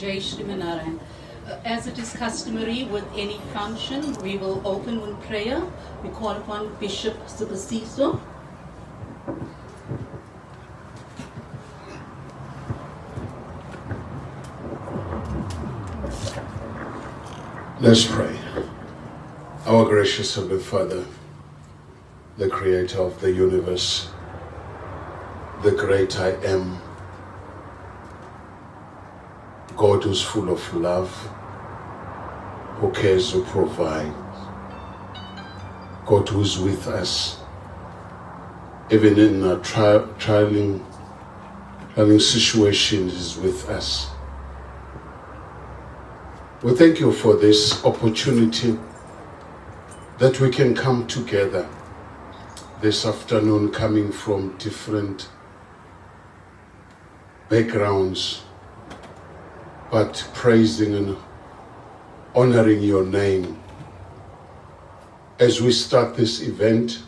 Jai Shriman Narayan. As it is customary with any function, we will open with prayer. We call upon Bishop Subasiso. Let's pray. Our gracious Heavenly Father, the creator of the universe, the great I am, God who's full of love, who cares, who provides, God who's with us, even in our trying situations is with us. We thank you for this opportunity that we can come together this afternoon, coming from different backgrounds, but praising and honoring your name. As we start this event,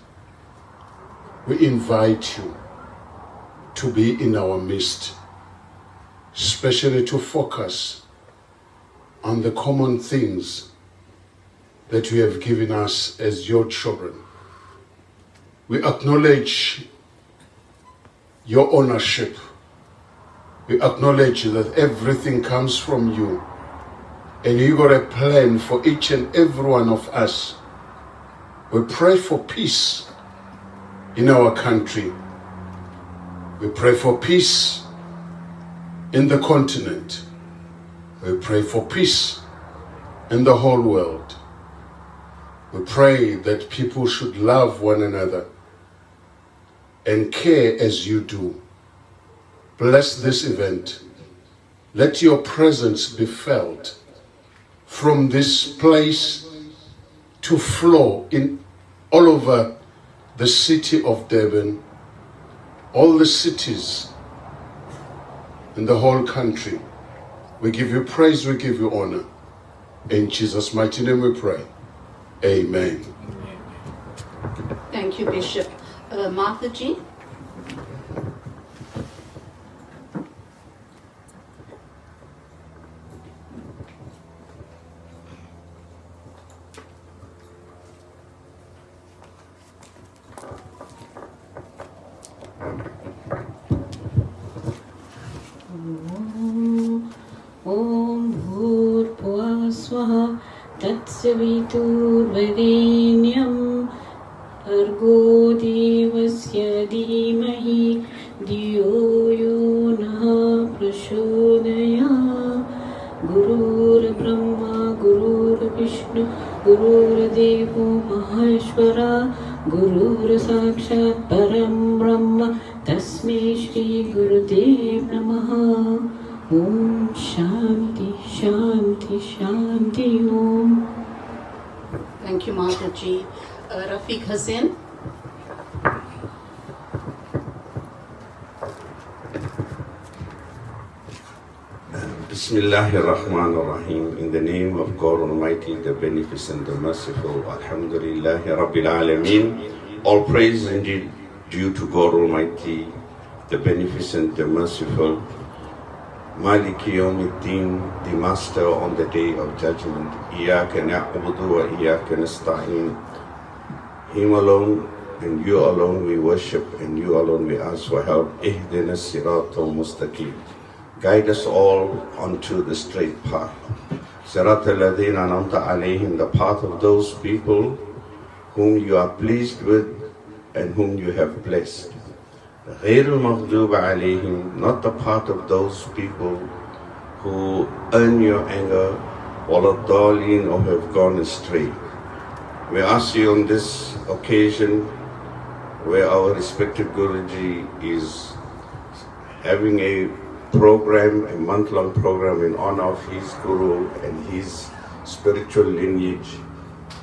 we invite you to be in our midst, especially to focus on the common things that you have given us as your children. We acknowledge your ownership. We acknowledge that everything comes from you, and you got a plan for each and every one of us. We pray for peace in our country. We pray for peace in the continent. We pray for peace in the whole world. We pray that people should love one another and care as you do. Bless this event. Let your presence be felt from this place to flow in all over the city of Durban, all the cities in the whole country. We give you praise, we give you honor. In Jesus' mighty name we pray. Amen. Thank you, Bishop. Martha G. तत्सवितुर्वरेण्यं भर्गो देवस्य धीमहि धियो यो नः प्रचोदयात् गुरुर्ब्रह्मा गुरुर्विष्णु गुरुर्देवो महेश्वरा गुरुर्साक्षात् परं ब्रह्म तस्मै श्री गुरुदेव नमः. Om Shanti, Shanti, Shanti Om. Thank you, Mataji. Rafiq Hussain. Bismillahirrahmanirrahim. In the name of God Almighty, the Beneficent, the Merciful. Alhamdulillahi Rabbil Alameen. All praise indeed due to God Almighty, the Beneficent, the Merciful. Maliki Yawmiddin, the Master on the Day of Judgment. Iyaka na'budu wa iyaka nasta'in. Him alone and you alone we worship, and you alone we ask for help. Ihdina siratal mustaqim. Guide us all onto the straight path. Siratal ladhina an'amta alayhim, the path of those people whom you are pleased with and whom you have blessed. Ghayrul maghdub alayhim, not the path of those people who earn your anger, waladhalin, or have gone astray. We ask you on this occasion, where our respected Guruji is having a program, a month-long program in honor of his Guru and his spiritual lineage,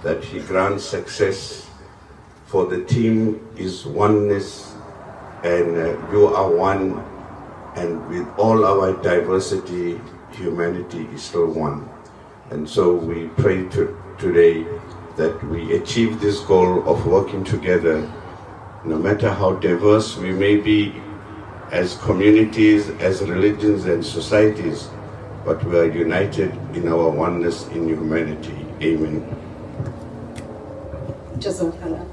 that he grants success, for the theme is oneness, and you are one, and with all our diversity, humanity is still one. And so we pray today that we achieve this goal of working together, no matter how diverse we may be as communities, as religions and societies, but we are united in our oneness in humanity. Amen. Jazakallah.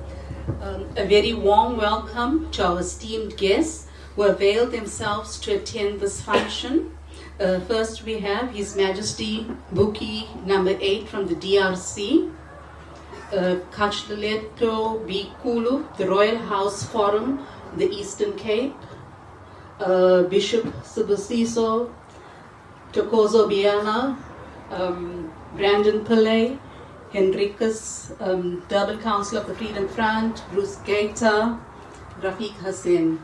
A very warm welcome to our esteemed guests who availed themselves to attend this function. First we have His Majesty Buki number 8 from the DRC, Kachleto Bikulu, the Royal House Forum, the Eastern Cape, Bishop Subasiso, Tokozo Biela, Brandon Pillay, Henricus, Durban Council of the Freedom Front, Bruce Gaeta, Rafiq Hussain.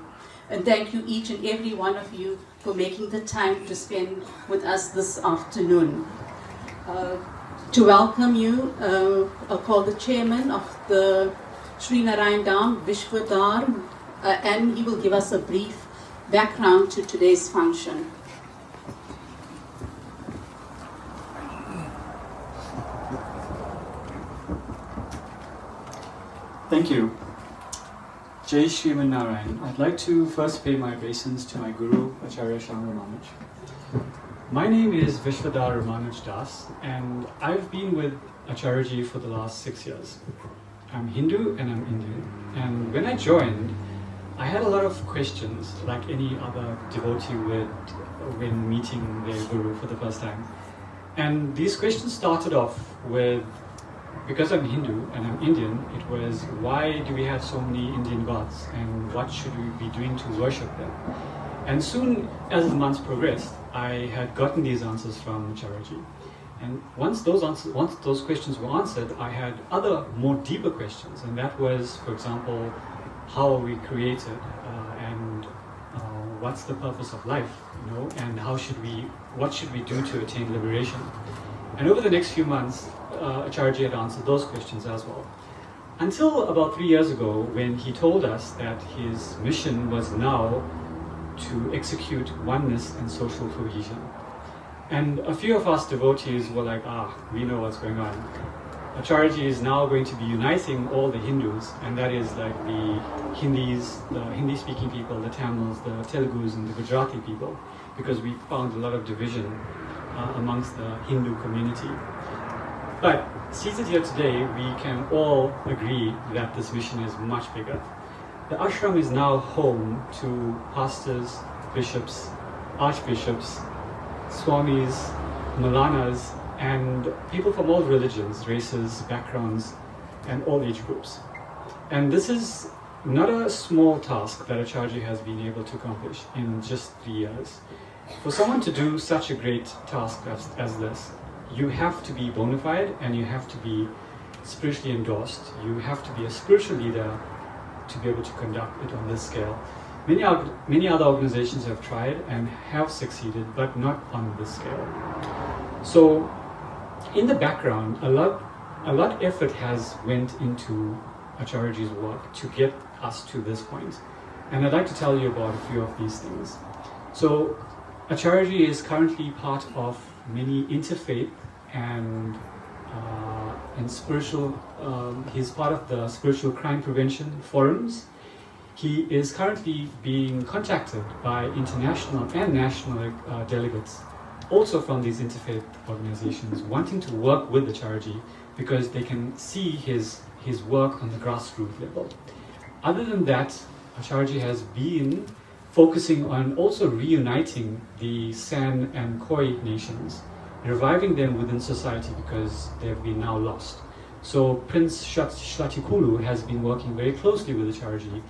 And thank you each and every one of you for making the time to spend with us this afternoon. To welcome you, I'll call the chairman of the Sri Narayan Dham, Vishwadhar, and he will give us a brief background to today's function. Thank you. Jai Shriman Narayan. I'd like to first pay my obeisance to my Guru, Acharya Shyam Ramanuj. My name is Vishwadhar Ramanuj Das, and I've been with Acharyaji for the last 6 years. I'm Hindu and I'm Indian. And when I joined, I had a lot of questions, like any other devotee would when meeting their Guru for the first time. And these questions started off with, because I'm Hindu and I'm Indian, it was, why do we have so many Indian gods, and what should we be doing to worship them? And soon as the months progressed, I had gotten these answers from Acharyaji. And once those questions were answered, I had other more deeper questions, and that was, for example, how are we created, and what's the purpose of life, and what should we do to attain liberation? And over the next few months, Acharyaji had answered those questions as well. Until about 3 years ago, when he told us that his mission was now to execute oneness and social cohesion. And a few of us devotees were like, we know what's going on. Acharyaji is now going to be uniting all the Hindus, and that is like the Hindis, the Hindi-speaking people, the Tamils, the Telugus, and the Gujarati people, because we found a lot of division amongst the Hindu community. But seated here today, we can all agree that this mission is much bigger. The ashram is now home to pastors, bishops, archbishops, swamis, malanas, and people from all religions, races, backgrounds, and all age groups. And this is not a small task that Acharyaji has been able to accomplish in just 3 years. For someone to do such a great task as this, you have to be bona fide and you have to be spiritually endorsed. You have to be a spiritual leader to be able to conduct it on this scale. Many other organizations have tried and have succeeded, but not on this scale. So, in the background, a lot of effort has went into Acharyaji's work to get us to this point. And I'd like to tell you about a few of these things. So, Acharyaji is currently part of many interfaith and spiritual. He's part of the spiritual crime prevention forums. He is currently being contacted by international and national delegates, also from these interfaith organizations, wanting to work with Acharyaji because they can see his work on the grassroots level. Other than that, Acharyaji has been focusing on also reuniting the San and Khoi nations, reviving them within society because they have been now lost. So Prince Shalatikulu has been working very closely with Acharyaji,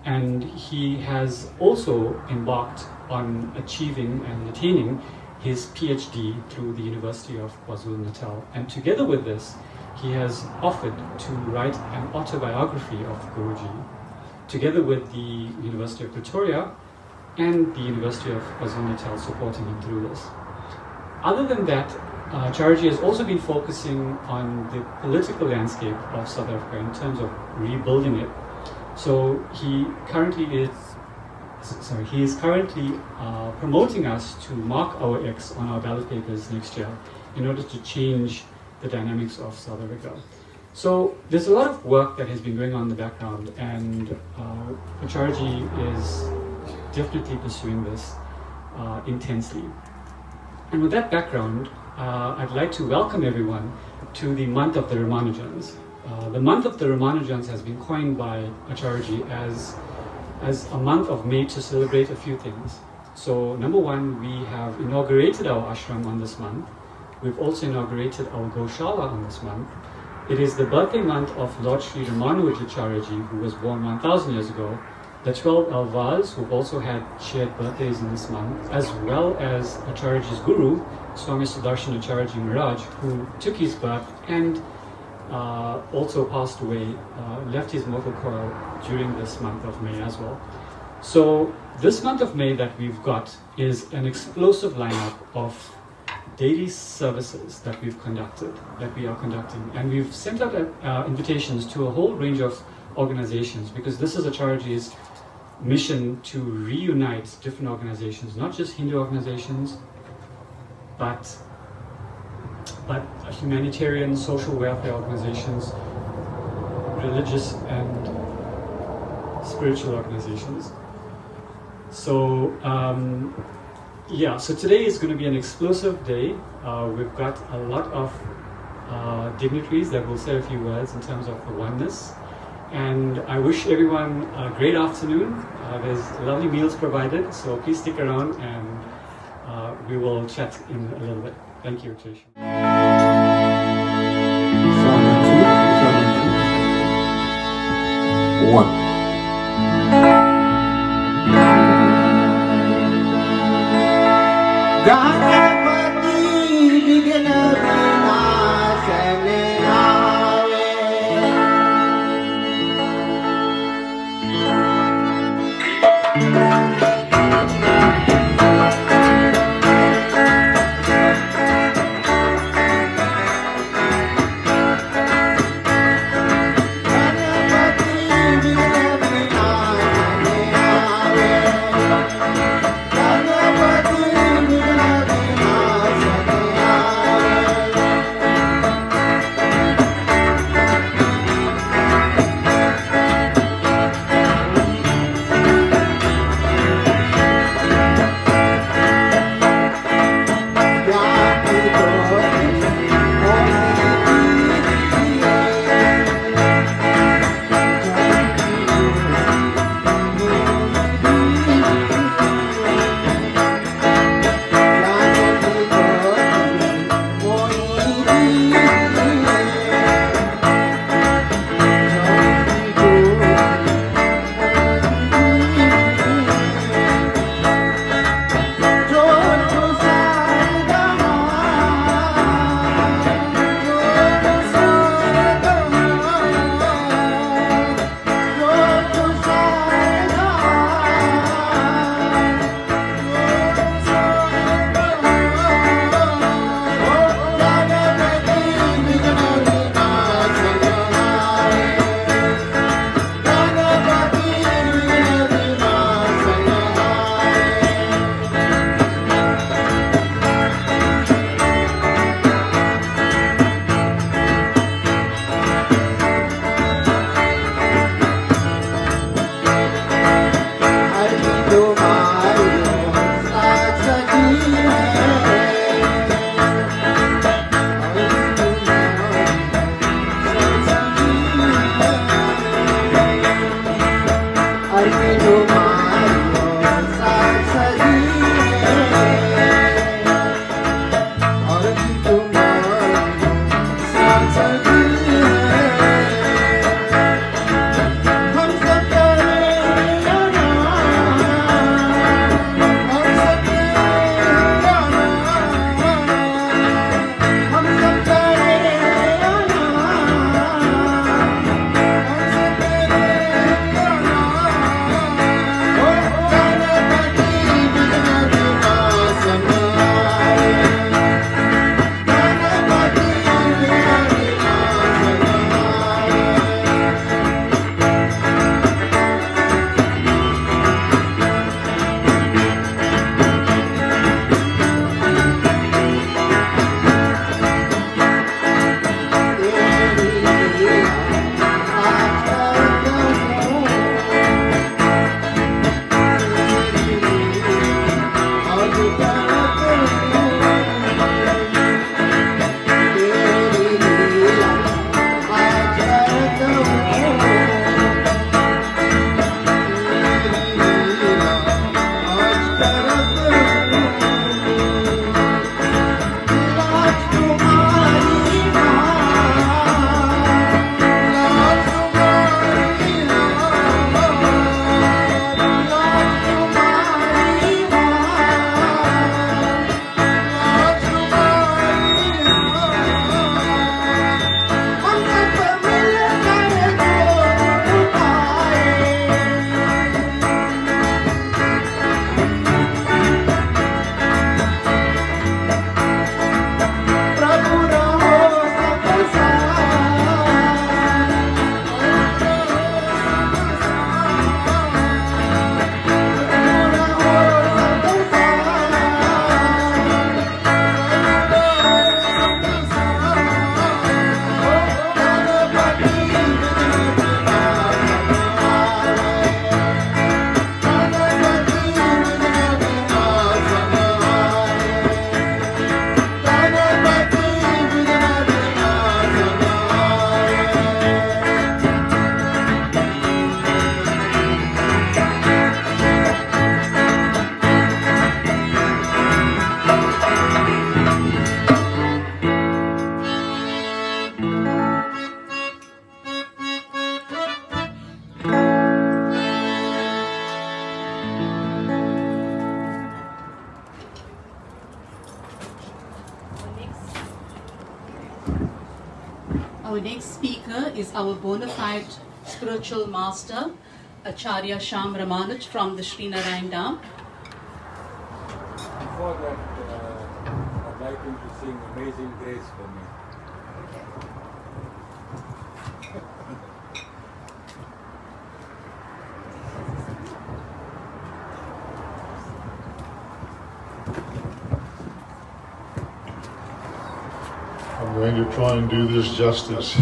and he has also embarked on achieving and attaining his PhD through the University of KwaZulu-Natal. And together with this, he has offered to write an autobiography of Guruji, together with the University of Pretoria and the University of KwaZulu-Natal supporting him through this. Other than that, Acharyaji has also been focusing on the political landscape of South Africa in terms of rebuilding it. So he is currently promoting us to mark our X on our ballot papers next year in order to change the dynamics of South Africa. So there's a lot of work that has been going on in the background, and Acharyaji is definitely pursuing this intensely. And with that background, I'd like to welcome everyone to the month of the Ramanujans. The month of the Ramanujans has been coined by Acharyaji as a month of May to celebrate a few things. So number one, we have inaugurated our ashram on this month. We've also inaugurated our Goshala on this month. It is the birthday month of Lord Sri Ramanujacharyaji, who was born 1,000 years ago. The 12 Alvars, who've also had shared birthdays in this month, as well as Acharyaji's guru, Swami Sudarshan Acharyaji Maharaj, who took his birth and also passed away, left his mortal coil during this month of May as well. So this month of May that we've got is an explosive lineup of daily services that we are conducting. And we've sent out invitations to a whole range of organizations, because this is Acharyaji's mission to reunite different organizations, not just Hindu organizations, but humanitarian, social welfare organizations, religious and spiritual organizations. So so today is going to be an explosive day. We've got a lot of dignitaries that will say a few words in terms of the oneness. And I wish everyone a great afternoon. There's lovely meals provided, so please stick around and we will chat in a little bit. Thank you, Trish. One. Our next speaker is our bona fide spiritual master, Acharya Sham Ramanuj from the Sri Narayan Dham. Before that, I'd like him to sing Amazing Grace for me. I'm going to try and do this justice.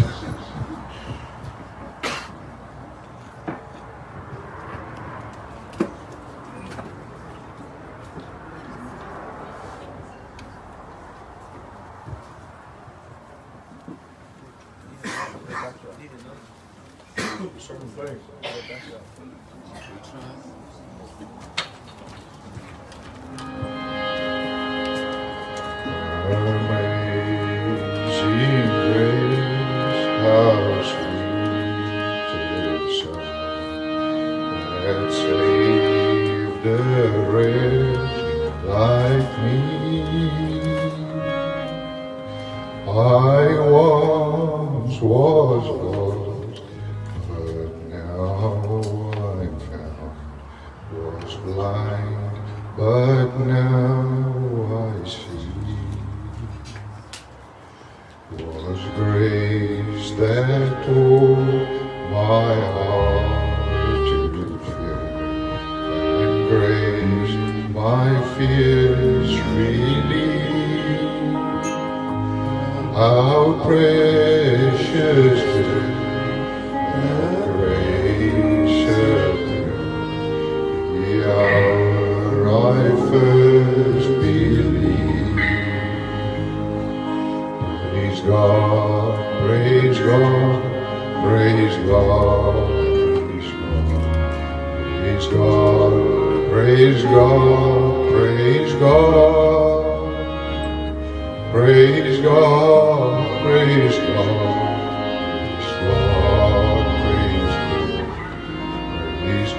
Praise God, praise God.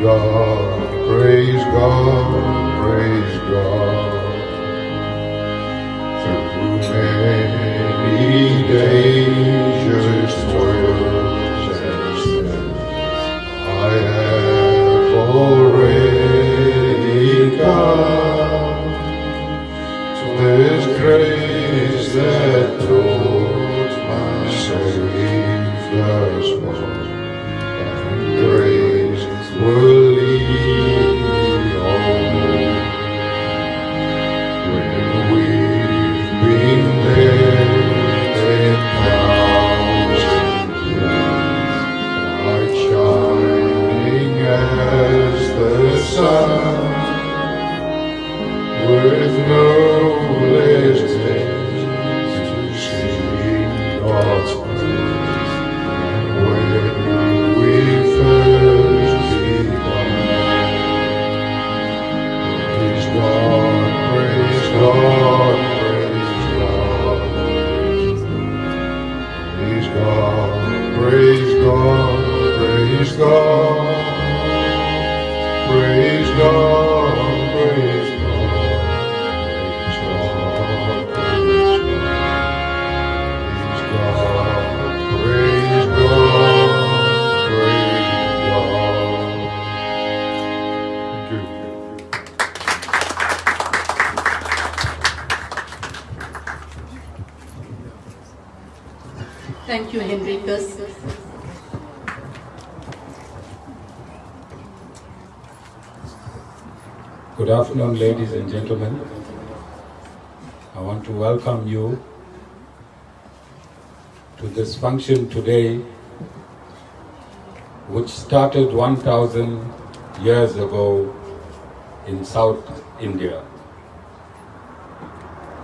God, praise God, praise God. Through many dangers, toils, and snares, I have already come to this grace that taught my Savior's word, and grace will lead me home. When we've been there 10,000 years, like shining as the sun, with no less days to sing God's praise than when we first begun. Praise God, praise God, praise God. Praise God, praise God, praise God. Praise God, praise God. Praise God, praise God. Praise God, praise God. Thank you. Thank you, Henricus. Good afternoon, ladies and gentlemen. I want to welcome you to this function today, which started 1,000 years ago in South India.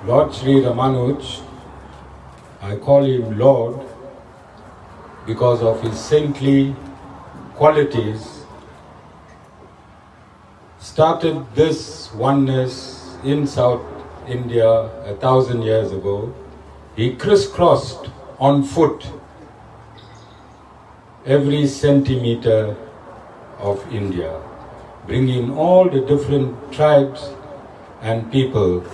Lord Sri Ramanuj, I call him Lord because of his saintly qualities, started this oneness in South India 1,000 years ago. He crisscrossed on foot every centimeter of India, bringing all the different tribes and people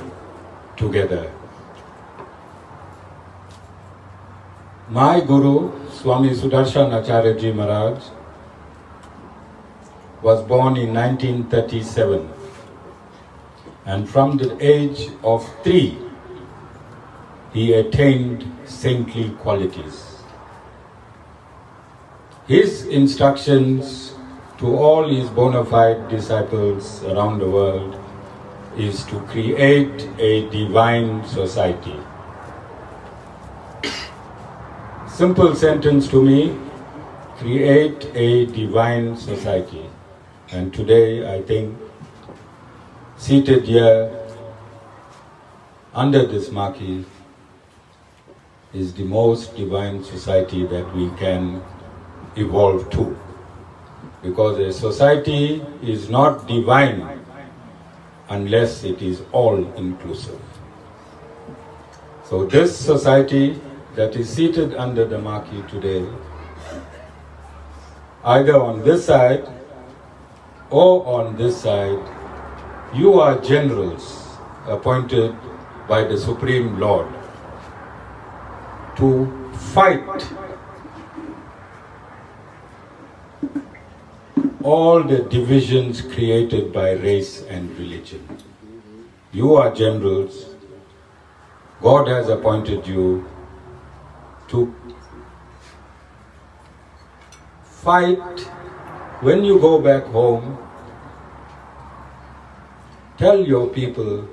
together. My Guru, Swami Sudarshan Acharya Ji Maharaj, was born in 1937, and from the age of 3, he attained saintly qualities. His instructions to all his bona fide disciples around the world is to create a divine society. Simple sentence to me, create a divine society. And today, I think, seated here under this marquee is the most divine society that we can evolve to. Because a society is not divine unless it is all-inclusive. So this society that is seated under the marquee today, either on this side or on this side, you are generals appointed by the Supreme Lord to fight all the divisions created by race and religion. You are generals. God has appointed you to fight. When you go back home, tell your people,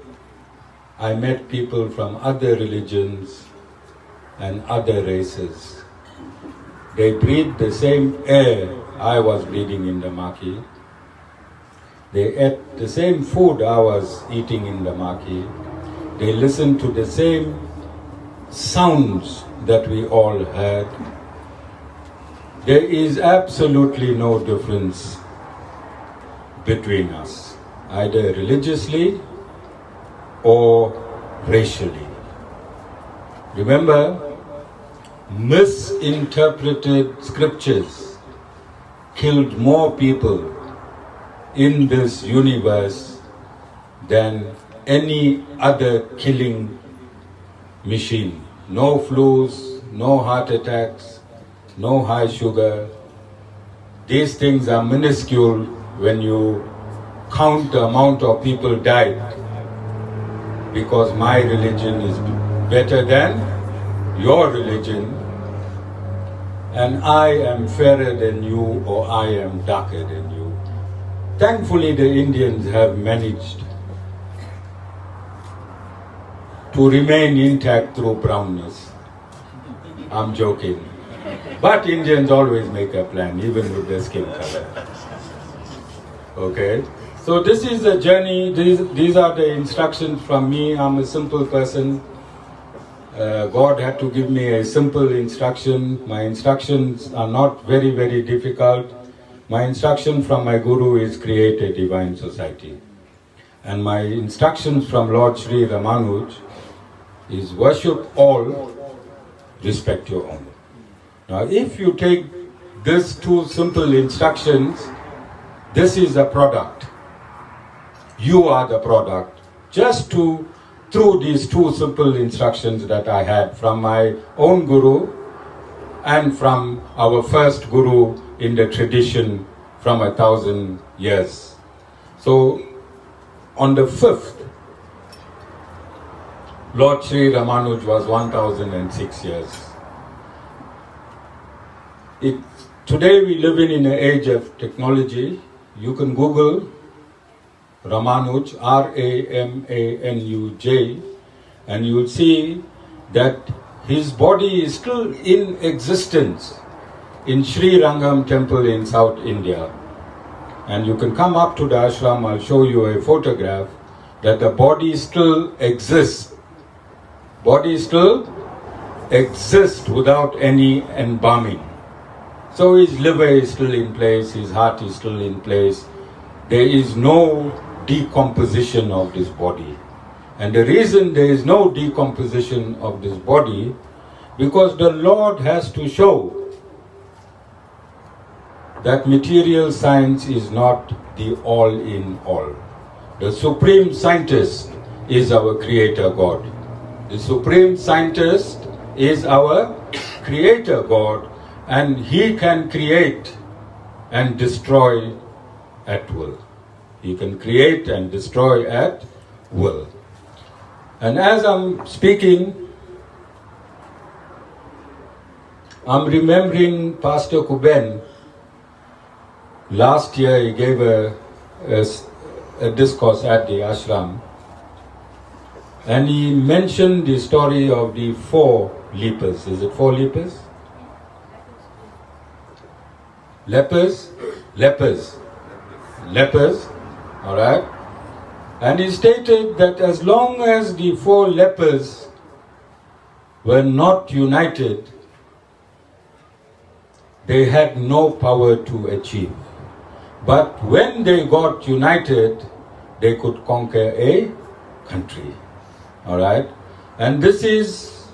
I met people from other religions and other races. They breathe the same air I was breathing in the marquee. They ate the same food I was eating in the marquee. They listened to the same sounds that we all heard. There is absolutely no difference between us, either religiously or racially. Remember, misinterpreted scriptures killed more people in this universe than any other killing machine. No flus, no heart attacks, no high sugar. These things are minuscule when you count the amount of people died, because my religion is better than your religion, and I am fairer than you, or I am darker than you. Thankfully, the Indians have managed to remain intact through brownness. I'm joking. But Indians always make a plan, even with their skin color. Okay? So this is the journey, these are the instructions from me. I'm a simple person. God had to give me a simple instruction. My instructions are not very, very difficult. My instruction from my Guru is create a divine society. And my instructions from Lord Sri Ramanuj is worship all, respect your own. Now if you take these two simple instructions, this is a product. You are the product. Just through these two simple instructions that I had from my own Guru and from our first Guru in the tradition from 1,000 years. So on the 5th, Lord Sri Ramanuj was 1,006 years. Today we live in an age of technology. You can Google Ramanuj, R-A-M-A-N-U-J, and you will see that his body is still in existence in Sri Rangam temple in South India. And you can come up to the ashram, I'll show you a photograph, that the body still exists. Body still exists without any embalming. So his liver is still in place, his heart is still in place. There is no decomposition of this body. And the reason there is no decomposition of this body, because the Lord has to show that material science is not the all in all. The supreme scientist is our creator God. The supreme scientist is our creator God, and he can create and destroy at will. He can create and destroy at will. And as I'm speaking, I'm remembering Pastor Kuben. Last year he gave a discourse at the ashram, and he mentioned the story of the 4 lepers. Is it 4 lepers? Lepers? Lepers, all right? And he stated that as long as the 4 lepers were not united, they had no power to achieve. But when they got united, they could conquer a country. All right? And this is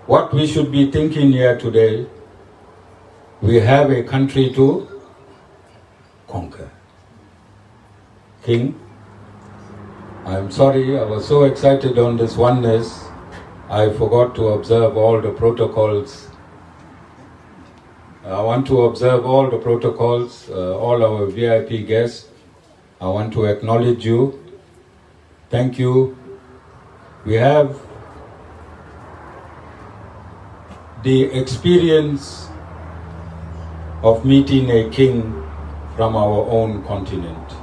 what we should be thinking here today. We have a country to conquer. King, I'm sorry, I was so excited on this oneness, I forgot to observe all the protocols. I want to observe all the protocols, all our VIP guests. I want to acknowledge you. Thank you. We have the experience of meeting a king from our own continent.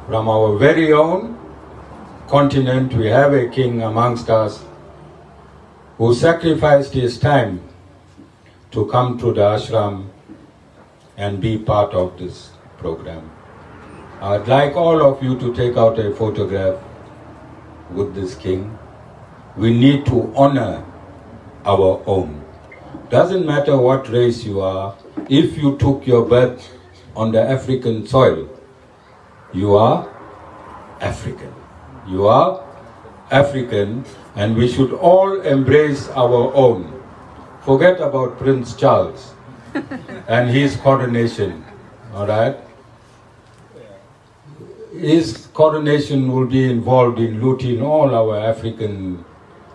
From our very own continent, we have a king amongst us who sacrificed his time to come to the ashram and be part of this program. I'd like all of you to take out a photograph with this king. We need to honor our own. Doesn't matter what race you are, if you took your birth on the African soil, you are African. You are African, and we should all embrace our own. Forget about Prince Charles and his coronation, all right? his coronation will be involved in looting all our African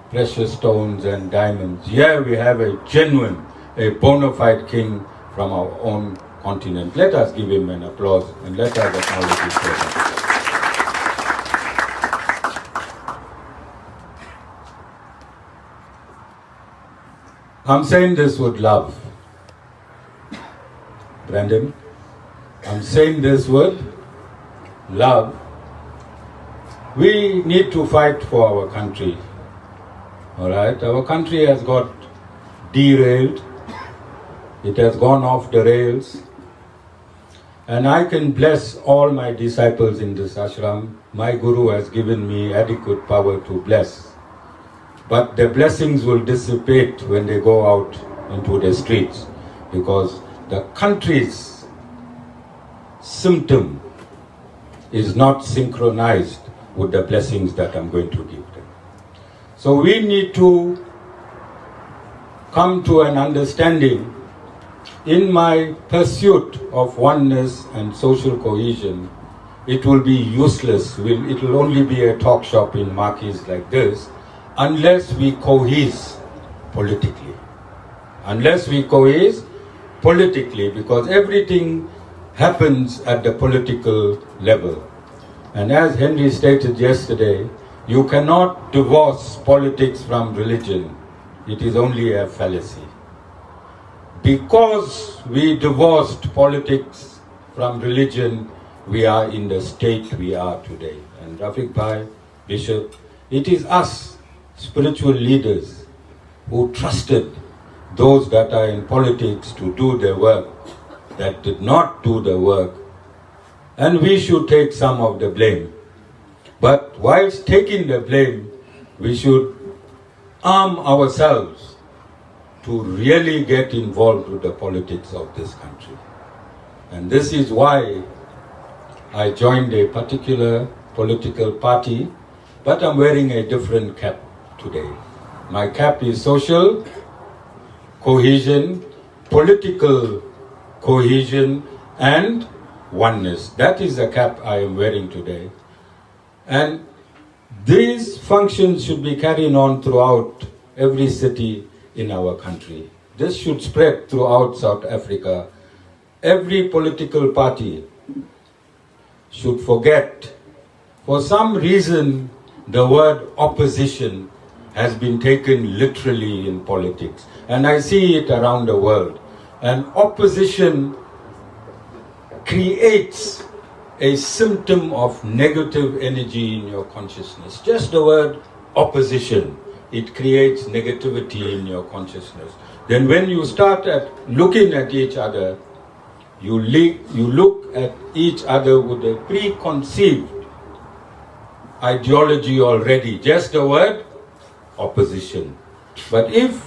precious stones and diamonds. Here we have a genuine, a bona fide king from our own continent. Let us give him an applause and let us acknowledge his presence. I'm saying this with love. Brandon, I'm saying this with love. We need to fight for our country. All right? Our country has got derailed. It has gone off the rails. And I can bless all my disciples in this ashram. My Guru has given me adequate power to bless. But the blessings will dissipate when they go out into the streets, because the country's symptom is not synchronized with the blessings that I'm going to give them. So we need to come to an understanding. In my pursuit of oneness and social cohesion, it will be useless. It will only be a talk shop in marquees like this, unless we cohese politically. Unless we cohese politically, because everything happens at the political level. And as Henry stated yesterday, you cannot divorce politics from religion. It is only a fallacy. Because we divorced politics from religion, we are in the state we are today. And Rafiq Bhai, Bishop, it is us, spiritual leaders, who trusted those that are in politics to do their work, that did not do the work, and we should take some of the blame. But whilst taking the blame, we should arm ourselves to really get involved with the politics of this country. And this is why I joined a particular political party, but I'm wearing a different cap today. My cap is social cohesion, political cohesion, and oneness. That is the cap I am wearing today. And these functions should be carried on throughout every city in our country. This should spread throughout South Africa. Every political party should forget, for some reason, the word opposition has been taken literally in politics. And I see it around the world. And opposition creates a symptom of negative energy in your consciousness. Just the word opposition, it creates negativity in your consciousness. Then when you start looking at each other, you look at each other with a preconceived ideology already. Just the word opposition. But if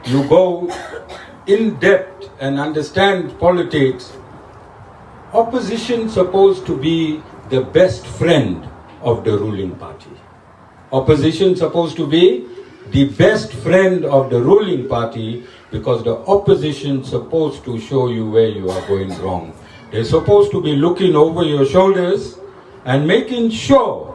you go in depth and understand politics, opposition is supposed to be the best friend of the ruling party. Opposition is supposed to be the best friend of the ruling party, because the opposition is supposed to show you where you are going wrong. They're supposed to be looking over your shoulders and making sure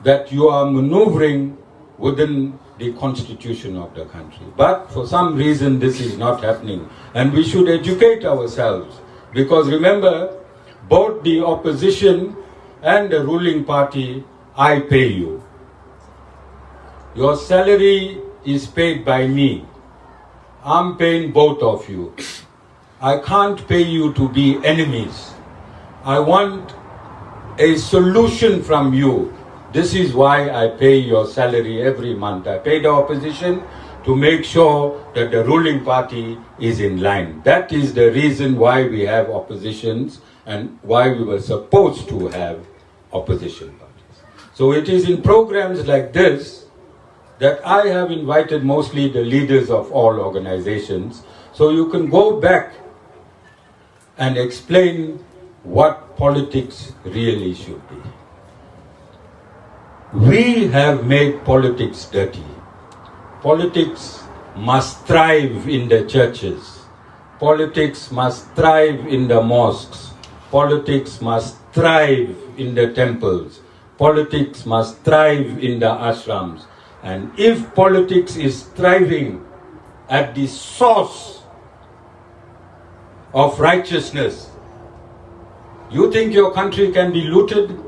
that you are maneuvering within the constitution of the country. But for some reason this is not happening. And we should educate ourselves. Because remember, both the opposition and the ruling party, I pay you. Your salary is paid by me. I'm paying both of you. I can't pay you to be enemies. I want a solution from you. This is why I pay your salary every month. I pay the opposition to make sure that the ruling party is in line. That is the reason why we have oppositions and why we were supposed to have opposition parties. So it is in programs like this that I have invited mostly the leaders of all organizations, so you can go back and explain what politics really should be. We have made politics dirty. Politics must thrive in the churches. Politics must thrive in the mosques. politics must thrive in the temples. Politics must thrive in the ashrams. And if politics is thriving at the source of righteousness, you think your country can be looted?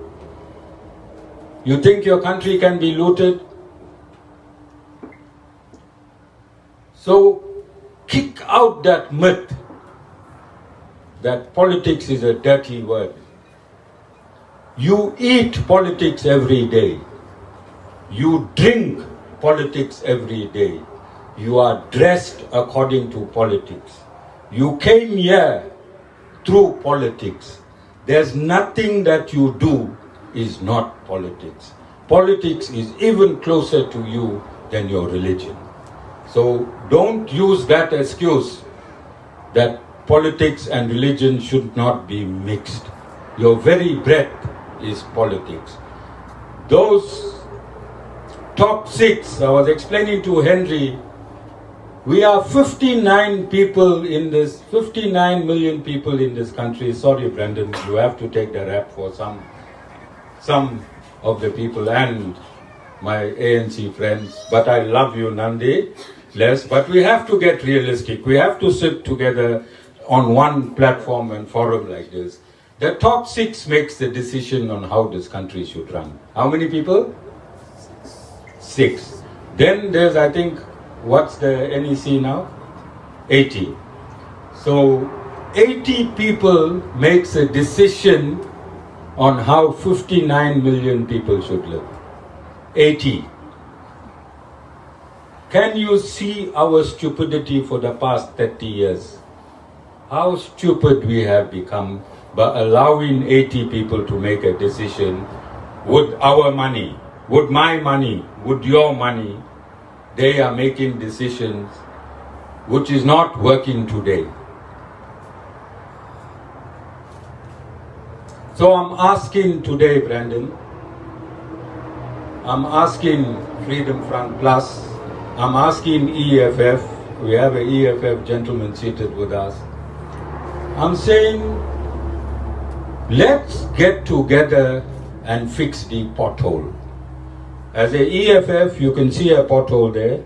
You think your country can be looted? So kick out that myth that politics is a dirty word. You eat politics every day. You drink politics every day. You are dressed according to politics. You came here through politics. There's nothing that you do is not politics. Politics is even closer to you than your religion. So don't use that excuse that politics and religion should not be mixed. Your very breath is politics. Those top 6, I was explaining to Henry, we are 59 people in this, 59 million people in this country. Sorry, Brendan, you have to take the rap for some of the people and my ANC friends. But I love you, Nandi, less. But we have to get realistic. We have to sit together on one platform and forum like this. The top 6 makes the decision on how this country should run. How many people? 6. Then there's, I think, what's the NEC now? 80. So 80 people makes a decision on how 59 million people should live. 80. Can you see our stupidity for the past 30 years? How stupid we have become by allowing 80 people to make a decision. Would our money, would my money, would your money, they are making decisions which is not working today. So I'm asking today, Brandon, I'm asking Freedom Front Plus, I'm asking EFF, we have an EFF gentleman seated with us. I'm saying, let's get together and fix the pothole. As a EFF, you can see a pothole there.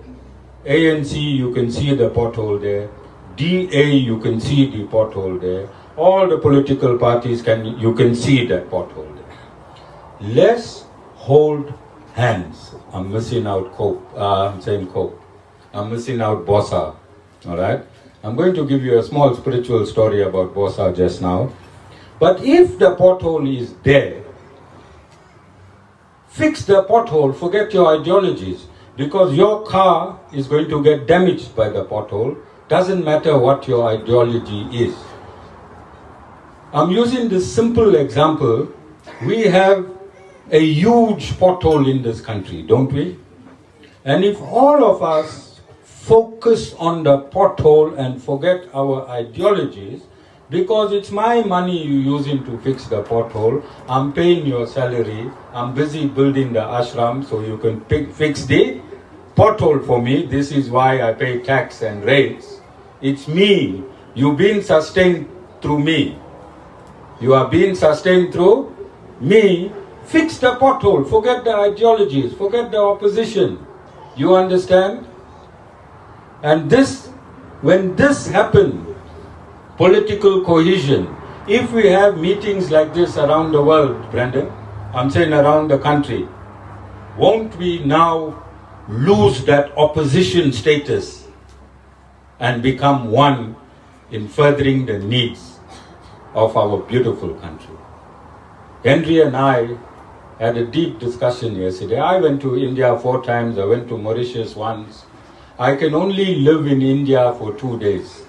ANC, you can see the pothole there. DA, you can see the pothole there. All the political parties, you can see that pothole there. Let's hold hands. I'm missing out Cope. I'm saying Cope. I'm missing out Bossa. All right? I'm going to give you a small spiritual story about Bossa just now. But if the pothole is there, fix the pothole, forget your ideologies, because your car is going to get damaged by the pothole. Doesn't matter what your ideology is. I'm using this simple example. We have a huge pothole in this country, don't we? And if all of us focus on the pothole and forget our ideologies, because it's my money you're using to fix the pothole, I'm paying your salary, I'm busy building the ashram so you can fix the pothole for me. This is why I pay tax and rates. It's me. You've been sustained through me. You are being sustained through me. Fix the pothole. Forget the ideologies. Forget the opposition. You understand? And this, when this happens, political cohesion, if we have meetings like this around the world, Brandon, I'm saying around the country, won't we now lose that opposition status and become one in furthering the needs of our beautiful country? Henry and I had a deep discussion yesterday. I went to India 4 times, I went to Mauritius once. I can only live in India for 2 days.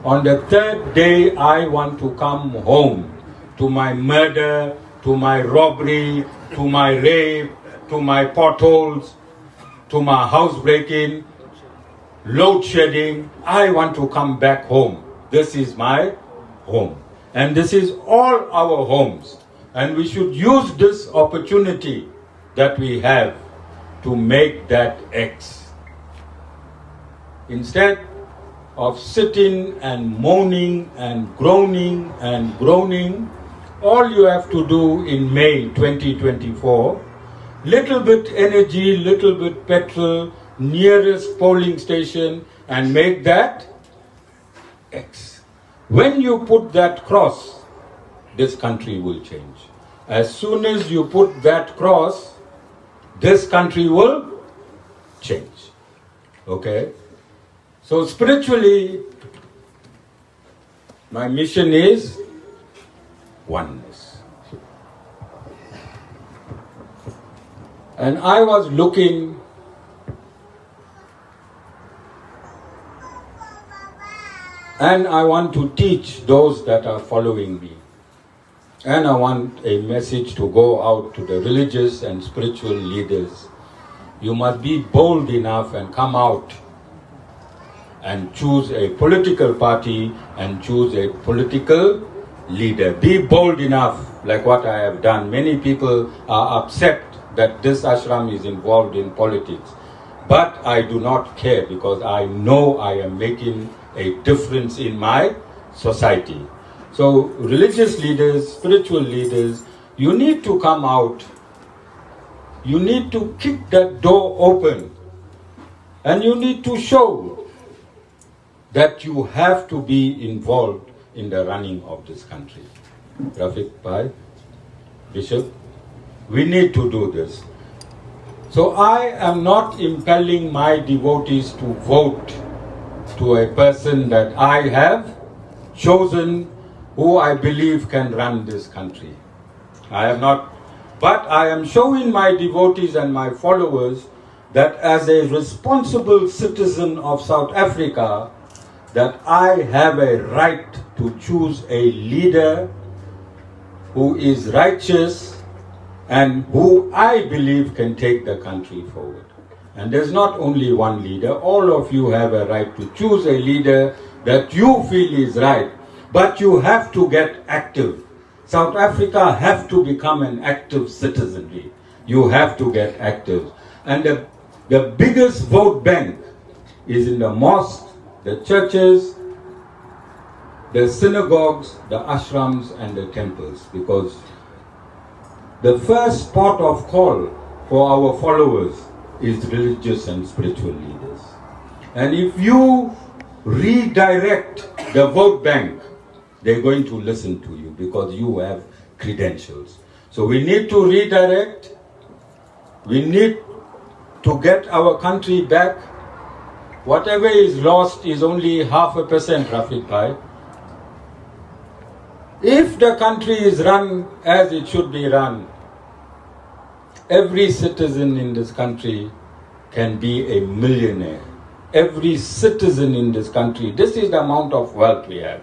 On the 3rd day, I want to come home to my murder, to my robbery, to my rape, to my potholes, to my housebreaking, load shedding. I want to come back home. This is my home. And this is all our homes. And we should use this opportunity that we have to make that X. Instead, of sitting and moaning and groaning and groaning. All you have to do in May 2024, little bit energy, little bit petrol, nearest polling station, and make that X. When you put that cross, this country will change. As soon as you put that cross, this country will change. Okay? So spiritually, my mission is oneness. And I was looking and I want to teach those that are following me. And I want a message to go out to the religious and spiritual leaders. You must be bold enough and come out and choose a political party and choose a political leader. Be bold enough, like what I have done. Many people are upset that this ashram is involved in politics. But I do not care because I know I am making a difference in my society. So religious leaders, spiritual leaders, you need to come out. You need to kick that door open. And you need to show that you have to be involved in the running of this country. Rafiq Bhai, Bishop, we need to do this. So I am not impelling my devotees to vote to a person that I have chosen who I believe can run this country. I am not, but I am showing my devotees and my followers that as a responsible citizen of South Africa, that I have a right to choose a leader who is righteous and who I believe can take the country forward. And there's not only one leader, all of you have a right to choose a leader that you feel is right, but you have to get active. South Africa have to become an active citizenry. You have to get active. And the biggest vote bank is in the mosques, the churches, the synagogues, the ashrams and the temples, because the first port of call for our followers is religious and spiritual leaders. And if you redirect the vote bank, they're going to listen to you because you have credentials. So we need to redirect. We need to get our country back. Whatever is lost is only 0.5%, Rafiq Bhai. If the country is run as it should be run, every citizen in this country can be a millionaire. Every citizen in this country, this is the amount of wealth we have.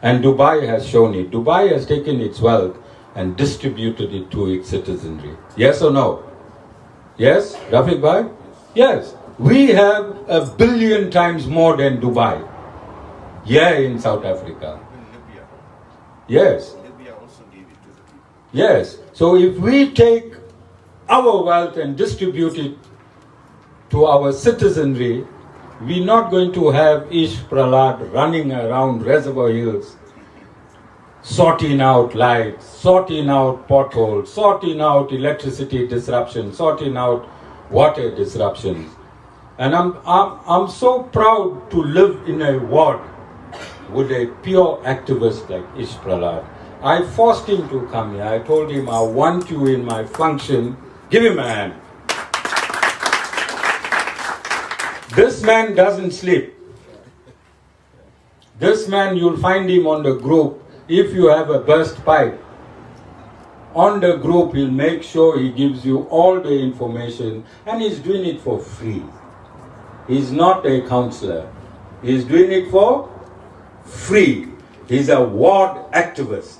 And Dubai has shown it. Dubai has taken its wealth and distributed it to its citizenry. Yes or no? Yes, Rafiq Bhai? Yes. We have 1 billion times more than Dubai here in South Africa. Yes. Yes. So if we take our wealth and distribute it to our citizenry, we're not going to have Ish Prahlad running around Reservoir Hills, sorting out lights, sorting out potholes, sorting out electricity disruption, sorting out water disruptions. And I'm so proud to live in a ward with a pure activist like Ish Prahlad. I forced him to come here. I told him, I want you in my function. Give him a hand. This man doesn't sleep. This man, you'll find him on the group. If you have a burst pipe, on the group, he'll make sure he gives you all the information, and he's doing it for free. He's not a counselor. He's doing it for free. He's a ward activist.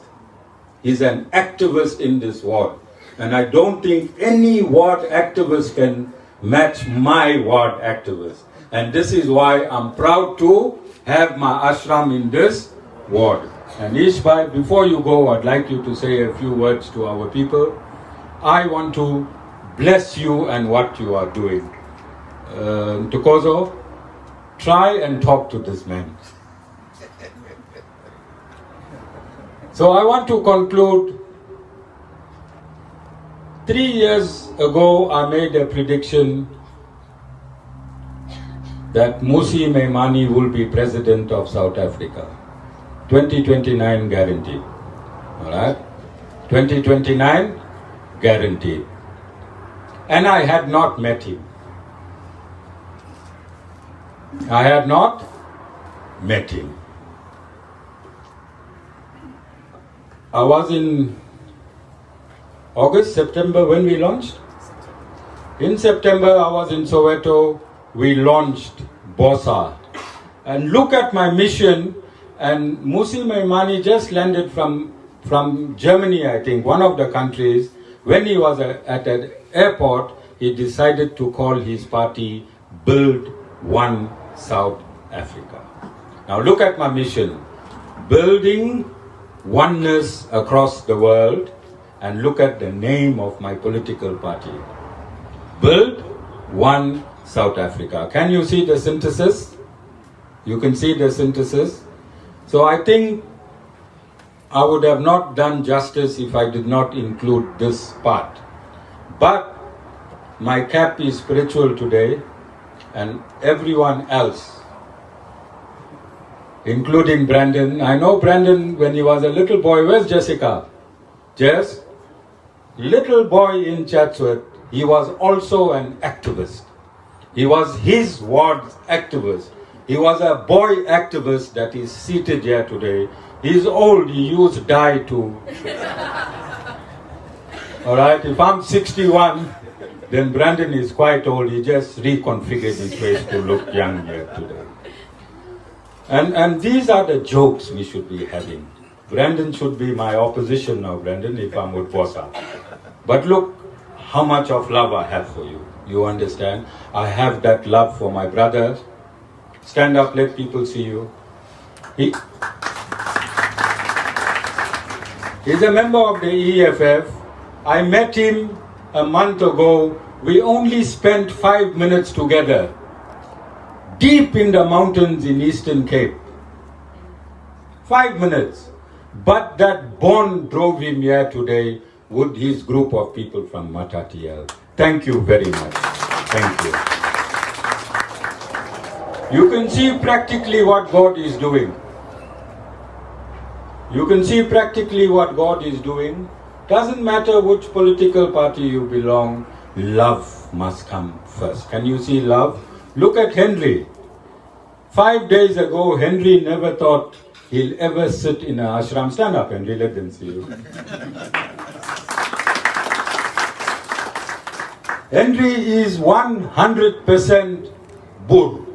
He's an activist in this ward. And I don't think any ward activist can match my ward activist. And this is why I'm proud to have my ashram in this ward. And Ishbhai, before you go, I'd like you to say a few words to our people. I want to bless you and what you are doing. Tukozo, try and talk to this man. So I want to conclude. 3 years ago, I made a prediction that Musi Maimani will be president of South Africa. 2029 guaranteed. All right? 2029 guaranteed. And I had not met him. I had not met him. I was in August, September when we launched. In September, I was in Soweto. We launched BOSA. And look at my mission. And Musi Maimani just landed from Germany, I think, one of the countries. When he was at an airport, he decided to call his party Build One South Africa. Now look at my mission. Building oneness across the world, and look at the name of my political party. Build One South Africa. Can you see the synthesis? You can see the synthesis. So I think I would have not done justice if I did not include this part. But my cap is spiritual today, and everyone else, including Brandon. I know Brandon when he was a little boy. Where's Jessica? Jess? Little boy in Chatsworth. He was also an activist. He was his ward's activist. He was a boy activist that is seated here today. He's old. He used dye to... Alright, if I'm 61, then Brandon is quite old. He just reconfigured his face to look young here today. And these are the jokes we should be having. Brandon should be my opposition now, Brandon, if I'm with Bosa. But look how much of love I have for you. You understand? I have that love for my brother. Stand up, let people see you. He's a member of the EFF. I met him a month ago. We only spent 5 minutes together, deep in the mountains in Eastern Cape. 5 minutes. But that bond drove him here today with his group of people from Matatiel. Thank you very much. Thank you. You can see practically what God is doing. You can see practically what God is doing. Doesn't matter which political party you belong, love must come first. Can you see love? Look at Henry. 5 days ago, Henry never thought he'll ever sit in an ashram. Stand up, Henry, let them see you. Henry is 100% Burra.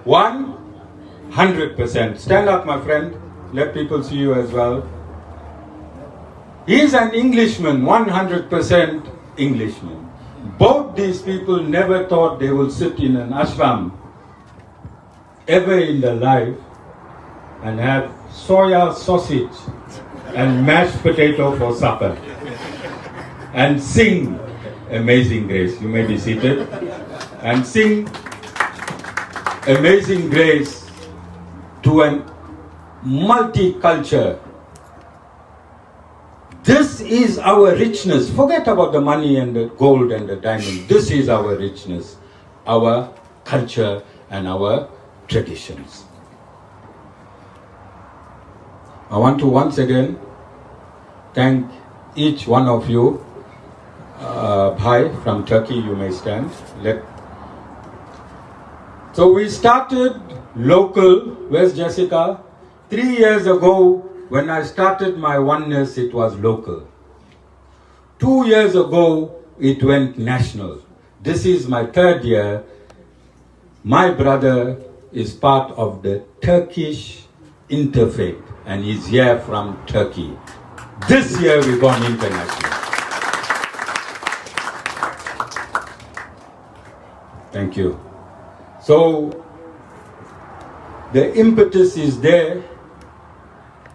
100%. Stand up, my friend. Let people see you as well. He's an Englishman, 100% Englishman. Both these people never thought they will sit in an ashram ever in their life and have soya sausage and mashed potato for supper and sing Amazing Grace. You may be seated. And sing Amazing Grace to a multicultural. This is our richness. Forget about the money and the gold and the diamond. This is our richness, our culture and our traditions. I want to once again thank each one of you. Bhai from Turkey, you may stand. So we started local. Where's Jessica? 3 years ago, when I started my oneness, it was local. 2 years ago, it went national. This is my 3rd year. My brother is part of the Turkish Interfaith, and he's here from Turkey. This year, we've gone international. Thank you. So, the impetus is there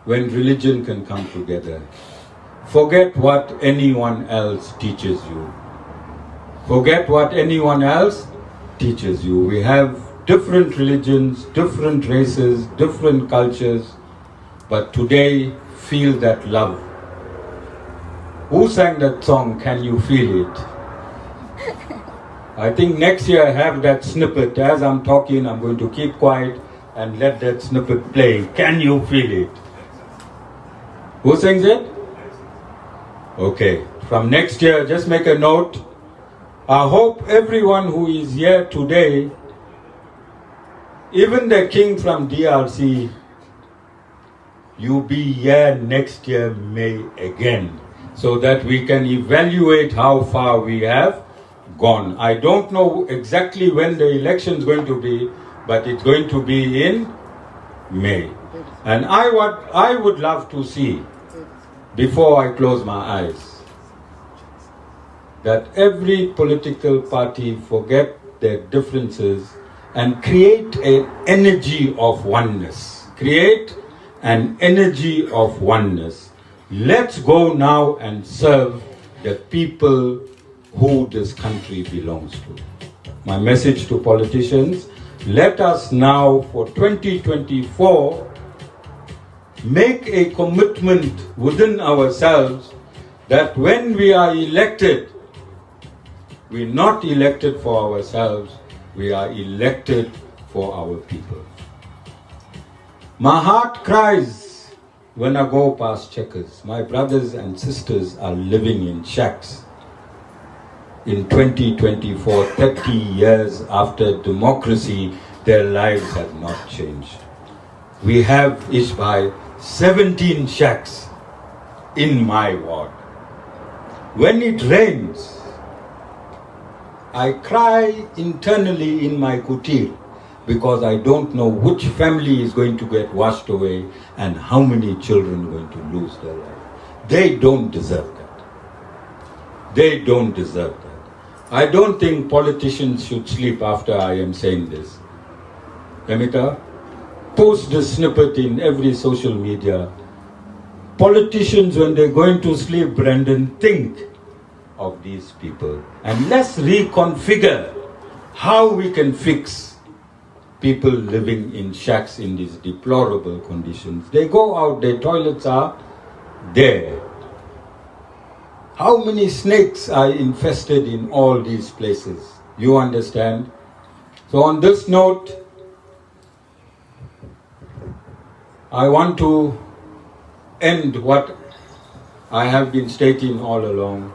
when religion can come together. Forget what anyone else teaches you. Forget what anyone else teaches you. We have different religions, different races, different cultures, but today feel that love. Who sang that song, Can You Feel It? I think next year I have that snippet. As I'm talking, I'm going to keep quiet and let that snippet play. Can you feel it? Who sings it? Okay. From next year, just make a note. I hope everyone who is here today, even the king from DRC, you be here next year, May again, so that we can evaluate how far we have gone. I don't know exactly when the election is going to be, but it's going to be in May. And I would love to see, before I close my eyes, that every political party forget their differences and create an energy of oneness. Create an energy of oneness. Let's go now and serve the people who this country belongs to. My message to politicians, let us now for 2024 make a commitment within ourselves that when we are elected, we're not elected for ourselves, we are elected for our people. My heart cries when I go past Checkers. My brothers and sisters are living in shacks. In 2024, 30 years after democracy, their lives have not changed. We have, Ishbai, 17 shacks in my ward. When it rains, I cry internally in my kutir because I don't know which family is going to get washed away and how many children are going to lose their life. They don't deserve that. They don't deserve that. I don't think politicians should sleep after I am saying this. Amita, post this snippet in every social media. Politicians, when they're going to sleep, Brendan, think of these people. And let's reconfigure how we can fix people living in shacks in these deplorable conditions. They go out, their toilets are there. How many snakes are infested in all these places? You understand? So on this note, I want to end what I have been stating all along,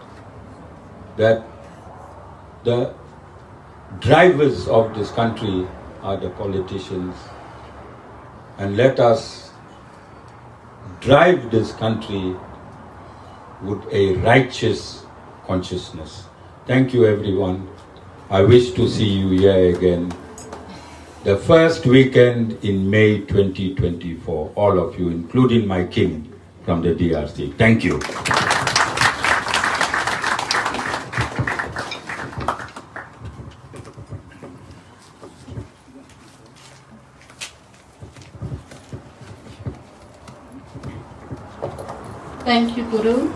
that the drivers of this country are the politicians, and let us drive this country with a righteous consciousness. Thank you, everyone. I wish to see you here again the first weekend in May 2024, all of you, including my king from the DRC. Thank you. Thank you, Guru.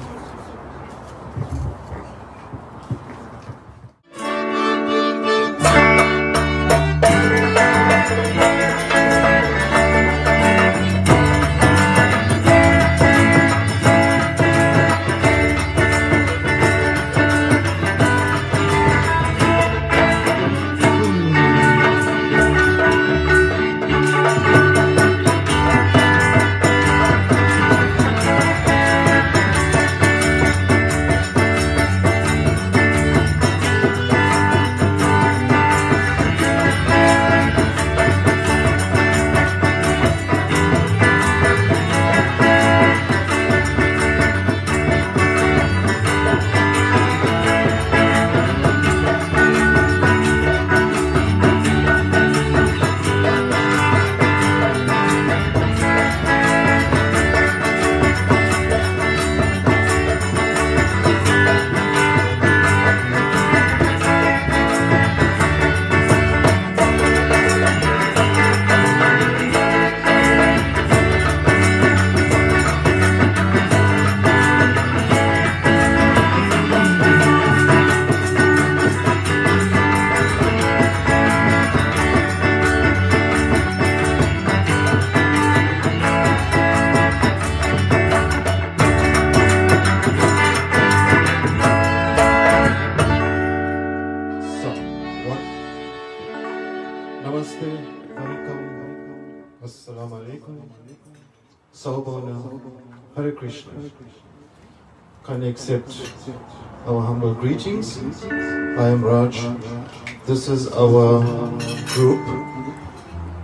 Namaste, welcome, assalamu alaikum, Saubona, Hare Krishna. Kindly accept our humble greetings. I am Raj. This is our group.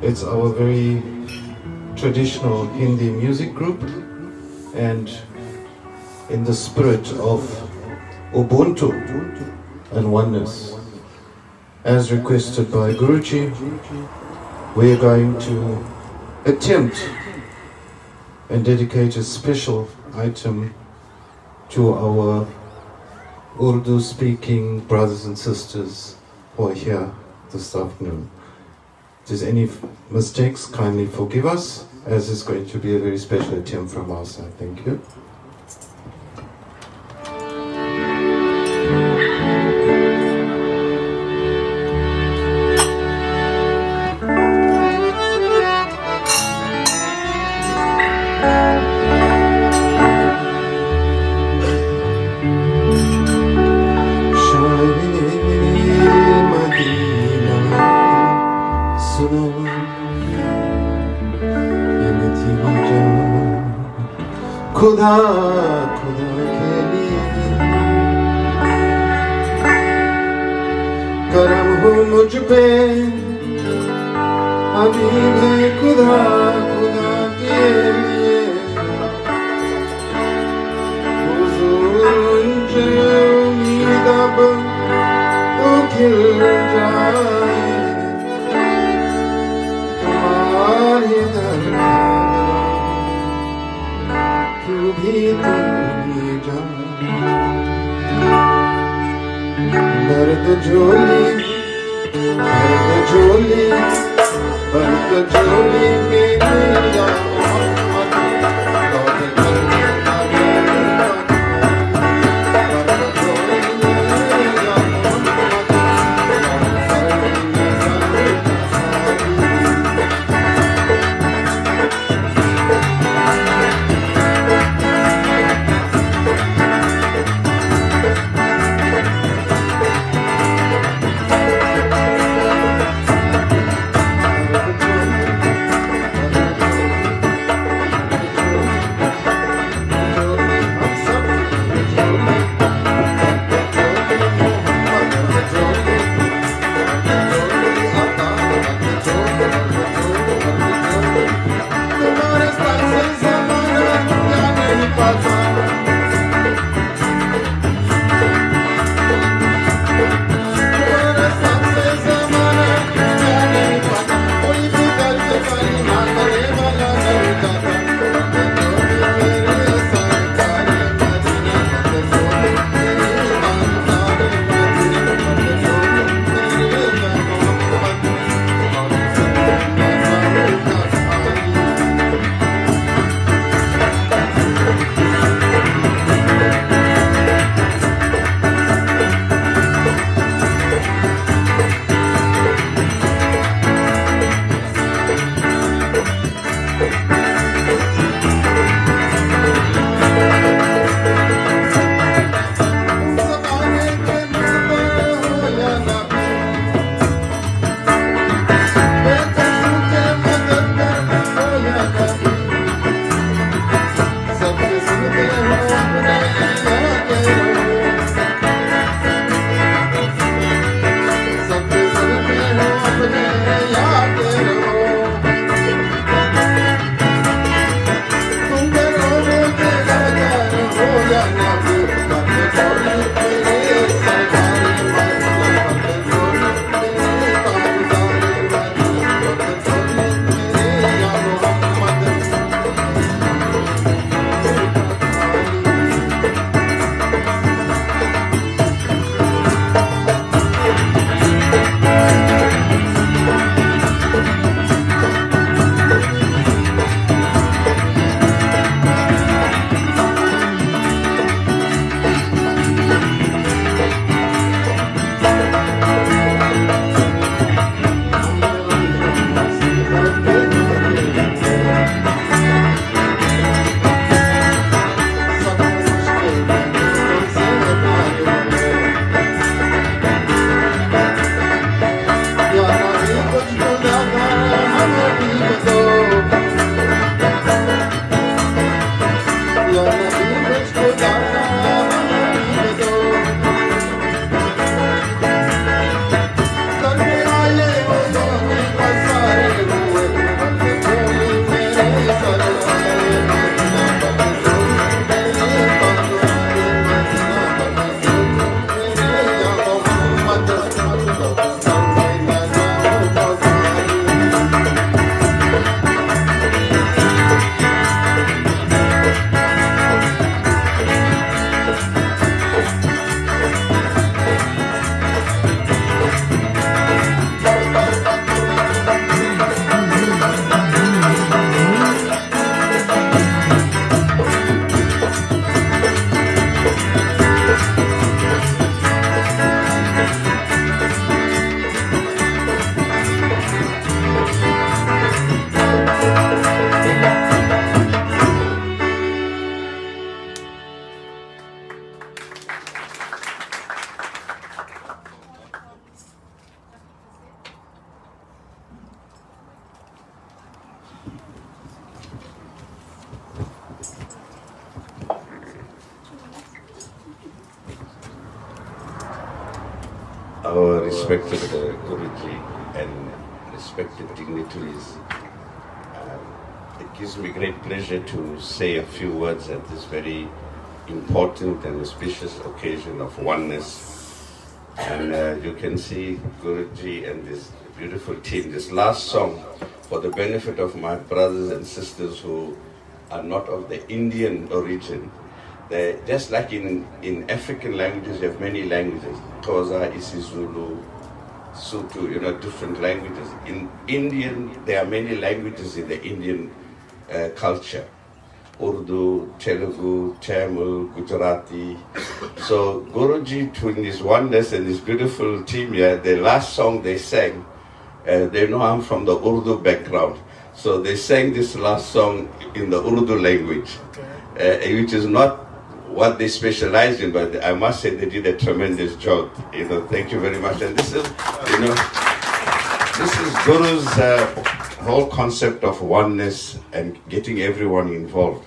It's our very traditional Hindi music group, and in the spirit of Ubuntu and oneness, as requested by Guruji, we are going to attempt and dedicate a special item to our Urdu-speaking brothers and sisters who are here this afternoon. If there's any mistakes, kindly forgive us, as it's going to be a very special attempt from our side. Thank you. खुदा खुदा के लिए करम हो मुझ पे अभी है खुदा खुदा के लिए हुजूर उनसे उम्मीद अब तो खिल जाए तुम्हारे दर भी तुम जान दर्द झोली मेरी या respected Guruji and respected dignitaries. It gives me great pleasure to say a few words at this very important and auspicious occasion of oneness. And you can see Guruji and this beautiful team. This last song, for the benefit of my brothers and sisters who are not of the Indian origin, just like in African languages, you have many languages. Xhosa, isiZulu, Sotho, different languages. In Indian, there are many languages in the Indian culture. Urdu, Telugu, Tamil, Gujarati. So Guruji, between this oneness and this beautiful team here, the last song they sang, they know I'm from the Urdu background. So they sang this last song in the Urdu language, which is not what they specialize in, but I must say they did a tremendous job. Thank you very much. And this is, this is Guru's whole concept of oneness and getting everyone involved.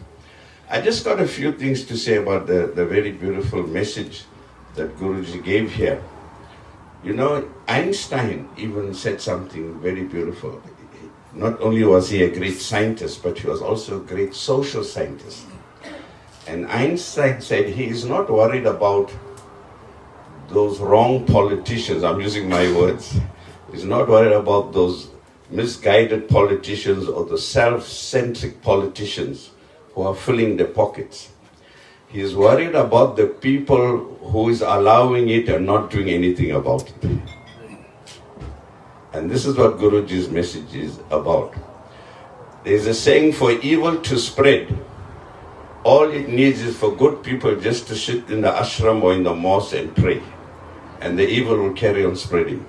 I just got a few things to say about the very beautiful message that Guruji gave here. Einstein even said something very beautiful. Not only was he a great scientist, but he was also a great social scientist. And Einstein said he is not worried about those wrong politicians. I'm using my words. He's not worried about those misguided politicians or the self-centric politicians who are filling their pockets. He is worried about the people who is allowing it and not doing anything about it. And this is what Guruji's message is about. There's a saying, for evil to spread, all it needs is for good people just to sit in the ashram or in the mosque and pray. And the evil will carry on spreading.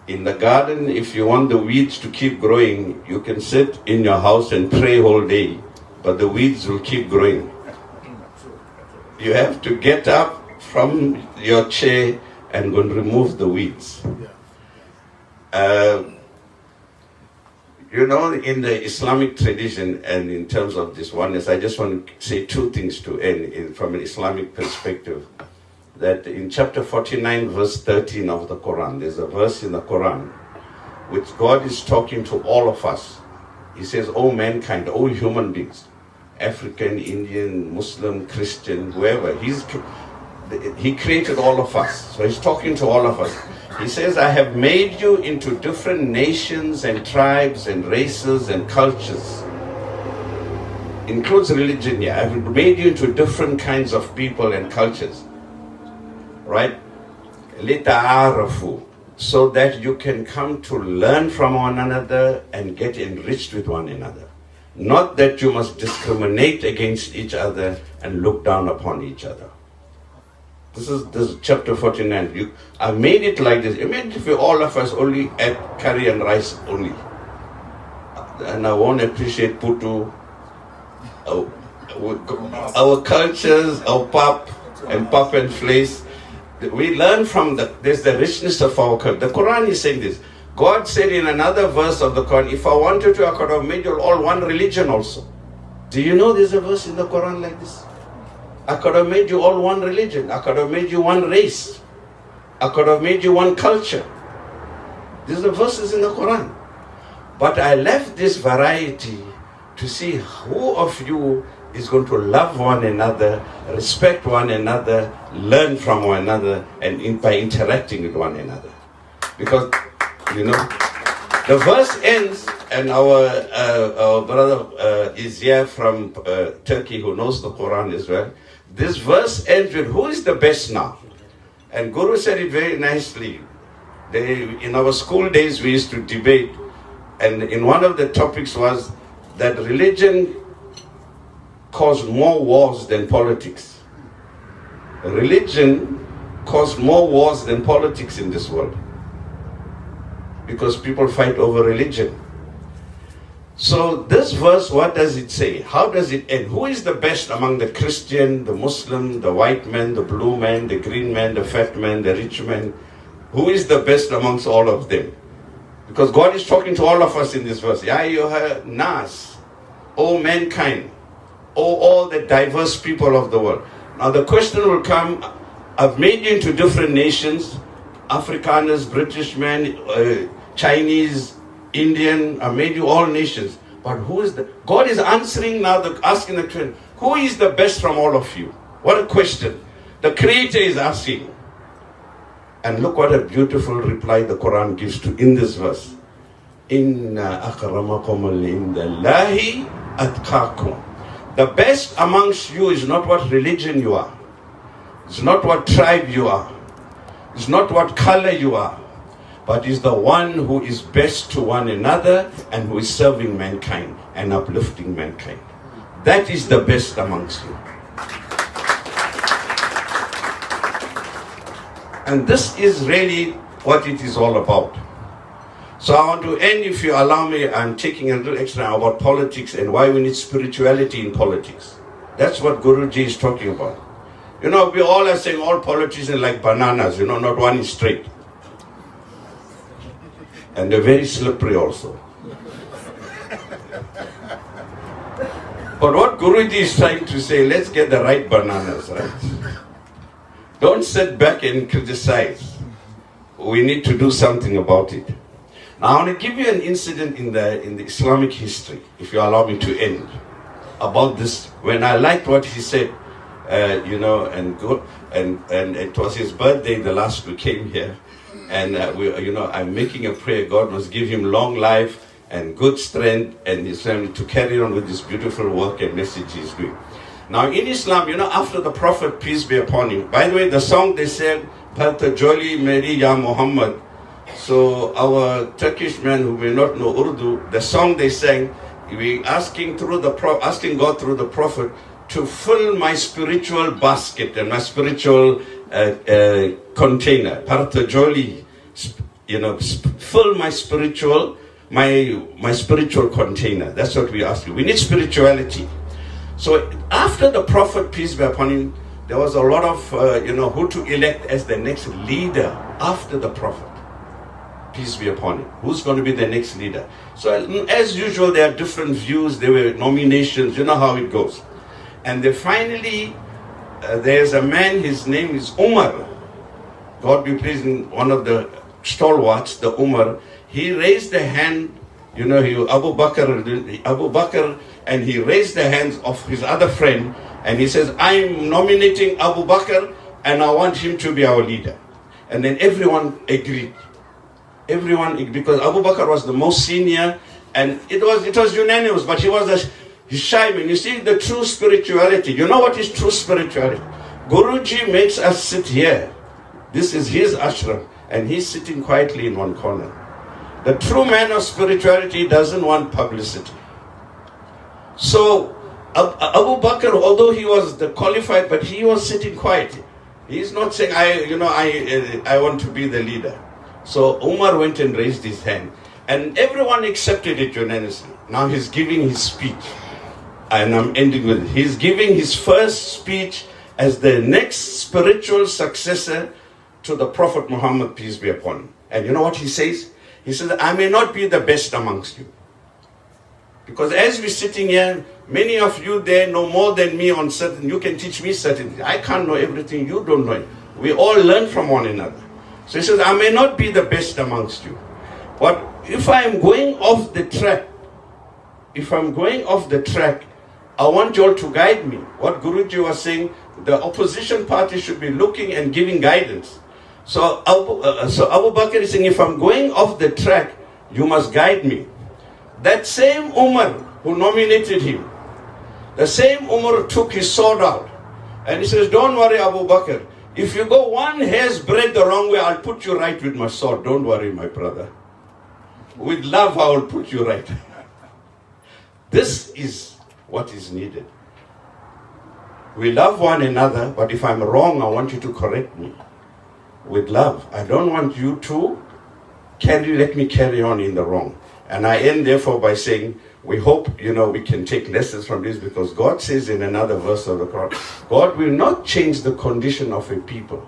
In the garden, if you want the weeds to keep growing, you can sit in your house and pray all day, but the weeds will keep growing. You have to get up from your chair and go and remove the weeds. In the Islamic tradition and in terms of this oneness, I just want to say two things to end from an Islamic perspective. That in chapter 49, verse 13 of the Quran, there's a verse in the Quran which God is talking to all of us. He says, "O mankind, O human beings, African, Indian, Muslim, Christian, whoever, He created all of us. So He's talking to all of us. He says, I have made you into different nations and tribes and races and cultures. Includes religion here. I've made you into different kinds of people and cultures. Right? لِتَعَارَفُوا, so that you can come to learn from one another and get enriched with one another. Not that you must discriminate against each other and look down upon each other." This is chapter 49. I made it like this. Imagine if all of us only ate curry and rice only. And I won't appreciate putu, our cultures, our pap and flesh. We learn from there's the richness of our culture. The Quran is saying this. God said in another verse of the Quran, if I wanted to, I could have made you all one religion also. Do you know there's a verse in the Quran like this? I could have made you all one religion. I could have made you one race. I could have made you one culture. These are the verses in the Quran. But I left this variety to see who of you is going to love one another, respect one another, learn from one another, and by interacting with one another. Because, the verse ends, and our brother is here from Turkey who knows the Quran as well. This verse ends with, who is the best now? And Guru said it very nicely. In our school days, we used to debate, and in one of the topics was that religion caused more wars than politics. Religion caused more wars than politics in this world, because people fight over religion. So this verse, what does it say? How does it end? Who is the best among the Christian, the Muslim, the white man, the blue man, the green man, the fat man, the rich man? Who is the best amongst all of them? Because God is talking to all of us in this verse. Ya ayyuha nas, O mankind, O all the diverse people of the world. Now the question will come, I've made you into different nations, Afrikaners, British men, Chinese, Indian, I made you all nations. But who is the... God is answering now, asking the question, who is the best from all of you? What a question. The Creator is asking. And look what a beautiful reply the Quran gives to in this verse. Inna akramakum indallahi atqakum. The best amongst you is not what religion you are. It's not what tribe you are. It's not what color you are. But is the one who is best to one another and who is serving mankind and uplifting mankind. That is the best amongst you. And this is really what it is all about. So I want to end, if you allow me, I'm taking a little extra about politics and why we need spirituality in politics. That's what Guruji is talking about. You know, we all are saying all politicians are like bananas, you know, not one is straight. And they're very slippery also. But what Guruji is trying to say, let's get the right bananas, right? Don't sit back and criticize. We need to do something about it. Now, I want to give you an incident in the Islamic history, if you allow me to end, about this. When I liked what he said, you know, and it was his birthday the last we came here, and I'm making a prayer. God must give him long life and good strength and his family to carry on with this beautiful work and message he's doing. Now, in Islam, you know, after the Prophet, peace be upon him, by the way, the song they said, Bharta Joli Meri Ya Muhammad. So our Turkish men who may not know Urdu, the song they sang, we asking God through the Prophet to fill my spiritual basket and my spiritual container. Bharta Joli, you know, fill my spiritual container. That's what we ask you. We need spirituality. So after the Prophet, peace be upon him, there was a lot of, who to elect as the next leader after the Prophet. Peace be upon him. Who's going to be the next leader? So as usual, there are different views. There were nominations. You know how it goes. And then finally, there's a man, his name is Umar. God be pleased, one of the stalwarts, the Umar. He raised the hand, Abu Bakr, and he raised the hands of his other friend, and he says, I'm nominating Abu Bakr, and I want him to be our leader. And then everyone agreed. Because Abu Bakr was the most senior, and it was unanimous, but he was a shy man. You see, the true spirituality, you know what is true spirituality? Guruji makes us sit here. This is his ashram, and he's sitting quietly in one corner. The true man of spirituality doesn't want publicity. So Abu Bakr, although he was the qualified, but he was sitting quietly. He's not saying, I want to be the leader. So Umar went and raised his hand, and everyone accepted it unanimously. Now he's giving his speech, and I'm ending with it. He's giving his first speech as the next spiritual successor to the Prophet Muhammad, peace be upon him. And you know what he says? He says, I may not be the best amongst you. Because as we're sitting here, many of you there know more than me on certain, you can teach me certain things. I can't know everything, you don't know it. We all learn from one another. So he says, I may not be the best amongst you. But if I'm going off the track, I want you all to guide me. What Guruji was saying, the opposition party should be looking and giving guidance. So Abu Bakr is saying, if I'm going off the track, you must guide me. That same Umar who nominated him, the same Umar took his sword out. And he says, don't worry, Abu Bakr. If you go one hair's breadth the wrong way, I'll put you right with my sword. Don't worry, my brother. With love, I will put you right. This is what is needed. We love one another, but if I'm wrong, I want you to correct me. With love. I don't want you to let me carry on in the wrong. And I end therefore by saying, we hope, we can take lessons from this, because God says in another verse of the Quran, God will not change the condition of a people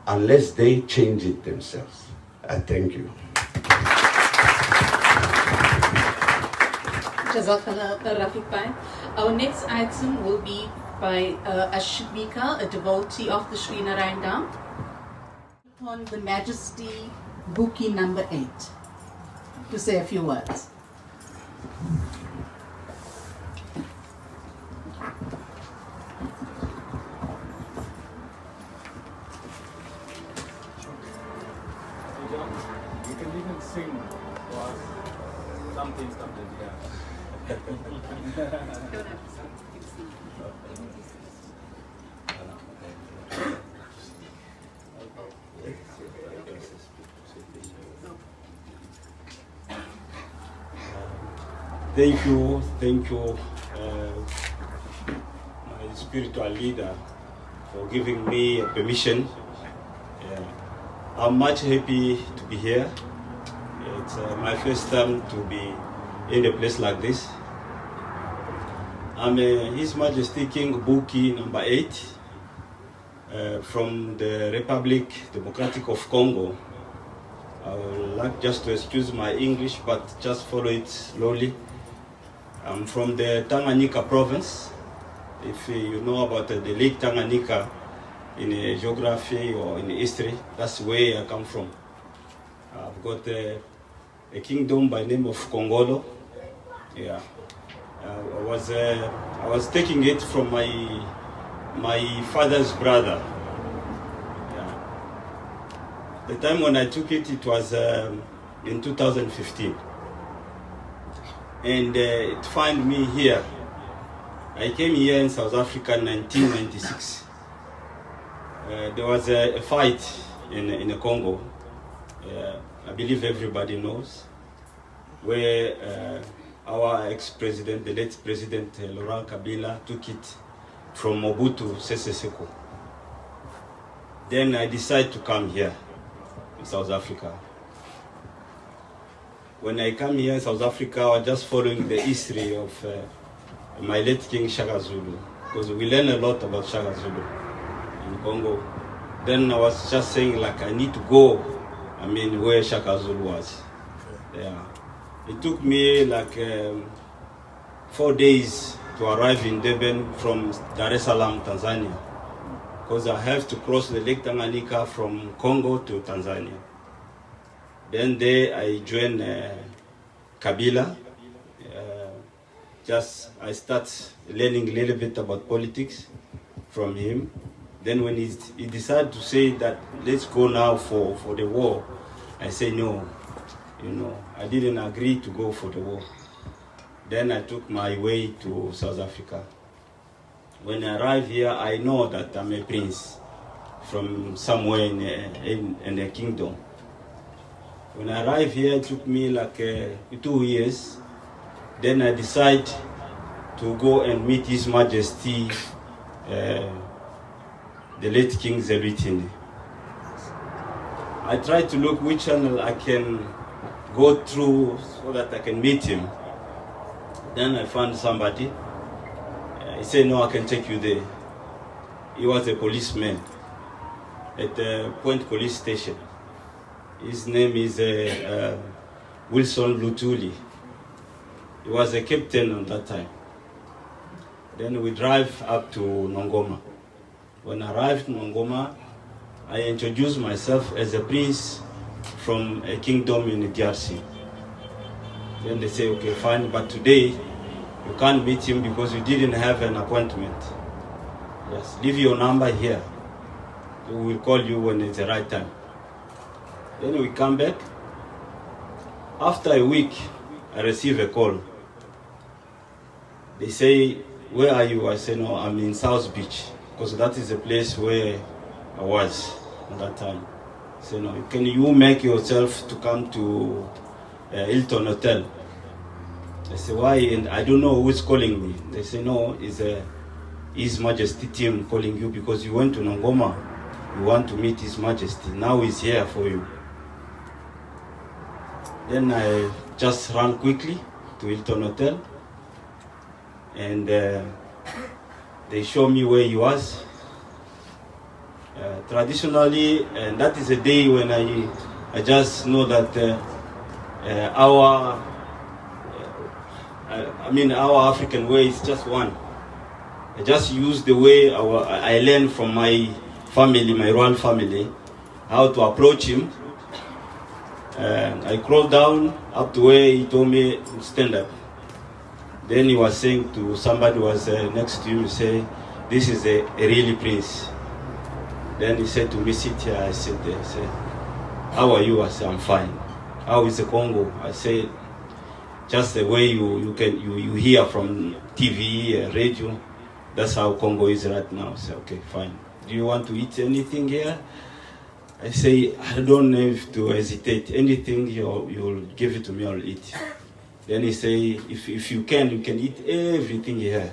unless they change it themselves. I thank you. Jazakallah, Rafiq Bhai. Our next item will be by Ashbika, a devotee of the Sri Narayan Dham. On the Majesty Buki number 8 to say a few words. You can even sing for us something, yeah. Thank you, my spiritual leader, for giving me permission. I'm much happy to be here. It's my first time to be in a place like this. I'm His Majesty King Buki number 8 from the Republic Democratic of Congo. I would like just to excuse my English, but just follow it slowly. I'm from the Tanganyika province. If you know about the Lake Tanganyika in geography or in history, that's where I come from. I've got a kingdom by name of Congolo. Yeah, I was taking it from my father's brother. Yeah. The time when I took it, it was in 2015. And it found me here. I came here in South Africa in 1996. There was a fight in the Congo. I believe everybody knows, where our ex-president, the late President Laurent Kabila, took it from Mobutu Sese Seko. Then I decided to come here in South Africa. When I come here in South Africa, I was just following the history of my late King Shaka Zulu, because we learn a lot about Shaka Zulu in Congo. Then I was just saying, like, I need to go, where Shaka Zulu was. Yeah. It took me like 4 days to arrive in Durban from Dar es Salaam, Tanzania, because I have to cross the Lake Tanganyika from Congo to Tanzania. Then there I joined Kabila. I start learning a little bit about politics from him. Then when he decided to say that let's go now for the war, I say no. I didn't agree to go for the war. Then I took my way to South Africa. When I arrived here, I know that I'm a prince from somewhere in the kingdom. When I arrived here, it took me like 2 years. Then I decided to go and meet His Majesty, the late King Zelwitini. I tried to look which channel I can go through so that I can meet him. Then I found somebody. He said, no, I can take you there. He was a policeman at the Point Police Station. His name is Wilson Lutuli. He was a captain at that time. Then we drive up to Nongoma. When I arrived in Nongoma, I introduced myself as a prince from a kingdom in the DRC. Then they say, okay, fine, but today you can't meet him because you didn't have an appointment. Just leave your number here. We will call you when it's the right time. Then we come back. After a week, I receive a call. They say, where are you? I say, no, I'm in South Beach, because that is the place where I was at that time. I say, no, can you make yourself to come to Hilton Hotel? I say, why? And I don't know who is calling me. They say, no, it's His Majesty team calling you because you went to Nongoma. You want to meet His Majesty. Now he's here for you. Then I just ran quickly to Hilton Hotel, and they show me where he was. Traditionally, and that is a day when I just know that our African way is just one. I just use the way I learned from my family, my royal family, how to approach him. I crawled down up to where he told me to stand up. Then he was saying to somebody who was next to him, he said, "This is a really prince." Then he said to me, "Sit here." I sit there. He said, "How are you?" I said, "I'm fine." "How is the Congo?" I said, "Just the way you hear from TV, radio, that's how Congo is right now." I said, "Okay, fine. Do you want to eat anything here?" I say, "I don't have to hesitate. Anything you'll give it to me, I'll eat." Then he say, if you can eat everything here.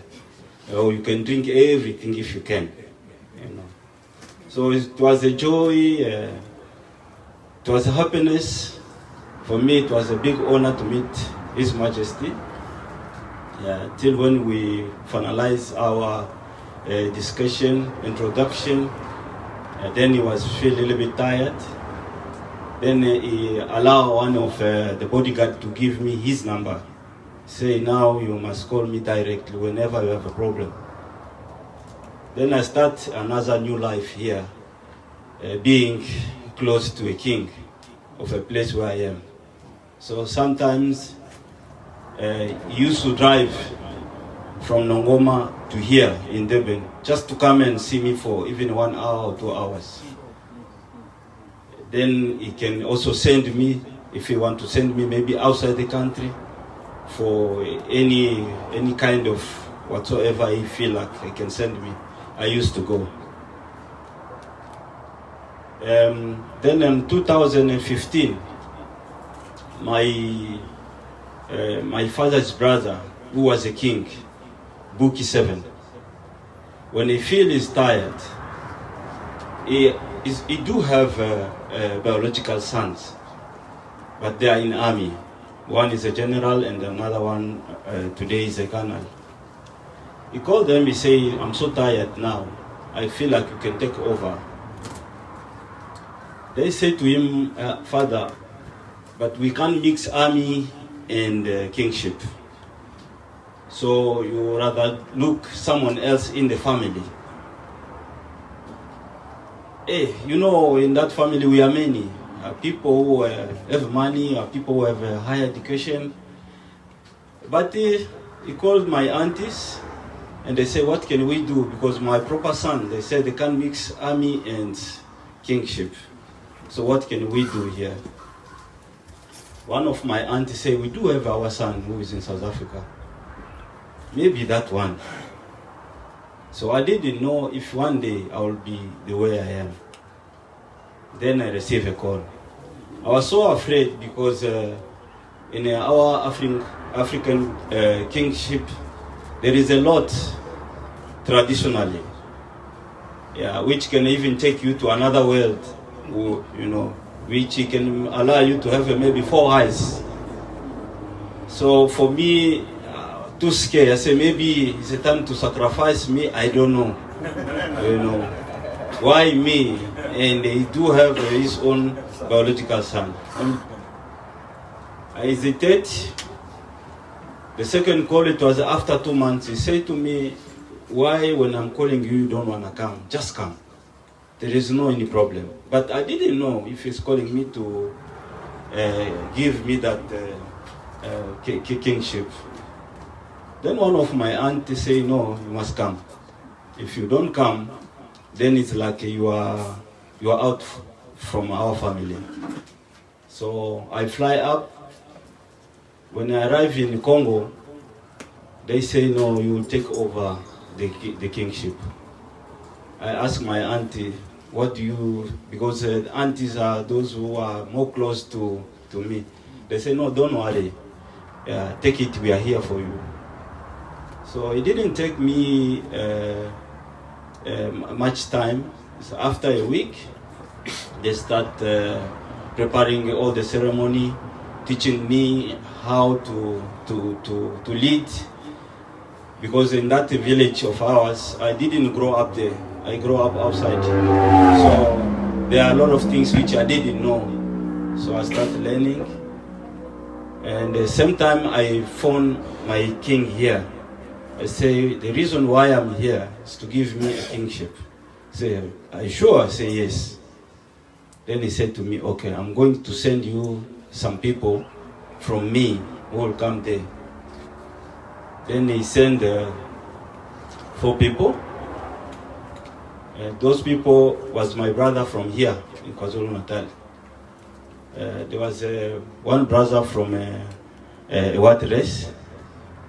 Or you can drink everything if you can. You know. So it was a joy, it was a happiness. For me, it was a big honor to meet His Majesty. Till when we finalized our discussion, introduction, then he was feeling a little bit tired. Then he allowed one of the bodyguard to give me his number. Say, "Now you must call me directly whenever you have a problem." Then I start another new life here, being close to a king of a place where I am. So sometimes he used to drive from Nongoma to here in Durban just to come and see me for even 1 hour or 2 hours. Then he can also send me, if he want to send me maybe outside the country for any kind of whatsoever he feel like he can send me. I used to go. Then in 2015, my father's brother, who was a king, Buki 7, when he feel he's tired, he do have biological sons, but they are in army. One is a general and another one today is a colonel. He called them, he say, "I'm so tired now. I feel like you can take over." They say to him, "Father, but we can't mix army and kingship. So you rather look someone else in the family." Hey, you know, in that family we are many. People who have money, people who have a higher education. But he called my aunties and they say, "What can we do?" Because my proper son, they said they can't mix army and kingship. So what can we do here? One of my aunties say, "We do have our son who is in South Africa. Maybe that one." So I didn't know if one day I will be the way I am. Then I received a call. I was so afraid because in our African kingship, there is a lot traditionally, which can even take you to another world, you know, which can allow you to have maybe 4 eyes. So for me, too scared. I say, maybe it's a time to sacrifice me. I don't know. You know, why me? And he do have his own biological son. I hesitate. The second call, it was after 2 months. He said to me, "Why when I'm calling you, you don't want to come? Just come. There is no any problem." But I didn't know if he's calling me to give me that kingship. Then one of my aunties say, "No, you must come. If you don't come, then it's like you are out from our family." So I fly up. When I arrive in Congo, they say, "No, you will take over the kingship." I ask my auntie, "What do you," because aunties are those who are more close to me. They say, "No, don't worry. Take it, we are here for you." So it didn't take me much time. So after a week, they start preparing all the ceremony, teaching me how to lead. Because in that village of ours, I didn't grow up there. I grew up outside. So there are a lot of things which I didn't know. So I started learning. And at the same time, I found my king here. I say, "The reason why I'm here is to give me a kingship." Say, "Are you sure?" I say, "Yes." Then he said to me, okay, I'm going to send you some people from me who will come there. Then he sent 4 people. Those people was my brother from here in KwaZulu-Natal. There was one brother from what race?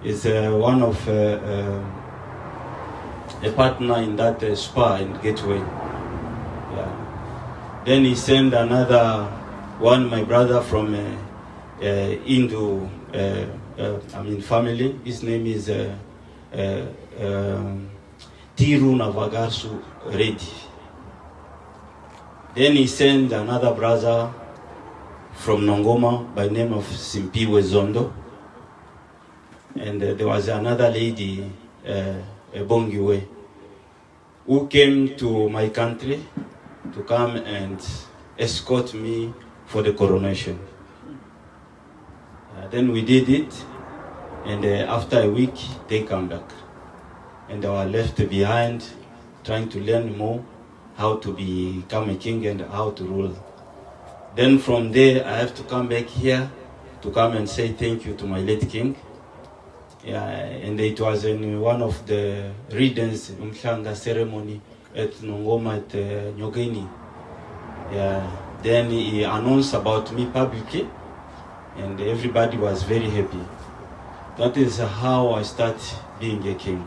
Is one of a partner in that spa in Gateway. Yeah. Then he sent another one, my brother from Hindu, family. His name is Tiru Navagarsu Reddy. Then he sent another brother from Nongoma by name of Simpiwe Zondo. And there was another lady, Bongiwe, who came to my country to come and escort me for the coronation. Then we did it, and after a week, they come back. And I was left behind, trying to learn more how to become a king and how to rule. Then from there, I have to come back here to come and say thank you to my late king. Yeah, and it was in one of the readings, Umhlanga ceremony at Nongoma at Nyogeni. Yeah, then he announced about me publicly, and everybody was very happy. That is how I start being a king.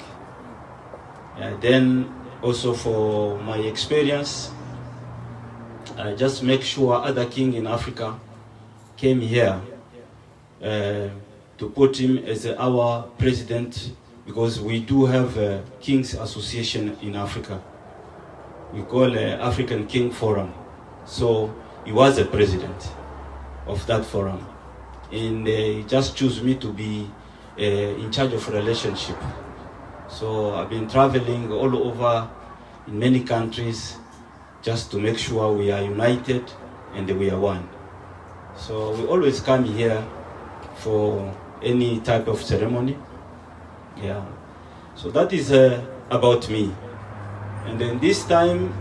Then also for my experience, I just make sure other king in Africa came here to put him as our president, because we do have a King's Association in Africa. We call African King Forum. So he was a president of that forum. And he just chose me to be in charge of relationship. So I've been traveling all over in many countries just to make sure we are united and we are one. So we always come here for any type of ceremony. Yeah. So that is about me. And then this time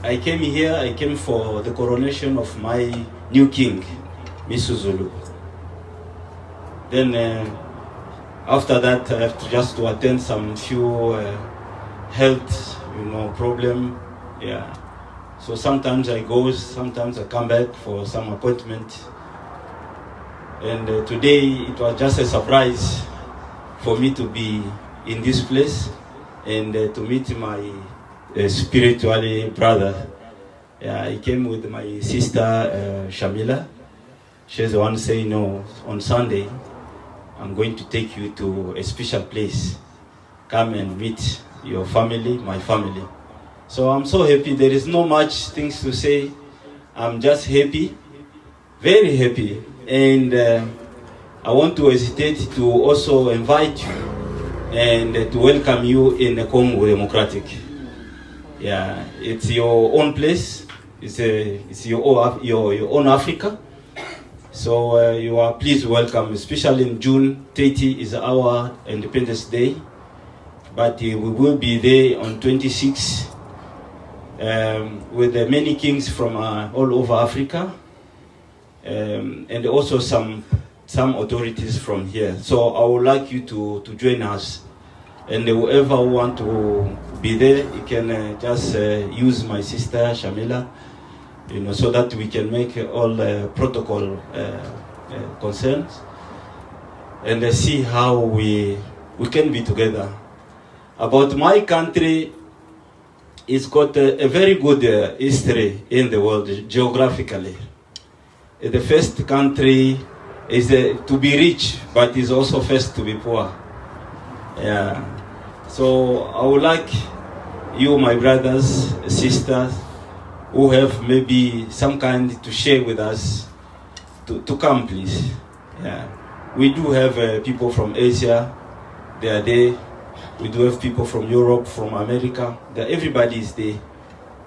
I came here, I came for the coronation of my new king, Misuzulu. Then after that I have to just to attend some few health, problem. Yeah. So sometimes I go, sometimes I come back for some appointment. And today it was just a surprise for me to be in this place and to meet my spiritual brother. I came with my sister Shamila. She's the one saying, no, on Sunday I'm going to take you to a special place. Come and meet your family, my family. So I'm so happy. There is no much things to say. I'm just happy, very happy. And I want to hesitate to also invite you and to welcome you in the Congo Democratic. Yeah, it's your own place. It's your own Africa. So you are please welcome, especially in June 30 is our Independence Day. But we will be there on 26 with many kings from all over Africa. And also some authorities from here. So I would like you to join us. And whoever want to be there, you can just use my sister Shamila, so that we can make all protocol concerns and see how we can be together. About my country, it's got a very good history in the world geographically. The first country is to be rich, but is also first to be poor. Yeah. So I would like you, my brothers, sisters, who have maybe some kind to share with us, to come, please. Yeah. We do have people from Asia, they are there. We do have people from Europe, from America. Everybody is there.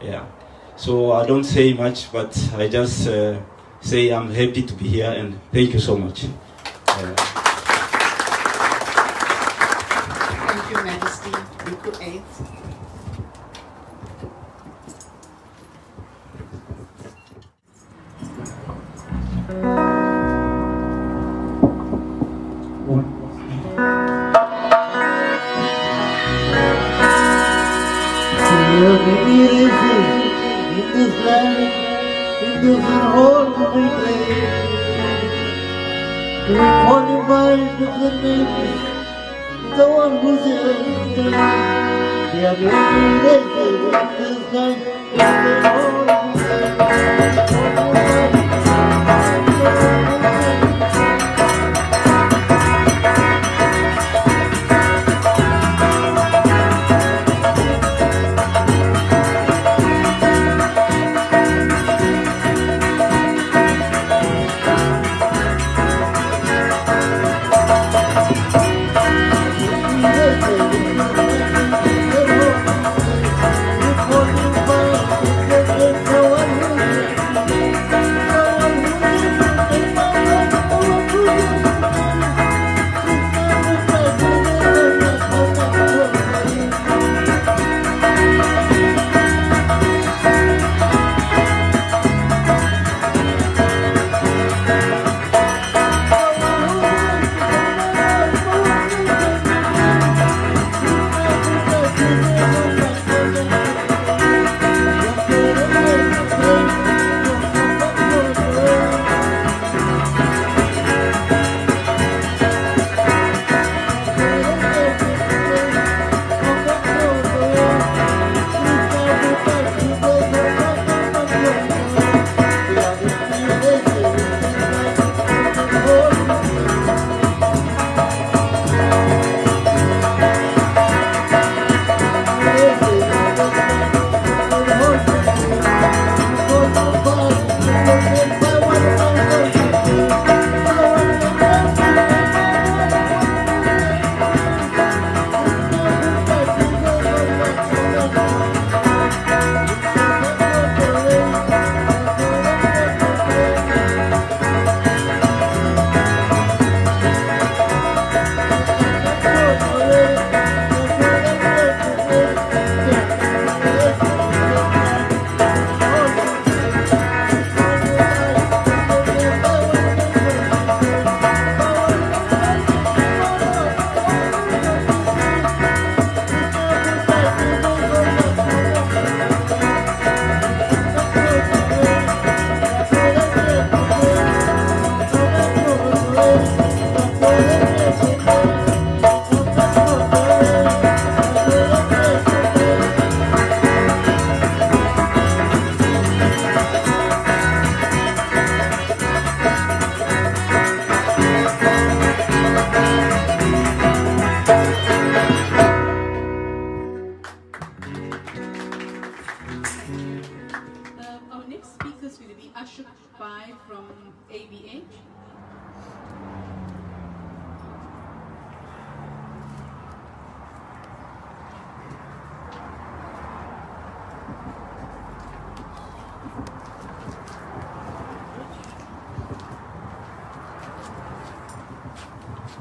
Yeah. So I don't say much, but I just say I'm happy to be here and thank you so much. Thank you, Majesty. Riku 8. places in this land, in this whole country. We call him by different names. The one who's here today. We are many places in this land, in the whole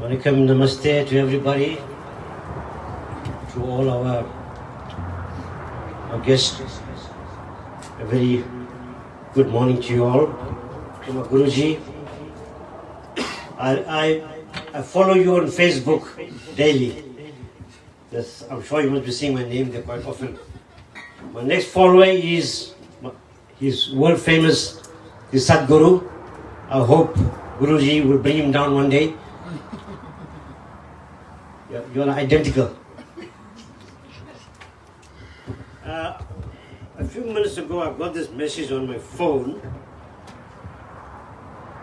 Welcome, namaste to everybody, to all our guests. A very good morning to you all. To my Guruji. I follow you on Facebook daily. Yes, I'm sure you must be seeing my name there quite often. My next follower is world famous, the Sadguru. I hope Guruji will bring him down one day. You're identical. A few minutes ago, I got this message on my phone.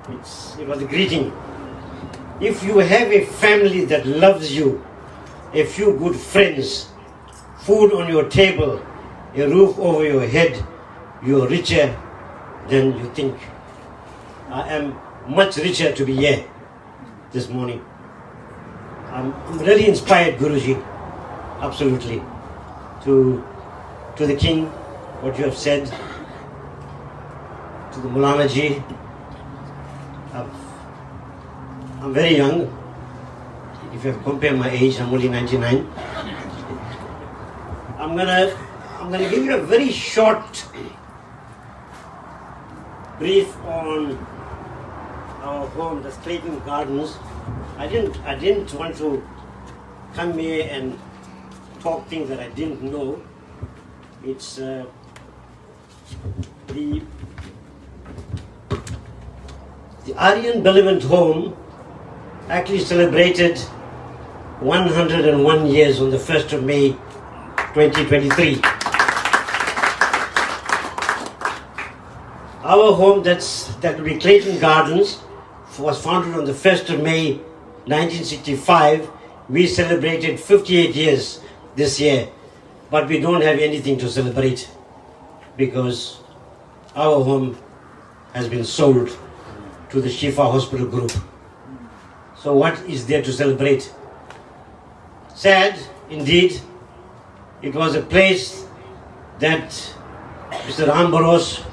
It was a greeting. If you have a family that loves you, a few good friends, food on your table, a roof over your head, you're richer than you think. I am much richer to be here this morning. I'm really inspired, Guruji, absolutely, to the King, what you have said, to the Maulana-ji. I'm very young. If you compare my age, I'm only 99. I'm gonna give you a very short brief on our home, the Clayton Gardens. I didn't want to come here and talk things that I didn't know. It's The Aryan Benevolent Home actually celebrated 101 years on the 1st of May 2023. Our home, that will be Clayton Gardens, was founded on the 1st of May 1965. We celebrated 58 years this year, but we don't have anything to celebrate because our home has been sold to the Shifa Hospital Group. So what is there to celebrate? Sad, indeed. It was a place that Mr. Ambaros,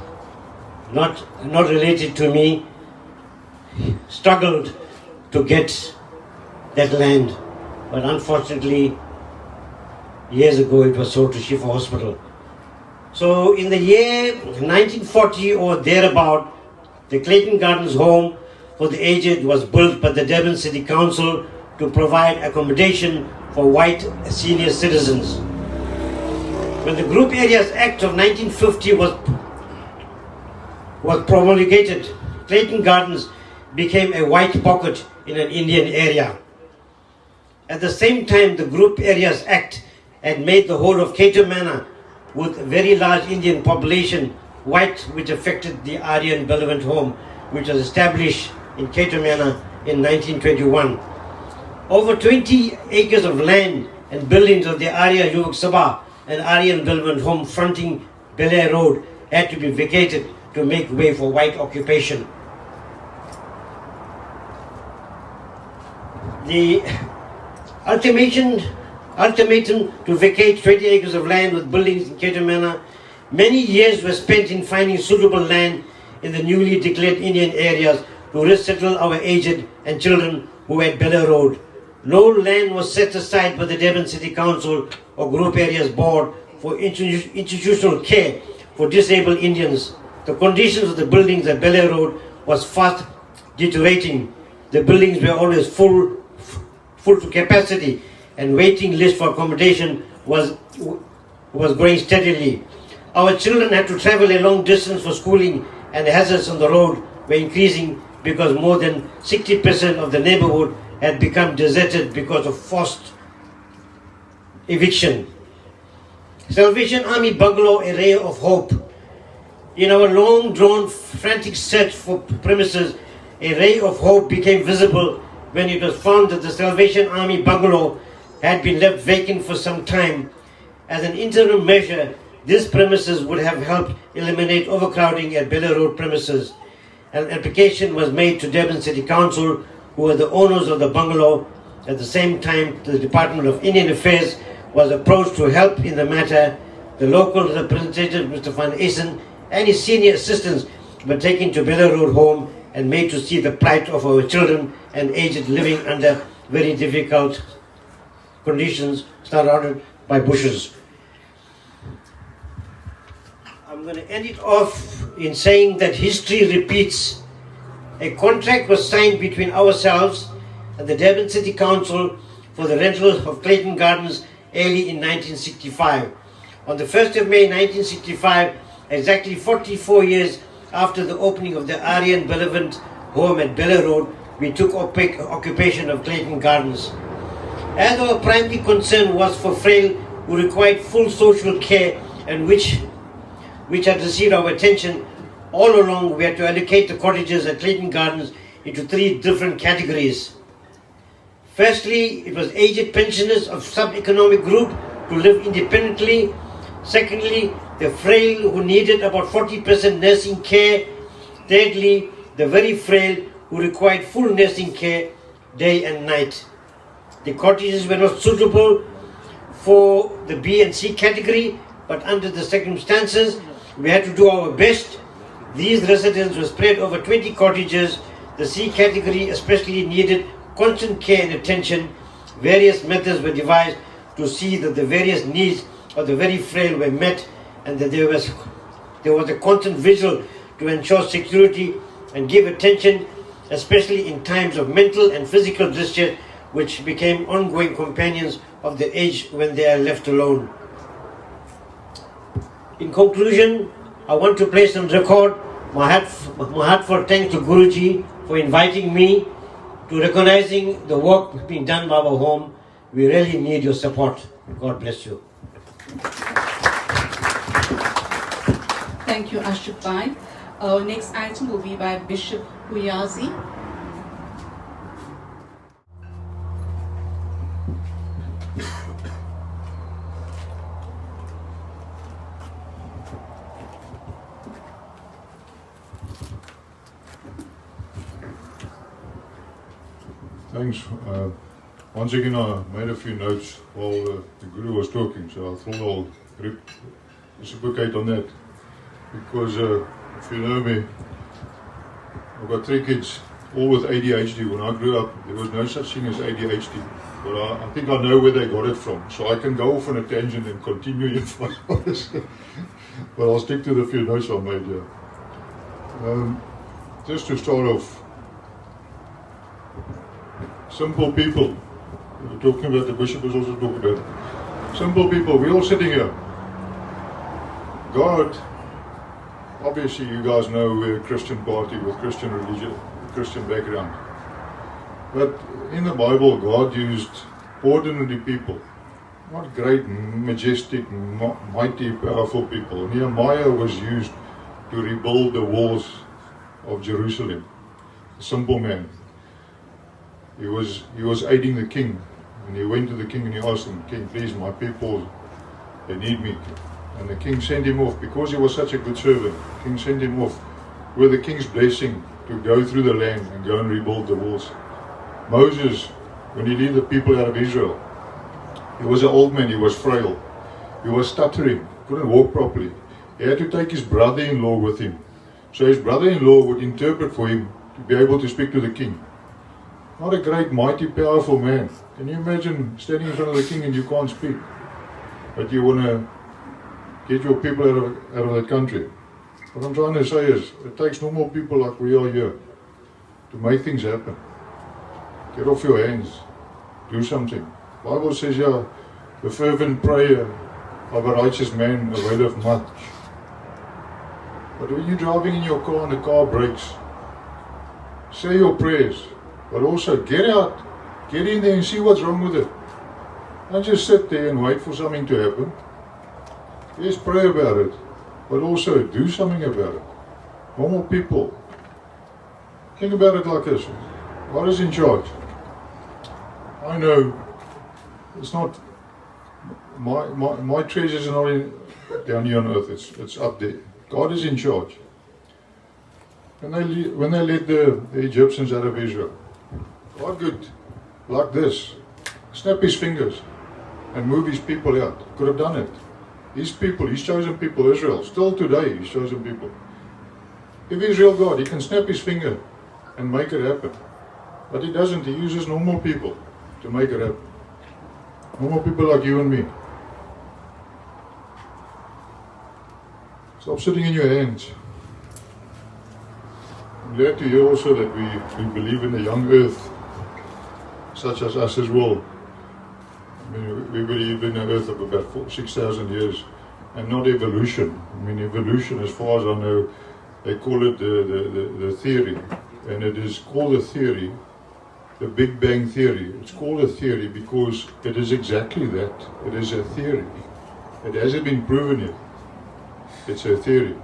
not related to me, struggled to get that land. But unfortunately, years ago it was sold to Shifa Hospital. So in the year 1940 or thereabout, the Clayton Gardens Home for the Aged was built by the Durban City Council to provide accommodation for white senior citizens. When the Group Areas Act of 1950 was promulgated, Clayton Gardens became a white pocket in an Indian area. At the same time, the Group Areas Act had made the whole of Cato Manor, with a very large Indian population, white, which affected the Aryan Benevolent Home, which was established in Cato Manor in 1921. Over 20 acres of land and buildings of the Arya Yuvak Sabha and Aryan Benevolent Home fronting Bel Air Road had to be vacated to make way for white occupation. The ultimatum to vacate 20 acres of land with buildings in Cato Manor, many years were spent in finding suitable land in the newly declared Indian areas to resettle our aged and children who were at Bel Air Road. No land was set aside by the Durban City Council or Group Areas Board for institutional care for disabled Indians. The conditions of the buildings at Bel Air Road was fast deteriorating. The buildings were always full to capacity, and waiting list for accommodation was growing steadily. Our children had to travel a long distance for schooling, and the hazards on the road were increasing because more than 60% of the neighborhood had become deserted because of forced eviction. Salvation Army Bungalow, a ray of hope. In our long-drawn, frantic search for premises, a ray of hope became visible when it was found that the Salvation Army Bungalow had been left vacant for some time. As an interim measure, this premises would have helped eliminate overcrowding at Bel Air Road premises. An application was made to Durban City Council, who were the owners of the bungalow. At the same time, the Department of Indian Affairs was approached to help in the matter. The local representative, Mr. Van Essen, and his senior assistants were taken to Bel Air Road Home and made to see the plight of our children and aged living under very difficult conditions surrounded by bushes. I'm going to end it off in saying that history repeats. A contract was signed between ourselves and the Durban City Council for the rental of Clayton Gardens early in 1965. On the 1st of May 1965, exactly 44 years after the opening of the Aryan Benevolent Home at Bel Air Road, we took occupation of Clayton Gardens. As our primary concern was for frail who required full social care and which had received our attention all along, we had to allocate the cottages at Clayton Gardens into 3 different categories. Firstly, it was aged pensioners of sub-economic group to live independently. Secondly, the frail who needed about 40% nursing care. Thirdly, the very frail who required full nursing care day and night. The cottages were not suitable for the B and C category, but under the circumstances, we had to do our best. These residents were spread over 20 cottages. The C category especially needed constant care and attention. Various methods were devised to see that the various needs of the very frail were met, and that there was a constant vigil to ensure security and give attention, especially in times of mental and physical distress, which became ongoing companions of the aged when they are left alone. In conclusion, I want to place on record my heartfelt thanks to Guruji for inviting me to recognizing the work being done by our home. We really need your support. God bless you. Thank you, Ashok Bhai. Our next item will be by Bishop Huyazi. Thanks. Once again, I made a few notes while the Guru was talking, so I thought I'll reciprocate on that. Because if you know me, I've got 3 kids, all with ADHD. When I grew up, there was no such thing as ADHD. But I think I know where they got it from, so I can go off on a tangent and continue if I want. But I'll stick to the few notes I made here. Just to start off, simple people. We're talking about, the bishop is also talking about simple people. We're all sitting here. God, obviously you guys know we're a Christian party with Christian religion, Christian background. But in the Bible, God used ordinary people, not great, majestic, mighty, powerful people. Nehemiah was used to rebuild the walls of Jerusalem. A simple man. He was aiding the king, and he went to the king and he asked him, "King, please, my people, they need me." And the king sent him off because he was such a good servant. The king sent him off with the king's blessing to go through the land and go and rebuild the walls. Moses, when he led the people out of Israel, he was an old man, he was frail, he was stuttering, couldn't walk properly. He had to take his brother-in-law with him. So his brother-in-law would interpret for him to be able to speak to the king. Not a great, mighty, powerful man. Can you imagine standing in front of the king and you can't speak? But you want to get your people out of that country. What I'm trying to say is, it takes normal people like we are here to make things happen. Get off your hands. Do something. The Bible says, yeah, the fervent prayer of a righteous man availeth much. But when you're driving in your car and the car breaks, say your prayers. But also get out, get in there and see what's wrong with it. Don't just sit there and wait for something to happen. Yes, pray about it, but also do something about it. Normal people. Think about it like this. God is in charge. I know it's not, my treasures are not down here on earth, it's up there. God is in charge. When they led the Egyptians out of Israel, God could, like this, snap his fingers and move his people out. Could have done it. His people, his chosen people, Israel, still today, his chosen people. If he's real God, he can snap his finger and make it happen. But he doesn't. He uses normal people to make it happen. Normal people like you and me. Stop sitting in your hands. I'm glad to hear also that we believe in a young earth, such as us as well. I mean, we believe in an earth of about 6,000 years, and not evolution. I mean, evolution, as far as I know, they call it the theory, and it is called a theory, the Big Bang theory. It's called a theory because it is exactly that. It is a theory. It hasn't been proven yet. It's a theory.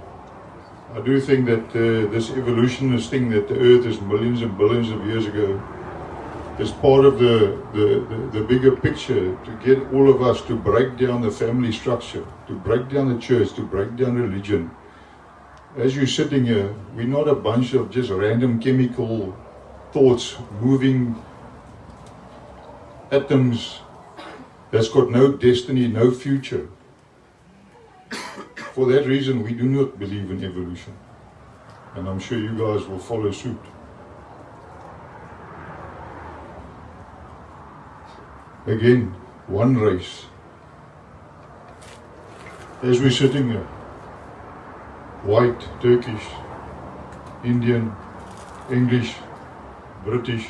I do think that this evolutionist thing, that the earth is millions and billions of years ago, is part of the bigger picture to get all of us to break down the family structure, to break down the church, to break down religion. As you're sitting here, we're not a bunch of just random chemical thoughts, moving atoms that's got no destiny, no future. For that reason, we do not believe in evolution. And I'm sure you guys will follow suit. Again, one race. As we're sitting here, white, Turkish, Indian, English, British,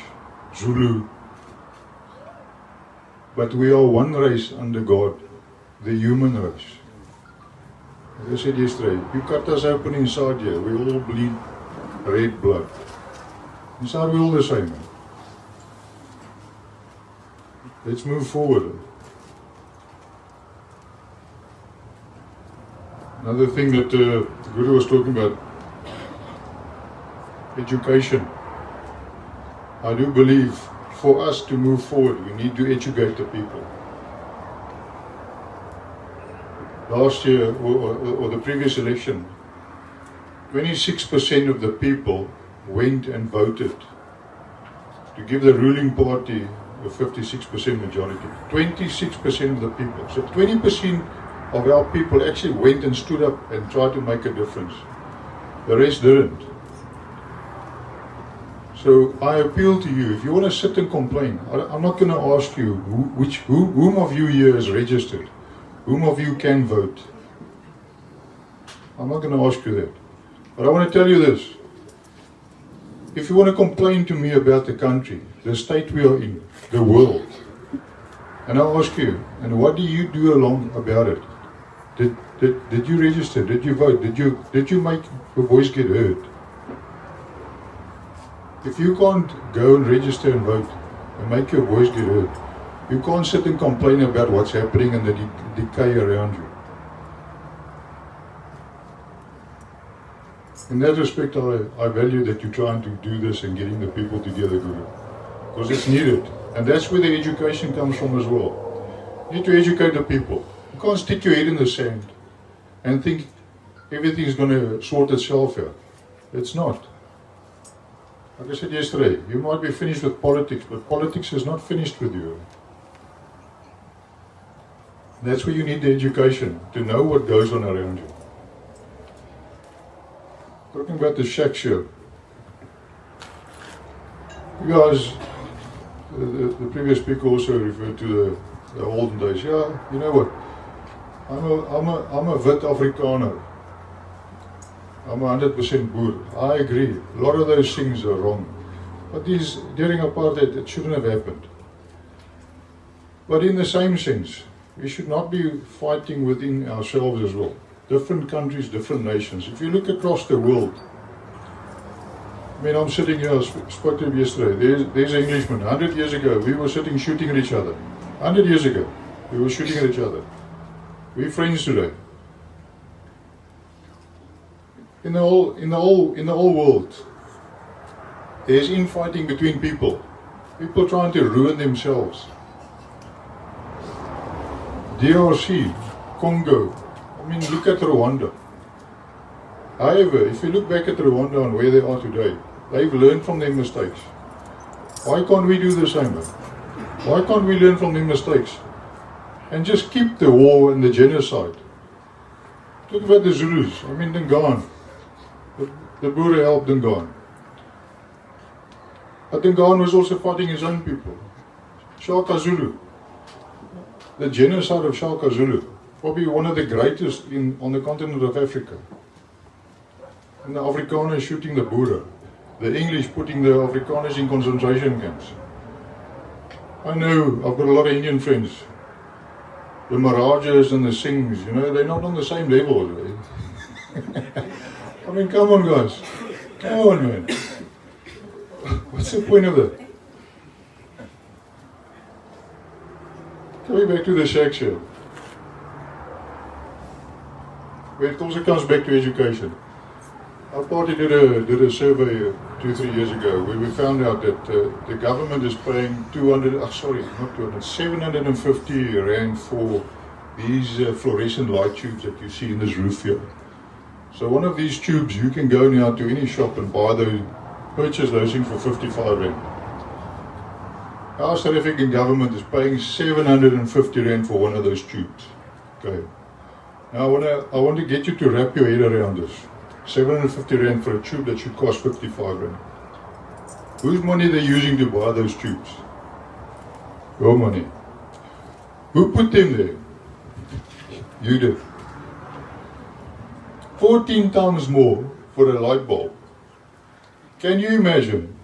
Zulu. But we are one race under God, the human race. As I said yesterday, you cut us open inside here, we all bleed red blood. Inside we're all the same. Let's move forward. Another thing that the Guru was talking about, education. I do believe for us to move forward, we need to educate the people. Last year, or the previous election, 26% of the people went and voted to give the ruling party a 56% majority. 26% of the people. So 20% of our people actually went and stood up and tried to make a difference. The rest didn't. So I appeal to you, if you want to sit and complain, I'm not going to ask you whom of you here is registered, whom of you can vote. I'm not going to ask you that. But I want to tell you this. If you want to complain to me about the country, the state we are in, the world, and I ask you, and what do you do along about it? Did you register? Did you vote? Did you make your voice get heard? If you can't go and register and vote and make your voice get heard, you can't sit and complain about what's happening and the decay around you. In that respect, I value that you're trying to do this and getting the people together, Guru, because it's needed. And that's where the education comes from as well. You need to educate the people. You can't stick your head in the sand and think everything's going to sort itself out. It's not. Like I said yesterday, you might be finished with politics, but politics is not finished with you. That's where you need the education, to know what goes on around you. Talking about the shacks here. You guys, the previous speaker also referred to the olden days. Yeah, you know what? I'm a wit Afrikaner. I'm 100% Boer. I agree. A lot of those things are wrong. But during apartheid, it shouldn't have happened. But in the same sense, we should not be fighting within ourselves as well. Different countries, different nations. If you look across the world, I mean, I'm sitting here, I spoke to him yesterday. There's an Englishman. 100 years ago, we were sitting shooting at each other. 100 years ago, we were shooting at each other. We're friends today. In the whole world, there's infighting between people. People trying to ruin themselves. DRC, Congo. I mean, look at Rwanda. However, if you look back at Rwanda and where they are today, they've learned from their mistakes. Why can't we do the same? Why can't we learn from their mistakes and just keep the war and the genocide? Talk about the Zulus. I mean, they're gone. The Boer helped them gone. But Dingaan was also fighting his own people. Shaka Zulu. The genocide of Shaka Zulu. Probably one of the greatest on the continent of Africa. And the Afrikaners shooting the Boer. The English putting the Afrikaners in concentration camps. I know, I've got a lot of Indian friends. The Marajas and the Singhs, you know, they're not on the same level. I mean, come on guys. Come on, man. What's the point of that? Coming back to the shacks here. Where it also comes back to education. Our party did a survey 2-3 years ago where we found out that the government is paying 750 rand for these fluorescent light tubes that you see in this roof here. So one of these tubes, you can go now to any shop and purchase those things for 55 rand. Our South African government is paying 750 rand for one of those tubes. Okay. Now I want to get you to wrap your head around this. 750 rand for a tube that should cost 55 rand. Whose money are they using to buy those tubes? Your money. Who put them there? You did. 14 times more for a light bulb. Can you imagine?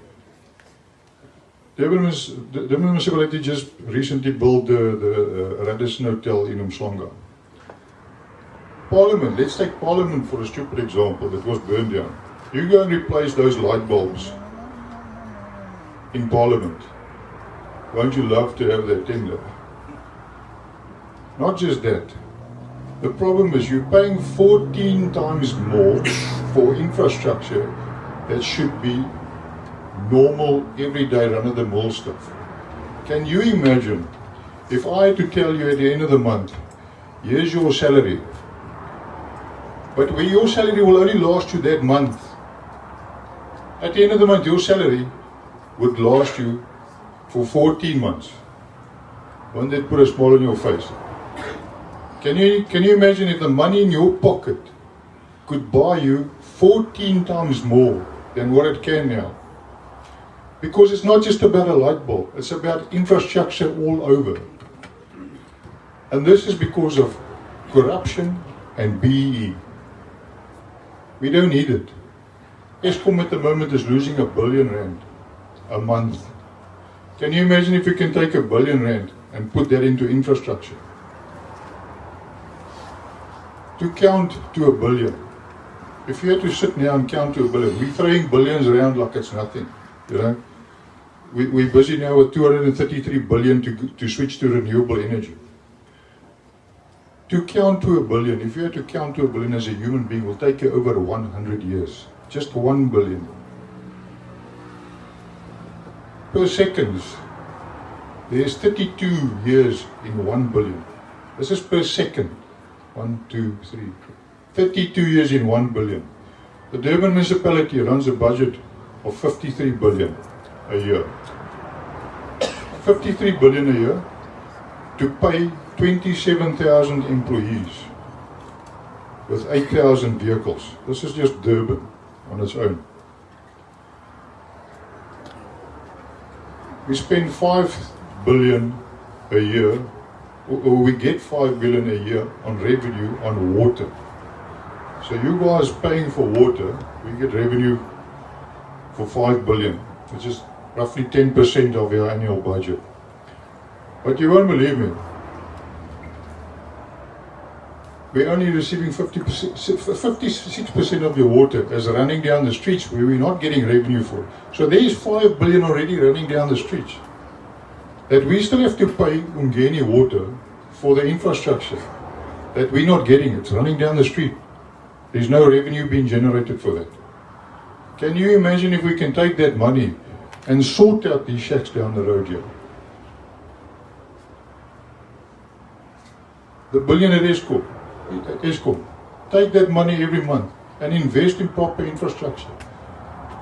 The municipality just recently built the Radisson Hotel in Umhlanga. Parliament, let's take Parliament for a stupid example that was burned down. You go and replace those light bulbs in Parliament. Won't you love to have that tender? Not just that. The problem is you're paying 14 times more for infrastructure that should be normal, everyday, run-of-the-mill stuff. Can you imagine if I had to tell you at the end of the month, here's your salary, but where your salary will only last you that month. At the end of the month, your salary would last you for 14 months. Won't that put a smile on your face? Can you imagine if the money in your pocket could buy you 14 times more than what it can now? Because it's not just about a light bulb, it's about infrastructure all over. And this is because of corruption and BEE. We don't need it. Eskom at the moment is losing R1 billion a month. Can you imagine if we can take R1 billion and put that into infrastructure? To count to R1 billion. If you had to sit now and count to R1 billion, we're throwing billions around like it's nothing. You know, we're busy now with 233 billion to switch to renewable energy. To count to R1 billion, if you had to count to R1 billion as a human being, will take you over 100 years. Just 1 billion. Per second, there's 32 years in 1 billion. This is per second. 1, 2, 3, 32 years in 1 billion. The Durban municipality runs a budget of 53 billion a year. 53 billion a year to pay 27,000 employees with 8,000 vehicles. This is just Durban on its own. We spend 5 billion a year, or we get 5 billion a year on revenue on water. So you guys paying for water, we get revenue for 5 billion, which is roughly 10% of your annual budget. But you won't believe me. We're only receiving 56% of your water as running down the streets where we're not getting revenue for. So there is 5 billion already running down the streets that we still have to pay Umgeni water for the infrastructure that we're not getting. It's running down the street. There's no revenue being generated for that. Can you imagine if we can take that money and sort out these shacks down the road here? The billion at Eskom, take that money every month and invest in proper infrastructure.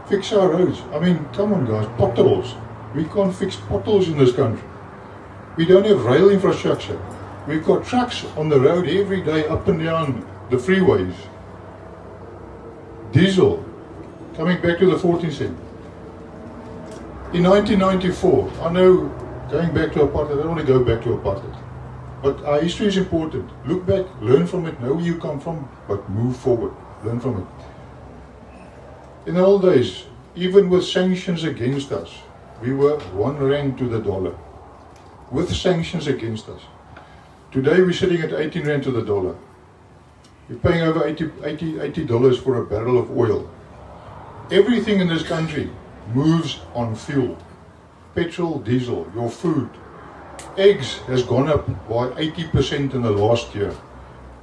Fix our roads. I mean, come on guys, potholes. We can't fix potholes in this country. We don't have rail infrastructure. We've got trucks on the road every day up and down the freeways. Diesel, coming back to the 14 cent. In 1994, I know going back to apartheid, I don't want to go back to apartheid. But our history is important. Look back, learn from it, know where you come from, but move forward. Learn from it. In the old days, even with sanctions against us, we were 1 rand to the dollar. With sanctions against us. Today we're sitting at 18 rand to the dollar. We're paying over $80 for a barrel of oil. Everything in this country moves on fuel. Petrol, diesel, your food. Eggs has gone up by 80% in the last year.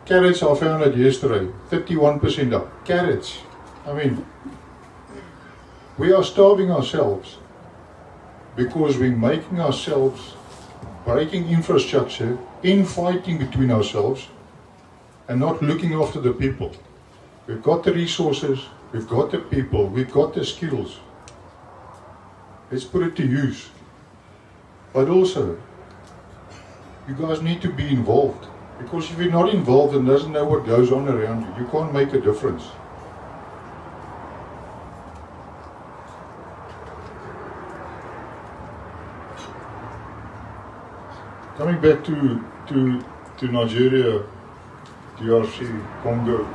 Carrots, I found out yesterday, 31% up. Carrots. I mean, we are starving ourselves because we're making ourselves, breaking infrastructure, infighting between ourselves, and not looking after the people. We've got the resources, we've got the people, we've got the skills. Let's put it to use. But also, you guys need to be involved. Because if you're not involved and doesn't know what goes on around you, you can't make a difference. Coming back to Nigeria, DRC, Congo,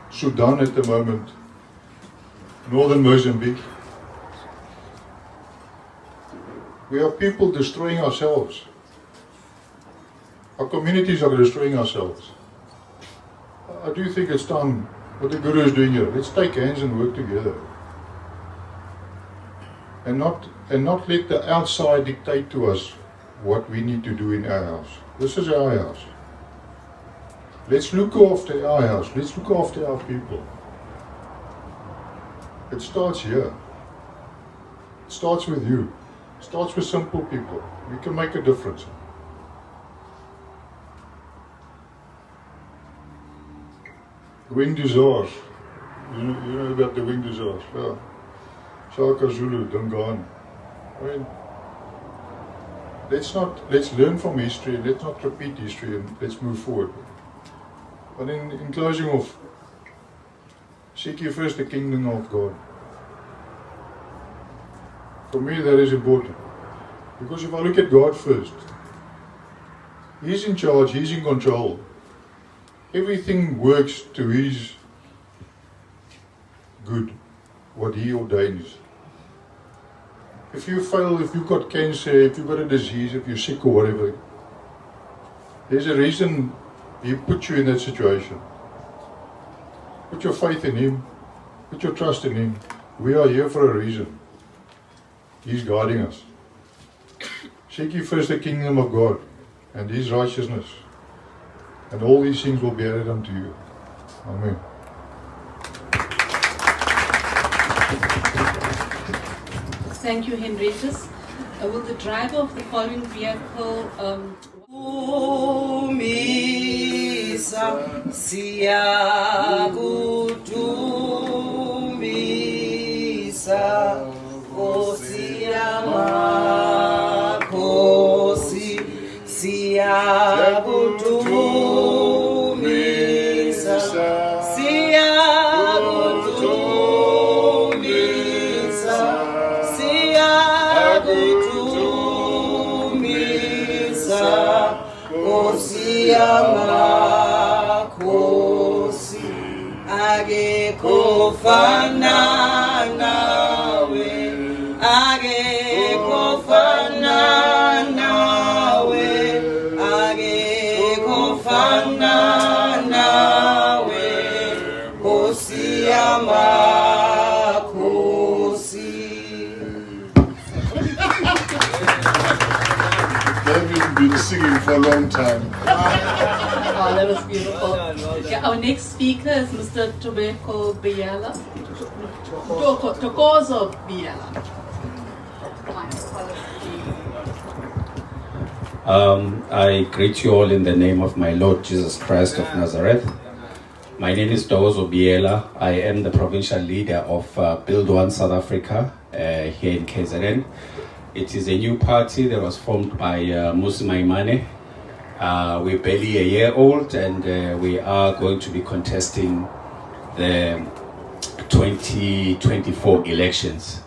Sudan at the moment, northern Mozambique. We are people destroying ourselves. Our communities are destroying ourselves. I do think it's time, what the Guru is doing here, let's take hands and work together. And not let the outside dictate to us what we need to do in our house. This is our house. Let's look after our house. Let's look after our people. It starts here. It starts with you. It starts with simple people. We can make a difference. Wing Desires. You know about the Wing Desires? Yeah. Shaka Zulu, Dungan. I mean, let's learn from history, let's not repeat history, and let's move forward. But in closing off, seek ye first the kingdom of God. For me, that is important. Because if I look at God first, He's in charge, He's in control. Everything works to His good, what He ordains. If you fail, if you've got cancer, if you've got a disease, if you're sick or whatever, there's a reason He put you in that situation. Put your faith in Him, put your trust in Him. We are here for a reason. He's guiding us. Seek ye first the kingdom of God and His righteousness, and all these things will be added unto you. Amen. Thank you, Henrikus. Will the driver of the following vehicle They've been singing for a long time. Oh, that was beautiful. Okay, our next speaker is Mr. Tobeko Biela. Tokozo Biela. I greet you all in the name of my Lord Jesus Christ of Nazareth. My name is Tokozo Biela. I am the provincial leader of Build One South Africa here in KZN. It is a new party that was formed by Musi Maimane. We're barely a year old, and we are going to be contesting the 2024 elections.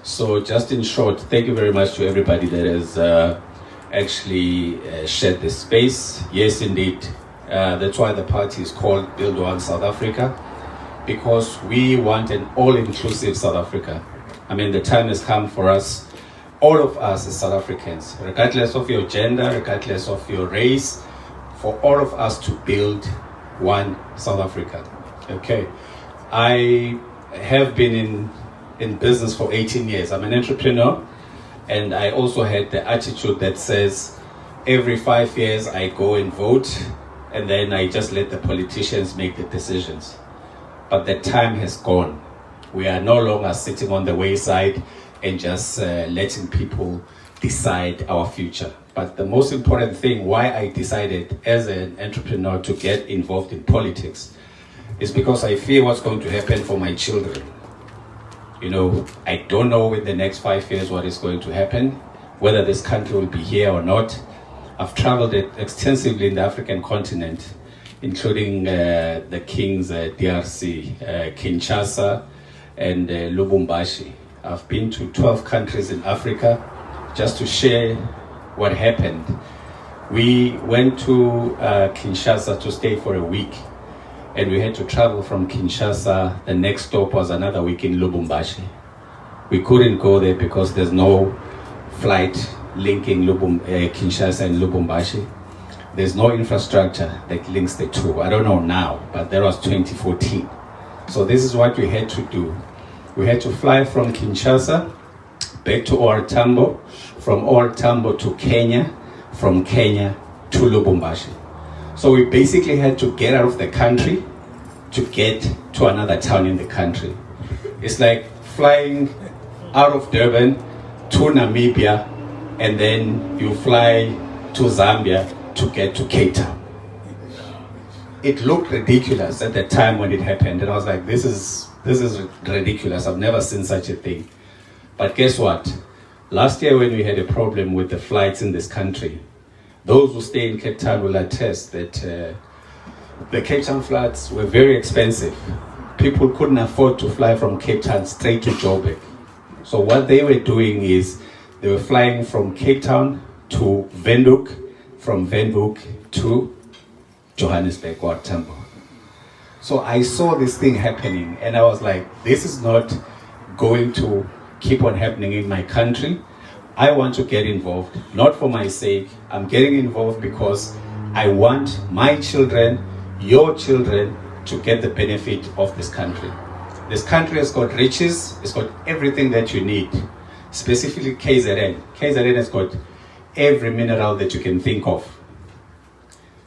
So just in short, thank you very much to everybody that has actually shared this space. Yes, indeed. That's why the party is called Build One South Africa, because we want an all-inclusive South Africa. I mean, the time has come for us, all of us as South Africans, regardless of your gender, regardless of your race, for all of us to build one South Africa. Okay. I have been in business for 18 years. I'm an entrepreneur, and I also had the attitude that says every 5 years I go and vote, and then I just let the politicians make the decisions. But the time has gone. We are no longer sitting on the wayside and just letting people decide our future. But the most important thing why I decided as an entrepreneur to get involved in politics is because I fear what's going to happen for my children. You know, I don't know in the next 5 years what is going to happen, whether this country will be here or not. I've traveled extensively in the African continent, including the King's DRC, Kinshasa, and Lubumbashi. I've been to 12 countries in Africa just to share what happened. We went to Kinshasa to stay for a week, and we had to travel from Kinshasa. The next stop was another week in Lubumbashi. We couldn't go there because there's no flight linking Kinshasa and Lubumbashi. there's no infrastructure that links the two. I don't know now, but that was 2014. So this is what we had to do. We had to fly from Kinshasa back to OR Tambo, from OR Tambo to Kenya, from Kenya to Lubumbashi. So we basically had to get out of the country to get to another town in the country. It's like flying out of Durban to Namibia, and then you fly to Zambia to get to Cape Town. It looked ridiculous at the time when it happened, and I was like, this is ridiculous. I've never seen such a thing. But guess what? Last year when we had a problem with the flights in this country, those who stay in Cape Town will attest that the Cape Town flights were very expensive. People couldn't afford to fly from Cape Town straight to Joburg. So what they were doing is they were flying from Cape Town to Windhoek, from Windhoek to Johannesburg or Tambo. So I saw this thing happening and I was like, this is not going to keep on happening in my country. I want to get involved, not for my sake. I'm getting involved because I want my children, your children, to get the benefit of this country. This country has got riches, it's got everything that you need, specifically KZN. KZN has got every mineral that you can think of.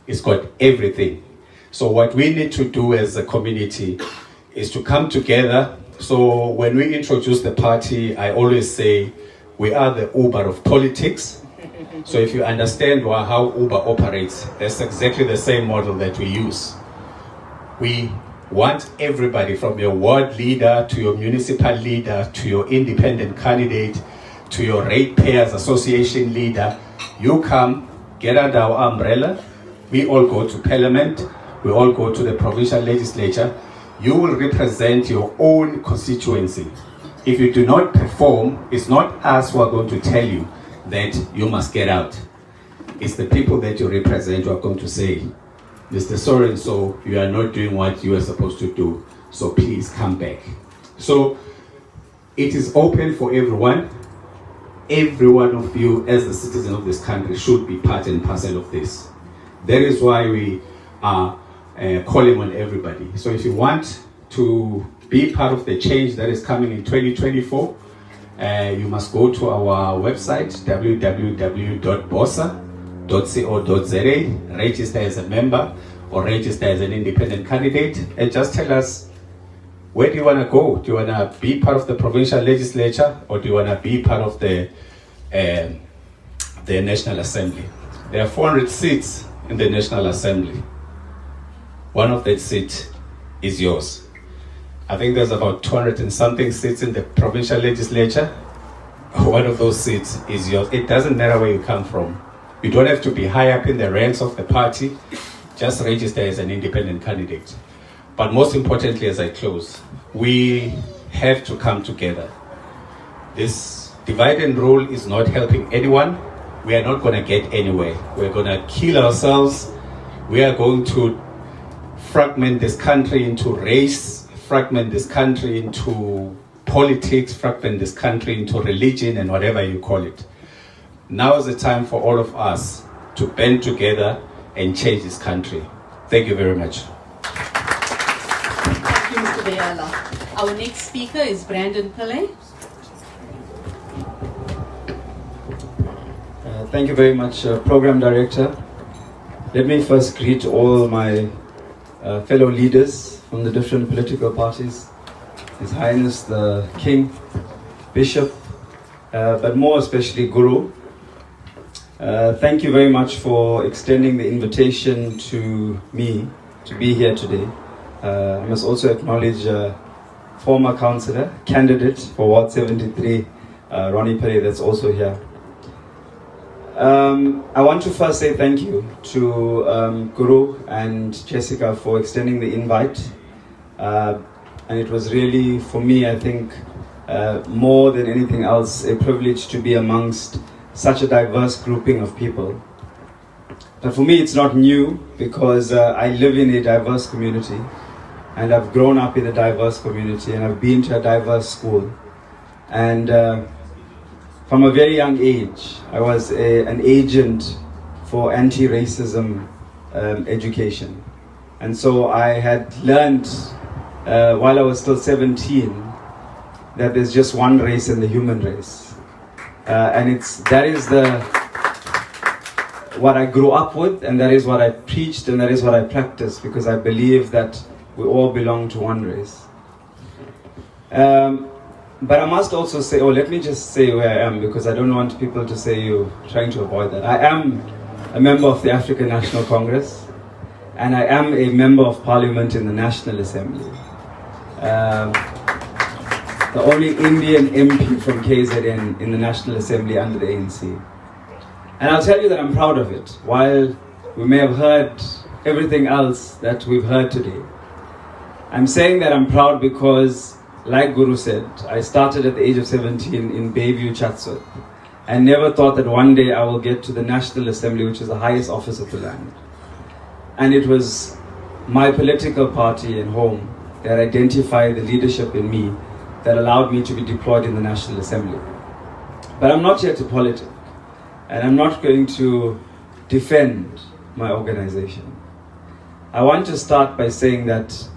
It's got everything. So what we need to do as a community is to come together. So when we introduce the party, I always say we are the Uber of politics. So if you understand how Uber operates, that's exactly the same model that we use. We want everybody, from your ward leader to your municipal leader to your independent candidate to your ratepayers association leader, you come, get under our umbrella, we all go to parliament, we all go to the provincial legislature, you will represent your own constituency. If you do not perform, it's not us who are going to tell you that you must get out. It's the people that you represent who are going to say, Mr. So-and-so, you are not doing what you are supposed to do, so please come back. So it is open for everyone. Every one of you as a citizen of this country should be part and parcel of this. That is why we are calling on everybody. So if you want to be part of the change that is coming in 2024, you must go to our website, www.bosa.co.za, register as a member or register as an independent candidate, and just tell us, where do you want to go? Do you want to be part of the provincial legislature, or do you want to be part of the National Assembly? There are 400 seats in the National Assembly. One of that seats is yours. I think there's about 200 and something seats in the provincial legislature. One of those seats is yours. It doesn't matter where you come from. You don't have to be high up in the ranks of the party. Just register as an independent candidate. But most importantly, as I close, we have to come together. This divide and rule is not helping anyone. We are not going to get anywhere. We're going to kill ourselves. We are going to fragment this country into race, fragment this country into politics, fragment this country into religion, and whatever you call it. Now is the time for all of us to band together and change this country. Thank you very much. Thank you, Mr. Bayala. Our next speaker is Brandon Pillay. Thank you very much, Program Director. Let me first greet all my fellow leaders from the different political parties, His Highness the King, Bishop, but more especially Guru. Thank you very much for extending the invitation to me to be here today. I must also acknowledge former councillor, candidate for Ward 73, Ronnie Perry, that's also here. I want to first say thank you to Guru and Jessica for extending the invite. And it was really, for me, I think, more than anything else, a privilege to be amongst such a diverse grouping of people. But for me, it's not new because I live in a diverse community and I've grown up in a diverse community and I've been to a diverse school. And from a very young age, I was an agent for anti-racism education. And so I had learned while I was still 17 that there's just one race in the human race. And that is what I grew up with, and that is what I preached, and that is what I practiced, because I believe that we all belong to one race. But I must also say, let me just say where I am, because I don't want people to say you're trying to avoid that. I am a member of the African National Congress, and I am a member of Parliament in the National Assembly. The only Indian MP from KZN in the National Assembly under the ANC. And I'll tell you that I'm proud of it, while we may have heard everything else that we've heard today. I'm saying that I'm proud because, like Guru said, I started at the age of 17 in Bayview, Chatsworth, and never thought that one day I will get to the National Assembly, which is the highest office of the land. And it was my political party and home that identified the leadership in me that allowed me to be deployed in the National Assembly. But I'm not here to politic, and I'm not going to defend my organization. I want to start by saying that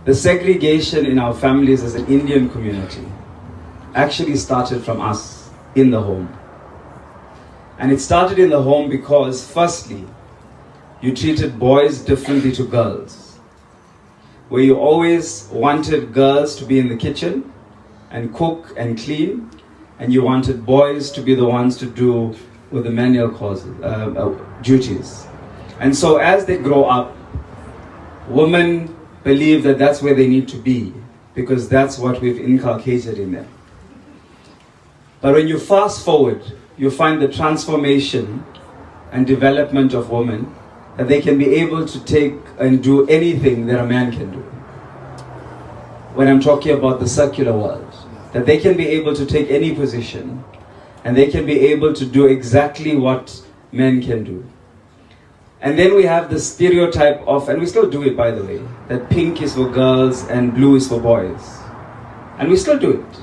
the segregation in our families as an Indian community actually started from us in the home. And it started in the home because, firstly, you treated boys differently to girls, where you always wanted girls to be in the kitchen and cook and clean, and you wanted boys to be the ones to do with the manual duties. And so as they grow up, women believe that that's where they need to be, because that's what we've inculcated in them. But when you fast forward, you find the transformation and development of women, that they can be able to take and do anything that a man can do. When I'm talking about the secular world, that they can be able to take any position, and they can be able to do exactly what men can do. And then we have the stereotype of, and we still do it by the way, that pink is for girls and blue is for boys. And we still do it.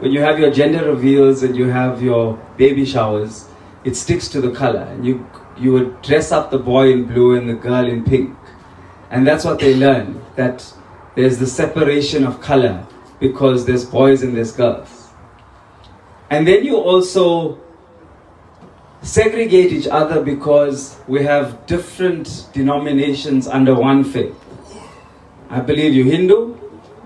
When you have your gender reveals and you have your baby showers, it sticks to the color. And you would dress up the boy in blue and the girl in pink. And that's what they learn, that there's the separation of color because there's boys and there's girls. And then you also segregate each other because we have different denominations under one faith. I believe you're Hindu,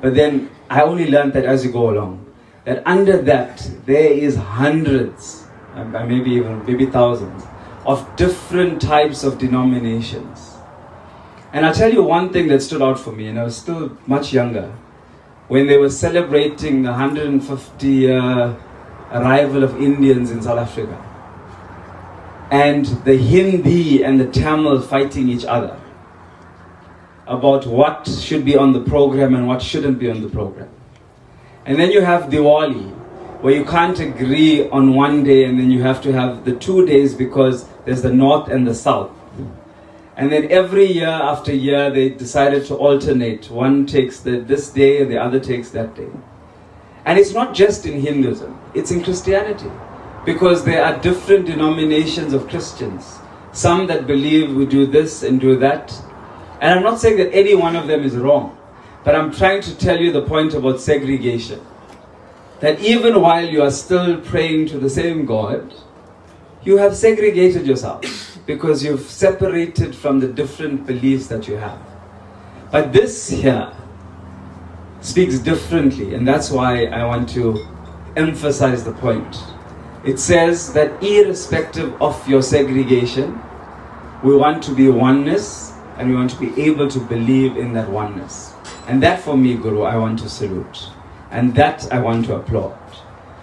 but then I only learned that as you go along, that under that there is hundreds, maybe thousands, of different types of denominations. And I'll tell you one thing that stood out for me, and I was still much younger, when they were celebrating the 150-year arrival of Indians in South Africa, and the Hindi and the Tamil fighting each other about what should be on the program and what shouldn't be on the program. And then you have Diwali, where you can't agree on one day, and then you have to have the 2 days because there's the north and the south. And then every year after year, they decided to alternate. One takes this day and the other takes that day. And it's not just in Hinduism, it's in Christianity. Because there are different denominations of Christians. Some that believe we do this and do that. And I'm not saying that any one of them is wrong. But I'm trying to tell you the point about segregation. That even while you are still praying to the same God, you have segregated yourself. Because you've separated from the different beliefs that you have. But this here speaks differently. And that's why I want to emphasize the point. It says that irrespective of your segregation, we want to be oneness, and we want to be able to believe in that oneness. And that for me, Guru, I want to salute. And that I want to applaud.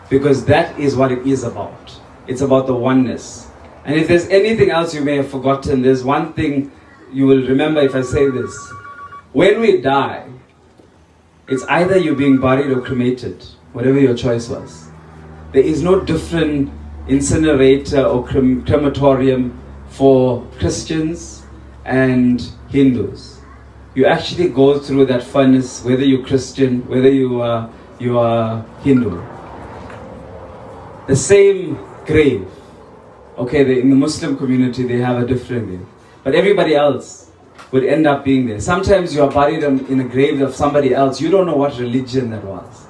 Because that is what it is about. It's about the oneness. And if there's anything else you may have forgotten, there's one thing you will remember if I say this. When we die, it's either you're being buried or cremated, whatever your choice was. There is no different incinerator or crematorium for Christians and Hindus. You actually go through that furnace, whether you're Christian, whether you are Hindu. The same grave, Okay, in the Muslim community, they have a different grave. But everybody else would end up being there. Sometimes you are buried in a grave of somebody else. You don't know what religion that was,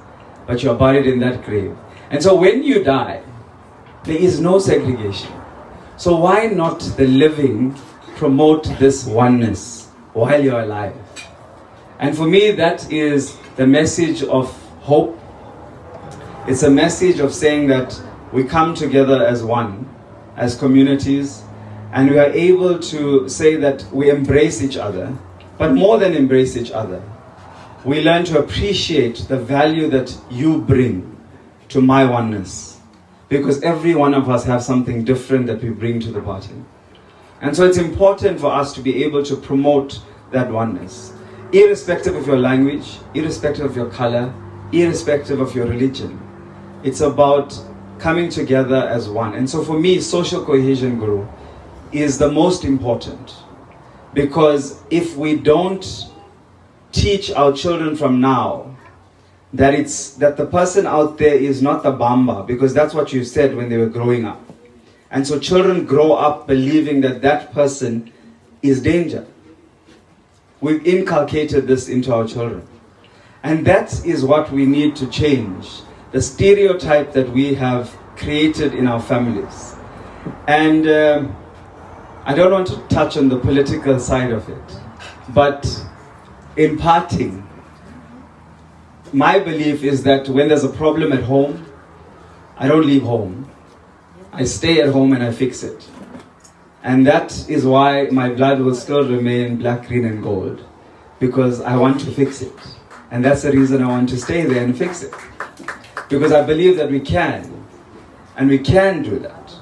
but you are buried in that grave. And so when you die, there is no segregation. So why not the living promote this oneness while you're alive? And for me, that is the message of hope. It's a message of saying that we come together as one, as communities, and we are able to say that we embrace each other, but more than embrace each other, we learn to appreciate the value that you bring to my oneness. Because every one of us have something different that we bring to the party. And so it's important for us to be able to promote that oneness, irrespective of your language, irrespective of your color, irrespective of your religion. It's about coming together as one. And so for me, social cohesion, Guru, is the most important. Because if we don't teach our children from now that the person out there is not the Bamba, because that's what you said when they were growing up. And so children grow up believing that that person is danger. We've inculcated this into our children. And that is what we need to change. The stereotype that we have created in our families. And I don't want to touch on the political side of it, but in parting, my belief is that when there's a problem at home, I don't leave home. I stay at home and I fix it. And that is why my blood will still remain black, green and gold, because I want to fix it. And that's the reason I want to stay there and fix it. Because I believe that we can, and we can do that.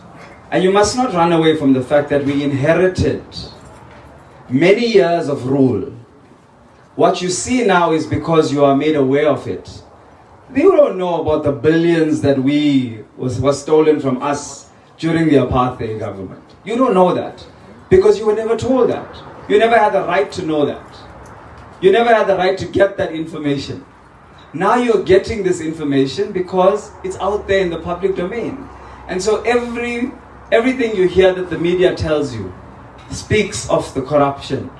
And you must not run away from the fact that we inherited many years of rule. What you see now is because you are made aware of it. You don't know about the billions that was stolen from us during the apartheid government. You don't know that because you were never told that. You never had the right to know that. You never had the right to get that information. Now you're getting this information because it's out there in the public domain. And so everything you hear that the media tells you speaks of the corruption.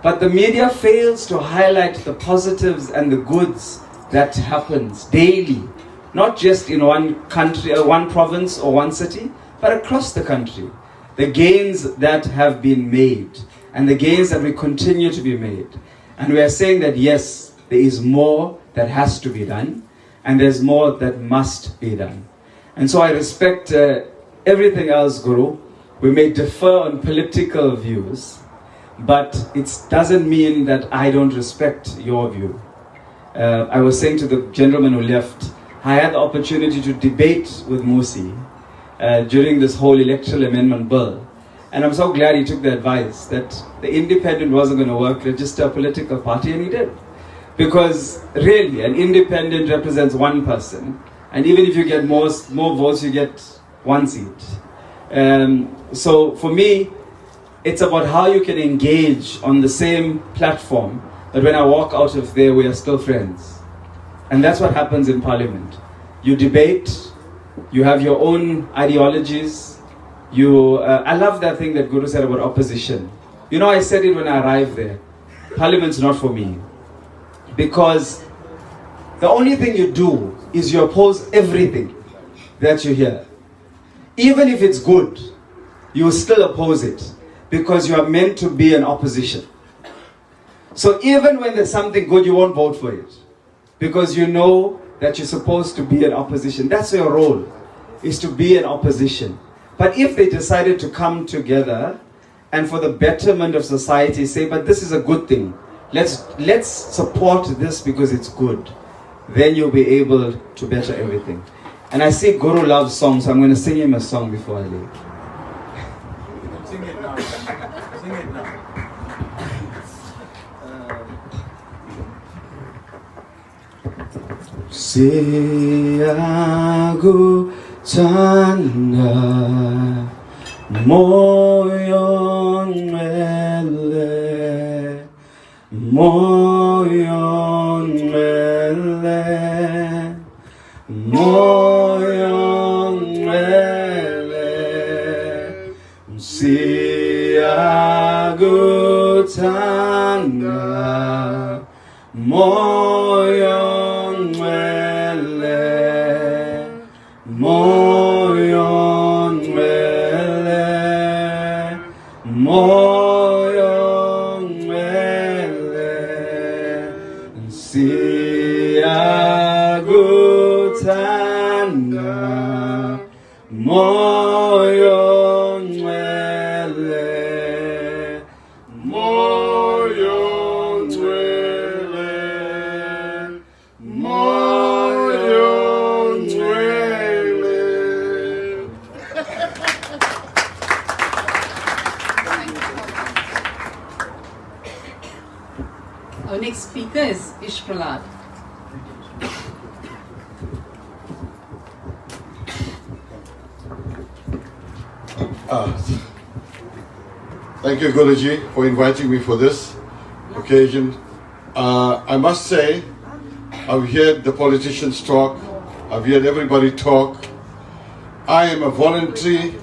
But the media fails to highlight the positives and the goods that happens daily, not just in one country or one province or one city, but across the country. The gains that have been made and the gains that will continue to be made. And we are saying that yes, there is more that has to be done and there's more that must be done. And so I respect everything else, Guru. We may differ on political views, but it doesn't mean that I don't respect your view. I was saying to the gentleman who left, I had the opportunity to debate with Musi during this whole electoral amendment bill. And I'm so glad he took the advice that the independent wasn't going to work, register a political party, and he did. Because really, an independent represents one person. And even if you get more votes, you get one seat. So for me, it's about how you can engage on the same platform, but when I walk out of there, we are still friends. And that's what happens in Parliament. You debate, you have your own ideologies. I love that thing that Guru said about opposition. You know, I said it when I arrived there. Parliament's not for me. Because the only thing you do is you oppose everything that you hear. Even if it's good, you will still oppose it. Because you are meant to be an opposition. So even when there's something good, you won't vote for it. Because you know that you're supposed to be an opposition. That's your role, is to be an opposition. But if they decided to come together and for the betterment of society say, but this is a good thing, let's support this because it's good, then you'll be able to better everything. And I see Guru loves songs, so I'm going to sing him a song before I leave. Sing it now. Sing it now. Siagu Chanda Moyon Mele Moyon Mele Moyon Mele siyakuthanda moyo ngcwele, moyo ngcwele, moyo ngcwele, siyakuthanda moyo ngcwele, moyo ngcwele, moyo ngcwele. Our next speaker is Ishpralad. Thank you, Guruji, for inviting me for this occasion. I must say, I've heard the politicians talk, I've heard everybody talk. I am a voluntary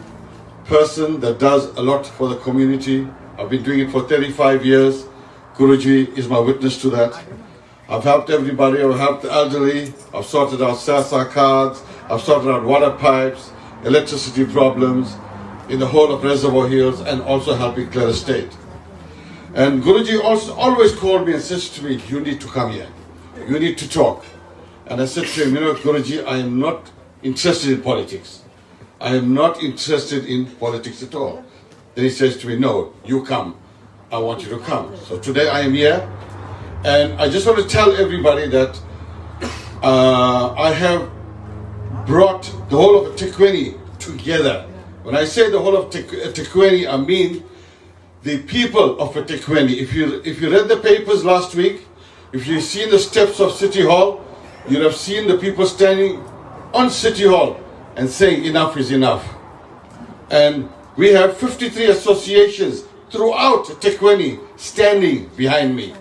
person that does a lot for the community. I've been doing it for 35 years. Guruji is my witness to that. I've helped everybody, I've helped the elderly, I've sorted out SASA cards, I've sorted out water pipes, electricity problems in the whole of Reservoir Hills, and also helping clear estate. And Guruji also always called me and says to me, you need to come here, you need to talk. And I said to him, you know, Guruji, I am not interested in politics. I am not interested in politics at all. Then he says to me, no, you come. I want you to come. So today I am here, and I just want to tell everybody that I have brought the whole of Tikweni together. When I say the whole of Tikweni, I mean the people of Tikweni. If you read the papers last week, if you've seen the steps of City Hall, you'd have seen the people standing on City Hall and saying enough is enough. And we have 53 associations throughout Tikweni standing behind me.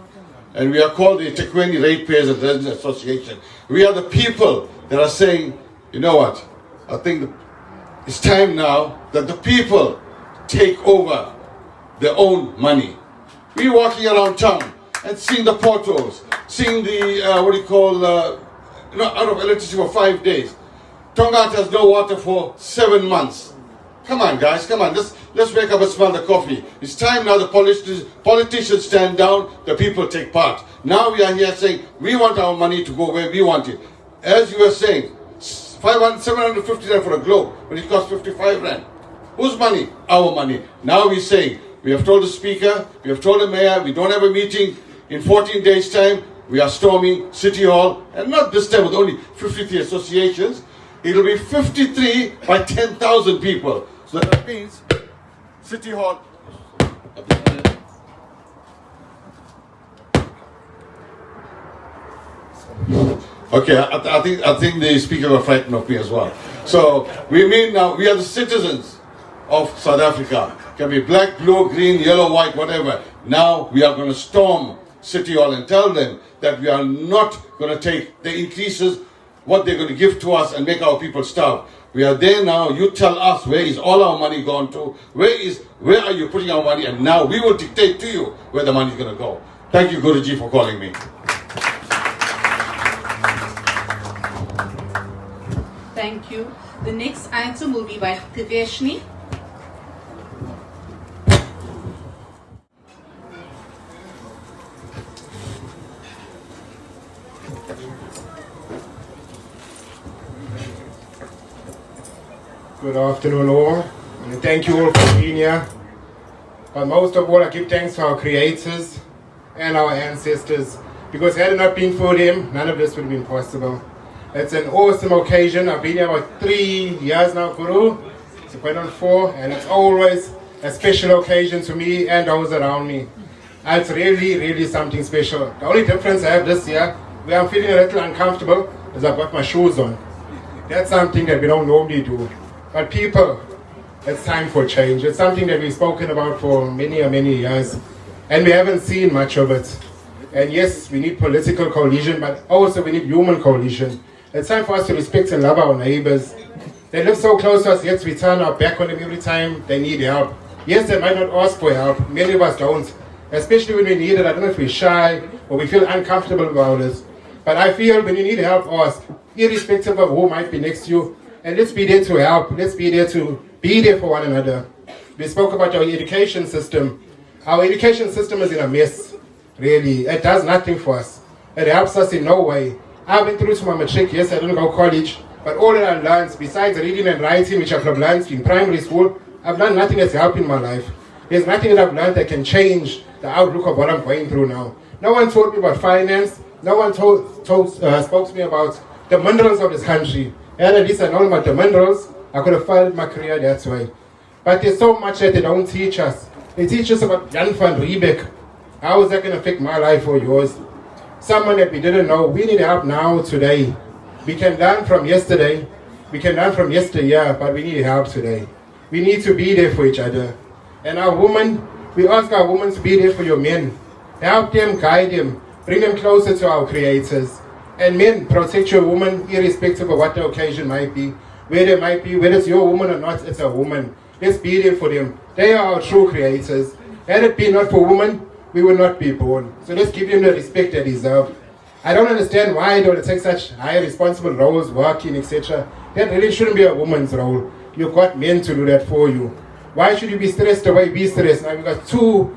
And we are called the Tikweni Ratepayers and Residents Association. We are the people that are saying, you know what, I think it's time now that the people take over their own money. We're walking around town and seeing the potholes, seeing the, out of electricity for 5 days. Tongaat has no water for 7 months. Come on, guys, come on, let's wake up and smell the coffee. It's time now the politicians stand down, the people take part. Now we are here saying, we want our money to go where we want it. As you were saying, 750 rand for a globe, when it costs 55 rand. Whose money? Our money. Now we're saying, we have told the speaker, we have told the mayor, we don't have a meeting in 14 days' time. We are storming City Hall, and not this time with only 53 associations. It'll be 53 by 10,000 people. So that means City Hall. Okay, I think the speaker was frightened of me as well. So we mean now we are the citizens of South Africa. Can be black, blue, green, yellow, white, whatever. Now we are going to storm City Hall and tell them that we are not going to take the increases, what they're going to give to us and make our people starve. We are there now. You tell us where is all our money gone to? Where are you putting our money? And now we will dictate to you where the money is going to go. Thank you, Guruji, for calling me. Thank you. The next item will be by Cohesion. Good afternoon all, and thank you all for being here. But most of all, I give thanks to our creators and our ancestors, because had it not been for them, none of this would have been possible. It's an awesome occasion. I've been here about 3 years now, Guru. It's going on 4, and it's always a special occasion to me and those around me. And it's really, really something special. The only difference I have this year, where I'm feeling a little uncomfortable, is I've got my shoes on. That's something that we don't normally do. But people, it's time for change. It's something that we've spoken about for many years, and we haven't seen much of it. And yes, we need political cohesion, but also we need human cohesion. It's time for us to respect and love our neighbors. They live so close to us, yet we turn our back on them every time they need help. Yes, they might not ask for help. Many of us don't. Especially when we need it. I don't know if we're shy or we feel uncomfortable about it. But I feel when you need help, ask. Irrespective of who might be next to you. And let's be there to help. Let's be there for one another. We spoke about our education system. Our education system is in a mess. Really. It does nothing for us. It helps us in no way. I've been through to my matric. Yes, I didn't go to college. But all that I learned, besides reading and writing, which I've learned in primary school, I've learned nothing that's helping my life. There's nothing that I've learned that can change the outlook of what I'm going through now. No one told me about finance. No one spoke to me about the minerals of this country. And at least I know about the minerals. I could have followed my career that way. But there's so much that they don't teach us. They teach us about Jan van Riebeck. How is that going to affect my life or yours? Someone that we didn't know. We need help now, today. We can learn from yesterday. We can learn from yesteryear, but we need help today. We need to be there for each other. And our women, we ask our women to be there for your men. Help them, guide them, bring them closer to our creators. And men, protect your woman irrespective of what the occasion might be. Where they might be, whether it's your woman or not, it's a woman. Let's be there for them. They are our true creators. Had it been not for women, we would not be born. So let's give them the respect they deserve. I don't understand why they want to take such high responsible roles, working, etc. That really shouldn't be a woman's role. You've got men to do that for you. Why should you be stressed the way you be stressed? Now you've got two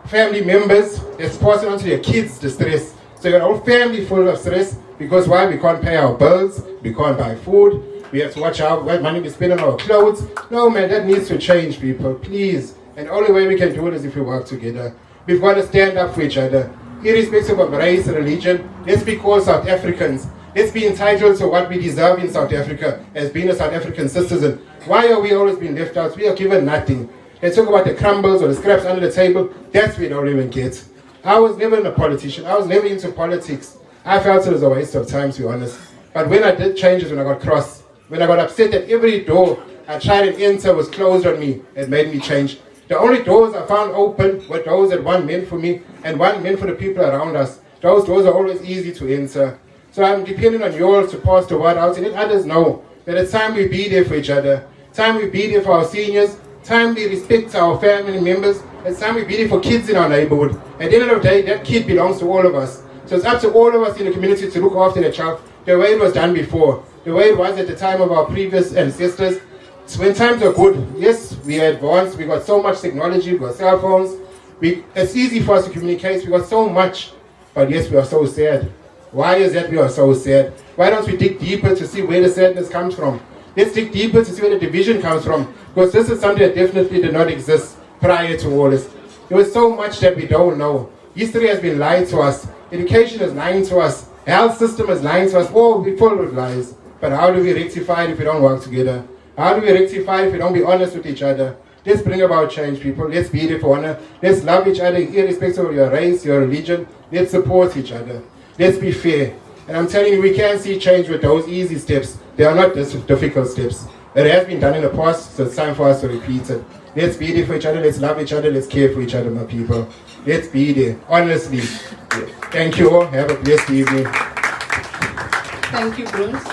family members that's passing on to their kids the stress. So you've got a whole family full of stress because why? We can't pay our bills, we can't buy food, we have to watch out what money we spend on our clothes. No man, that needs to change, people, please. And the only way we can do it is if we work together. We've got to stand up for each other. Irrespective of race and religion, let's be called South Africans. Let's be entitled to what we deserve in South Africa as being a South African citizen. Why are we always being left out? We are given nothing. Let's talk about the crumbles or the scraps under the table. That's what we don't even get. I was never a politician. I was never into politics. I felt it was a waste of time, to be honest. But when I did changes, when I got cross, when I got upset that every door I tried to enter was closed on me, it made me change. The only doors I found open were those that one meant for me and one meant for the people around us. Those doors are always easy to enter. So I'm depending on you all to pass the word out and let others know that it's time we be there for each other. Time we be there for our seniors. Time we respect our family members. It's time we be there for kids in our neighborhood. At the end of the day, that kid belongs to all of us. So it's up to all of us in the community to look after the child the way it was done before. The way it was at the time of our previous ancestors. So when times are good, yes, we are advanced, we got so much technology, we got cell phones, it's easy for us to communicate, we got so much, but yes, we are so sad. Why is that we are so sad? Why don't we dig deeper to see where the sadness comes from? Let's dig deeper to see where the division comes from, because this is something that definitely did not exist prior to all this. There was so much that we don't know. History has been lied to us, education is lying to us, health system is lying to us, oh, we're full of lies. But how do we rectify it if we don't work together? How do we rectify it if we don't be honest with each other? Let's bring about change, people. Let's be there for honor. Let's love each other irrespective of your race, your religion. Let's support each other. Let's be fair. And I'm telling you, we can see change with those easy steps. They are not difficult steps. It has been done in the past, so it's time for us to repeat it. Let's be there for each other. Let's love each other. Let's care for each other, my people. Let's be there, honestly. Thank you all. Have a blessed evening. Thank you, Bruce.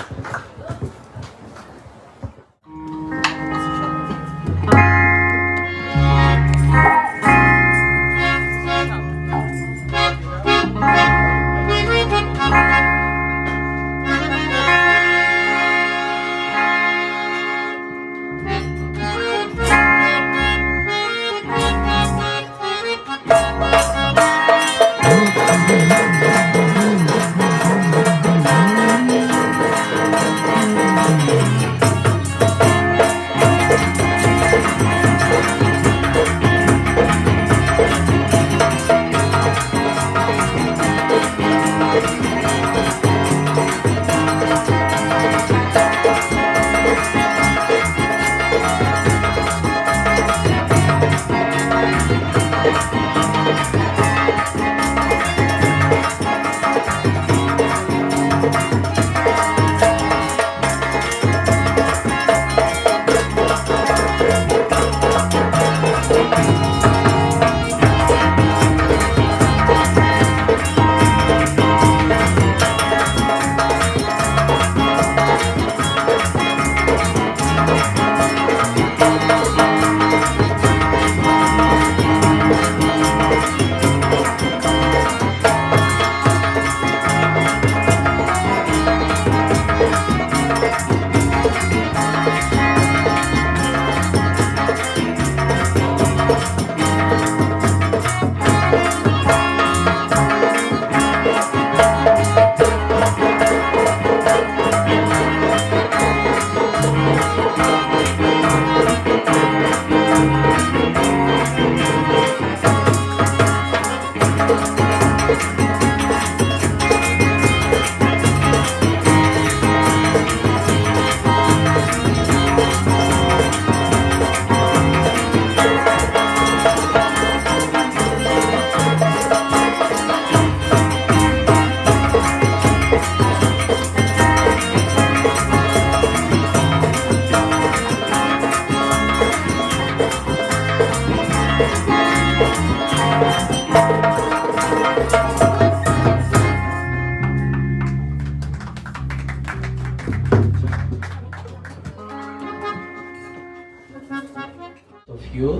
Of you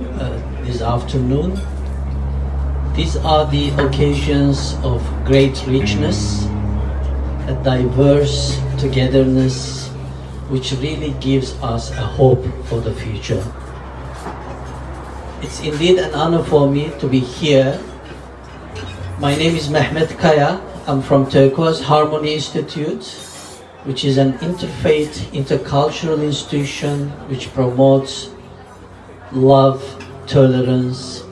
this afternoon. These are the occasions of great richness, a diverse togetherness, which really gives us a hope for the future. It's indeed an honor for me to be here. My name is Mehmet Kaya. I'm from Turquoise Harmony Institute, which is an interfaith, intercultural institution which promotes love, tolerance,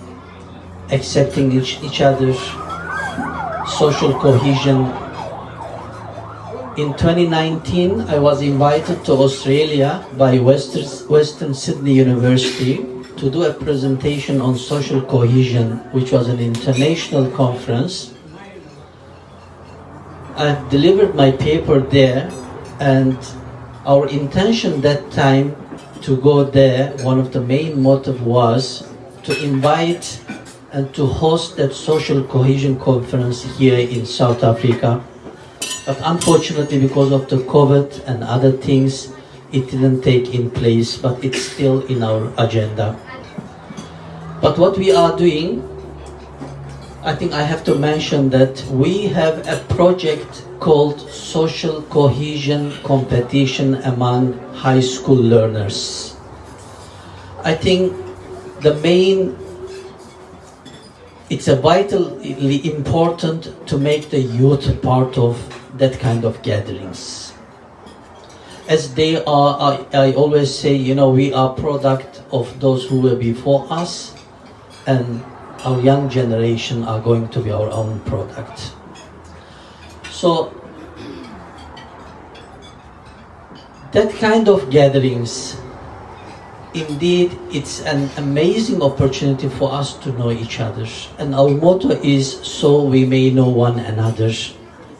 accepting each other, social cohesion. In 2019, I was invited to Australia by Western Sydney University to do a presentation on social cohesion, which was an international conference. I delivered my paper there, and our intention that time to go there, one of the main motive was to invite and to host that social cohesion conference here in South Africa. But unfortunately, because of the COVID and other things, it didn't take in place, but it's still in our agenda. But what we are doing, I think I have to mention that we have a project called Social Cohesion Competition among high school learners. I think it's a vitally important to make the youth part of that kind of gatherings. As they are, I always say, we are product of those who were before us, and our young generation are going to be our own product. So that kind of gatherings, indeed, it's an amazing opportunity for us to know each other. And our motto is, so we may know one another.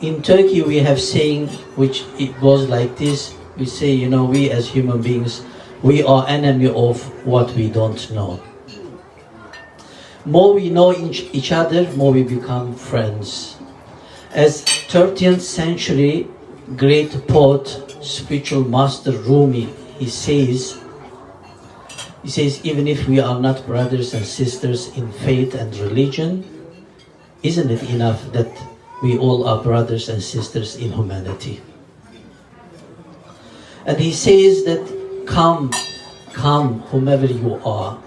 In Turkey, we have saying, which it goes like this. We say, we as human beings, we are enemy of what we don't know. More we know each other, more we become friends. As 13th century great poet, spiritual master Rumi, he says, even if we are not brothers and sisters in faith and religion, isn't it enough that we all are brothers and sisters in humanity? And he says that, come, whomever you are.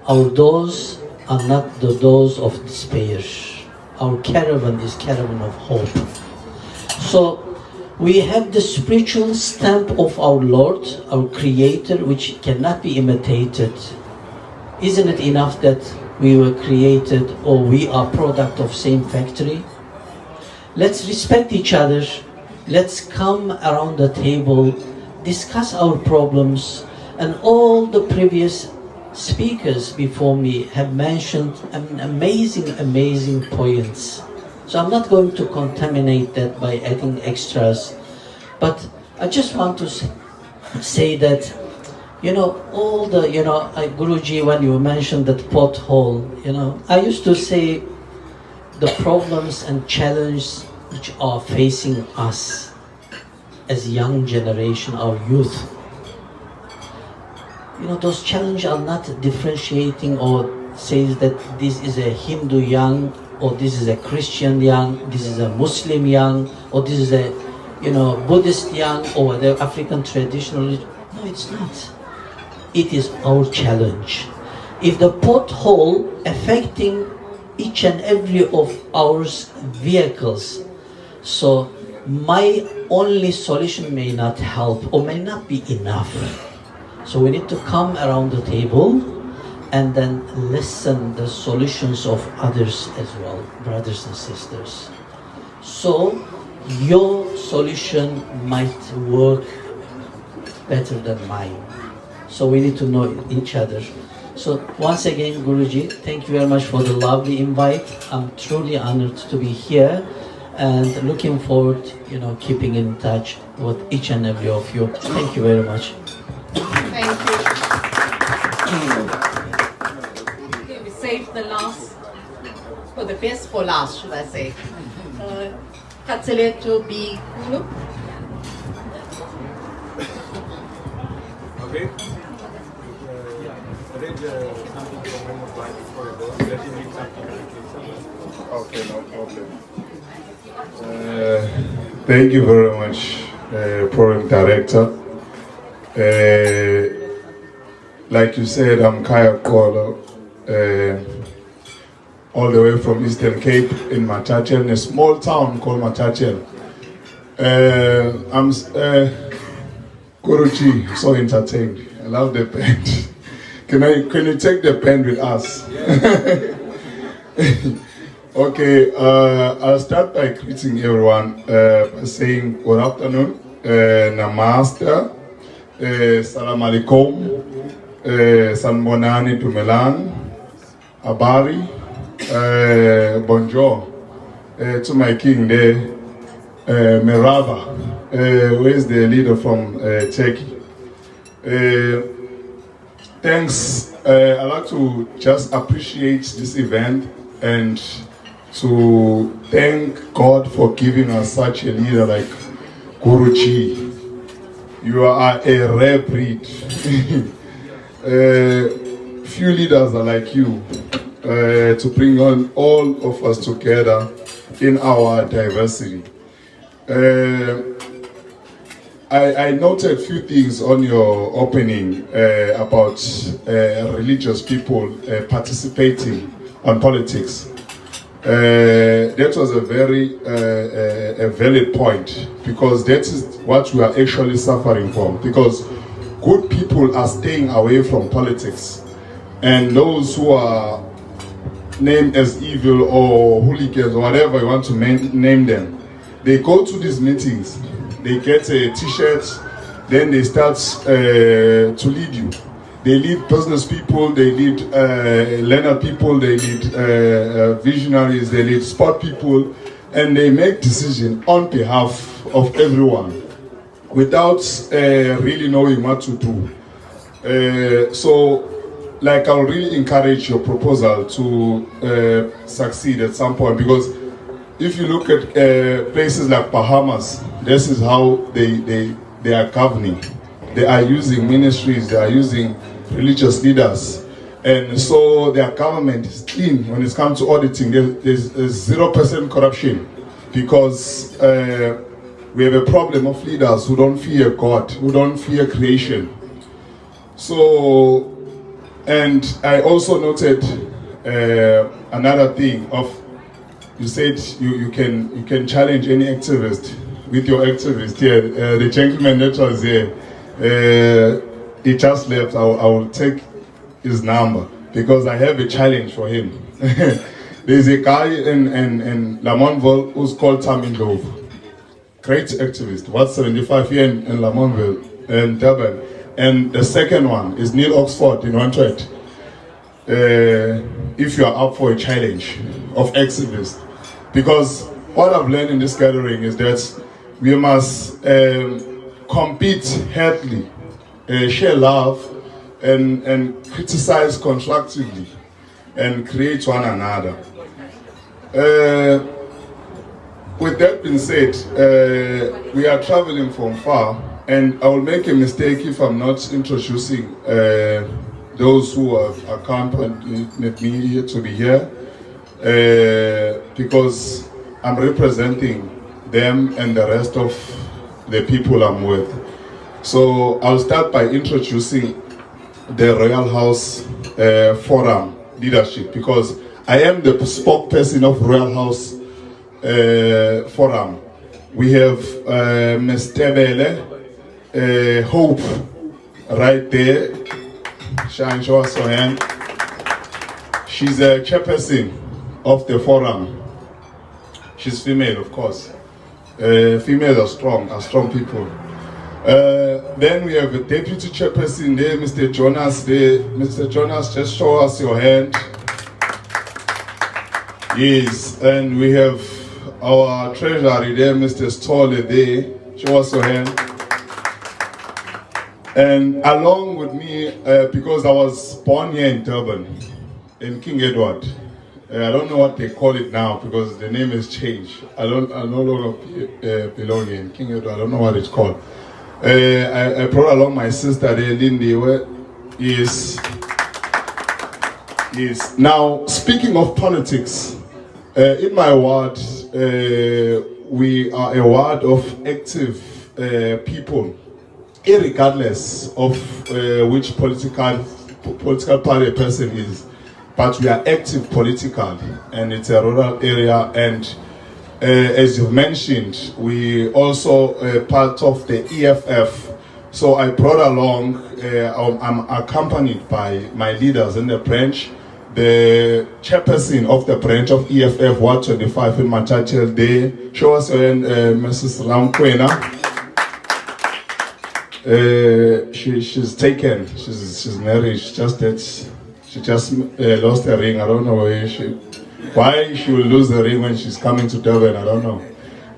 Our doors are not the doors of despair. Our caravan is caravan of hope. So we have the spiritual stamp of our Lord, our Creator, which cannot be imitated. Isn't it enough that we were created, or we are product of same factory? Let's respect each other. Let's come around the table, discuss our problems, and all the previous speakers before me have mentioned amazing points. So I'm not going to contaminate that by adding extras, but I just want to say that, all the, Guruji, when you mentioned that pothole, I used to say the problems and challenges which are facing us as young generation, our youth, those challenges are not differentiating or says that this is a Hindu young, or this is a Christian young, this is a Muslim young, or this is a, Buddhist young, or the African traditional. No, it's not. It is our challenge. If the pothole affecting each and every of our vehicles, so my only solution may not help or may not be enough. So we need to come around the table and then listen the solutions of others as well, brothers and sisters. So your solution might work better than mine. So we need to know each other. So once again, Guruji, thank you very much for the lovely invite. I'm truly honored to be here and looking forward, keeping in touch with each and every of you. Thank you very much. Thank you. Okay, we saved the last, for the best for last, should I say. Katseleto B. Kulu. Okay. read something from him right before you go. Let him read something quickly. Okay, no problem. Thank you very much, Program Director. Like you said, I'm Kaya Kolo, all the way from Eastern Cape in Matachen, a small town called Matachen. I'm Guruji, so entertained. I love the band. Can you take the pen with us? Okay, I'll start by greeting everyone by saying good afternoon, namaste, salam alaikum, sanbonani tumelan, abari, bonjour, to my king there, Merhaba, where's the leader from Turkey? Thanks. I'd like to just appreciate this event and to thank God for giving us such a leader like Guruji. You are a rare breed. Few leaders are like you to bring on all of us together in our diversity. I noted a few things on your opening about religious people participating on politics. That was a very a valid point, because that is what we are actually suffering from. Because good people are staying away from politics, and those who are named as evil or hooligans or whatever you want to name them, they go to these meetings. They get a t-shirt, then they start to lead you. They lead business people, they lead learner people, they lead visionaries, they lead sport people, and they make decisions on behalf of everyone without really knowing what to do. So, like, I'll really encourage your proposal to succeed at some point, because if you look at places like Bahamas, this is how they are governing. They are using ministries, they are using religious leaders, and so their government is clean when it comes to auditing. There's 0% corruption, because we have a problem of leaders who don't fear God, who don't fear creation. So, and I also noted another thing of, you said you can challenge any activist with your activist here. The gentleman that was here, he just left. I will take his number because I have a challenge for him. There's a guy in Lamontville who's called Dham. Great activist, what's 75 here in Lamontville and Durban. And the second one is Neil Oxford in Oneness. If you are up for a challenge of activists, because what I've learned in this gathering is that we must compete healthily, share love, and criticize constructively, and create one another. With that being said, we are traveling from far, and I will make a mistake if I'm not introducing those who have accompanied me here to be here, because I'm representing them and the rest of the people I'm with. So I'll start by introducing the Royal House Forum leadership, because I am the spokesperson of Royal House Forum. We have Ms. Tebele, Hope, right there. Shine, show us her hand. She's a chairperson of the forum. She's female, of course. Females are strong people. Then we have a deputy chairperson there, Mr. Jonas there. Mr. Jonas, just show us your hand. Yes, and we have our treasury there, Mr. Stolle there. Show us your hand. And along with me, because I was born here in Durban, in King Edward. I don't know what they call it now because the name has changed. I no longer belong in King Edward. I don't know what it's called. I brought along my sister there, Lindy, where is Yes. Now, speaking of politics, in my ward, we are a ward of active people, irregardless of which political party a person is. But we are active politically, and it's a rural area. And as you mentioned, we also part of the EFF. So I brought along, I'm accompanied by my leaders in the branch, the chairperson of the branch of EFF Ward 25 in Matachel Day. Show us Mrs. Ramkwena. She's taken, she's married, just that she just lost her ring. I don't know why she will lose the ring when she's coming to Durban. I don't know.